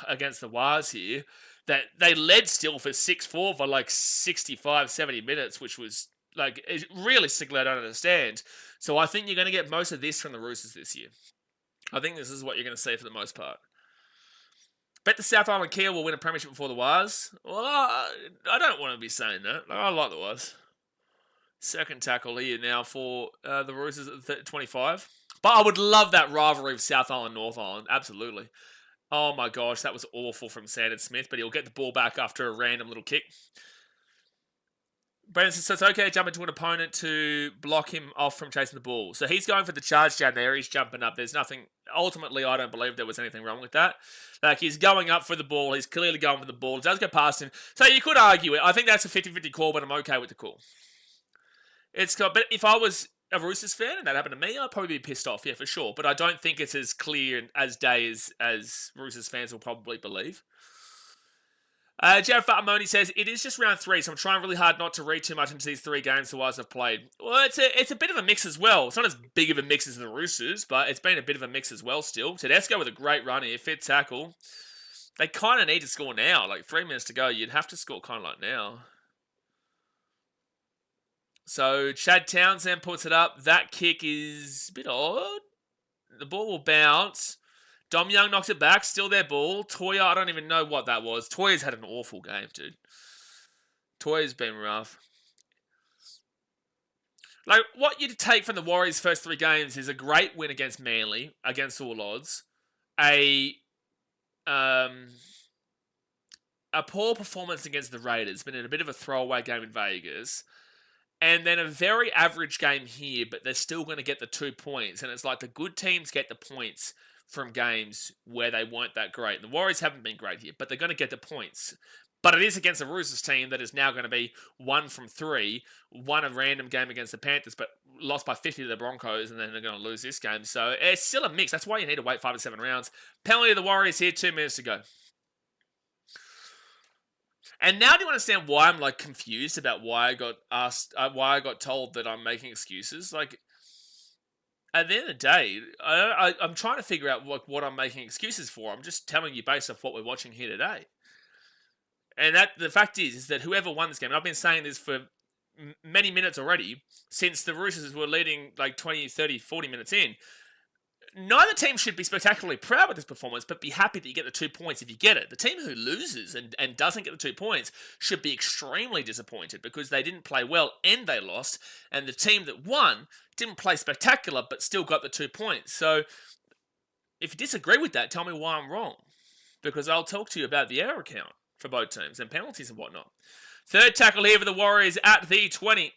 against the Wars here. That they led still for 6-4 for 65, 70 minutes, which was realistically I don't understand. So I think you're going to get most of this from the Roosters this year. I think this is what you're going to see for the most part. Bet the South Island Kia will win a premiership before the Wars. Well, I don't want to be saying that. I like the Wars. Second tackle here now for the Roosters at 25. But I would love that rivalry of South Island, North Island. Absolutely. Oh my gosh, that was awful from Sandon Smith, but he'll get the ball back after a random little kick. Brendan says, so it's okay to jump into an opponent to block him off from chasing the ball. So he's going for the charge down there. He's jumping up. There's nothing... Ultimately, I don't believe there was anything wrong with that. Like, he's going up for the ball. He's clearly going for the ball. It does go past him. So you could argue it. I think that's a 50-50 call, but I'm okay with the call. But if I was a Roosters fan and that happened to me, I'd probably be pissed off, yeah, for sure. But I don't think it's as clear and as day as Roosters fans will probably believe. Jared Fatamoni says, it is just round 3, so I'm trying really hard not to read too much into these 3 games the Wires have played. Well, it's a bit of a mix as well. It's not as big of a mix as the Roosters, but it's been a bit of a mix as well still. Tedesco with a great run here, fit tackle. They kind of need to score now. Like 3 minutes to go, you'd have to score kind of like now. So Chad Townsend puts it up. That kick is a bit odd. The ball will bounce. Dom Young knocks it back. Still their ball. Toya, I don't even know what that was. Toya's had an awful game, dude. Toya's been rough. Like, what you'd take from the Warriors' first 3 games is a great win against Manly, against all odds. A poor performance against the Raiders, been in a bit of a throwaway game in Vegas. And then a very average game here, but they're still going to get the 2 points. And it's like the good teams get the points from games where they weren't that great. The Warriors haven't been great here, but they're going to get the points. But it is against a Roosters team that is now going to be 1 from 3, won a random game against the Panthers, but lost by 50 to the Broncos, and then they're going to lose this game. So it's still a mix. That's why you need to wait 5 to 7 rounds. Penalty of the Warriors here, 2 minutes to go. And now do you understand why I'm like confused about why I got told that I'm making excuses? Like, at the end of the day, I'm trying to figure out what I'm making excuses for. I'm just telling you based off what we're watching here today. And that the fact is that whoever won this game, and I've been saying this for many minutes already, since the Roosters were leading like 20, 30, 40 minutes in, neither team should be spectacularly proud with this performance, but be happy that you get the 2 points if you get it. The team who loses and doesn't get the 2 points should be extremely disappointed because they didn't play well and they lost. And the team that won didn't play spectacular, but still got the 2 points. So if you disagree with that, tell me why I'm wrong. Because I'll talk to you about the error count for both teams and penalties and whatnot. Third tackle here for the Warriors at the 20.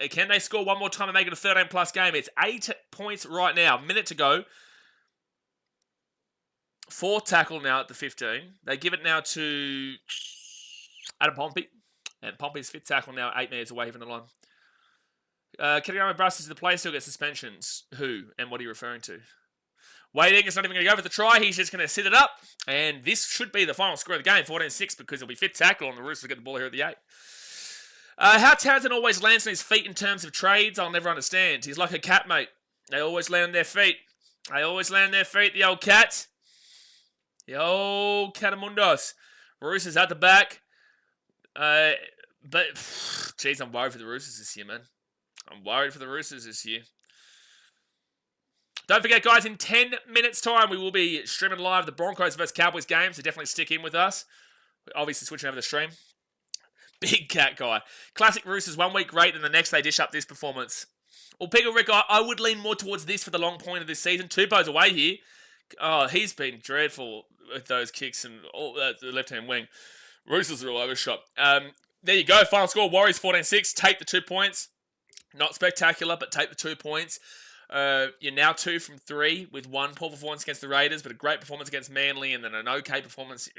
Can they score one more time and make it a 13-plus game? It's 8 points right now. Minute to go. 4th tackle now at the 15. They give it now to Adam Pompey. And Pompey's 5th tackle now 8 meters away from the line. Kiriama Brasses to the play, still gets suspensions. Who and what are you referring to? Waiting is not even going to go for the try. He's just going to sit it up. And this should be the final score of the game, 14-6, because it'll be 5th tackle and the Roosters get the ball here at the 8. How Townsend always lands on his feet in terms of trades, I'll never understand. He's like a cat, mate. They always land on their feet. They always land on their feet, the old cat. The old Catamundos. Roosters at the back. But, jeez, I'm worried for the Roosters this year, man. I'm worried for the Roosters this year. Don't forget, guys, in 10 minutes' time, we will be streaming live the Broncos vs. Cowboys game, so definitely stick in with us. We're obviously switching over the stream. Big cat guy. Classic Roosters, 1 week great, and the next they dish up this performance. Well, Pickle Rick, I would lean more towards this for the long point of this season. Tupou's away here. Oh, he's been dreadful with those kicks and all the left-hand wing. Roosters are all overshot. There you go. Final score, Warriors 14-6. Take the 2 points. Not spectacular, but take the 2 points. You're now 2 from 3 with 1 poor performance against the Raiders, but a great performance against Manly, and then an okay performance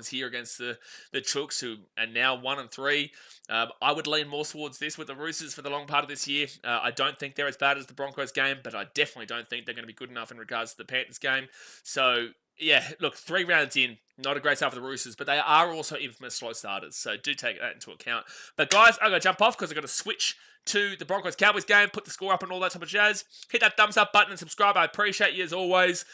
here against the Chooks, who are now 1 and 3. I would lean more towards this with the Roosters for the long part of this year. I don't think they're as bad as the Broncos game, but I definitely don't think they're going to be good enough in regards to the Panthers game. So, yeah, look, 3 rounds in, not a great start for the Roosters, but they are also infamous slow starters, so do take that into account. But guys, I've got to jump off because I've got to switch to the Broncos-Cowboys game, put the score up and all that type of jazz. Hit that thumbs up button and subscribe. I appreciate you as always.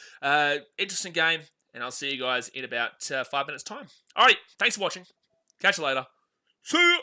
Interesting game, and I'll see you guys in about 5 minutes' time. Alright, thanks for watching. Catch you later. See ya!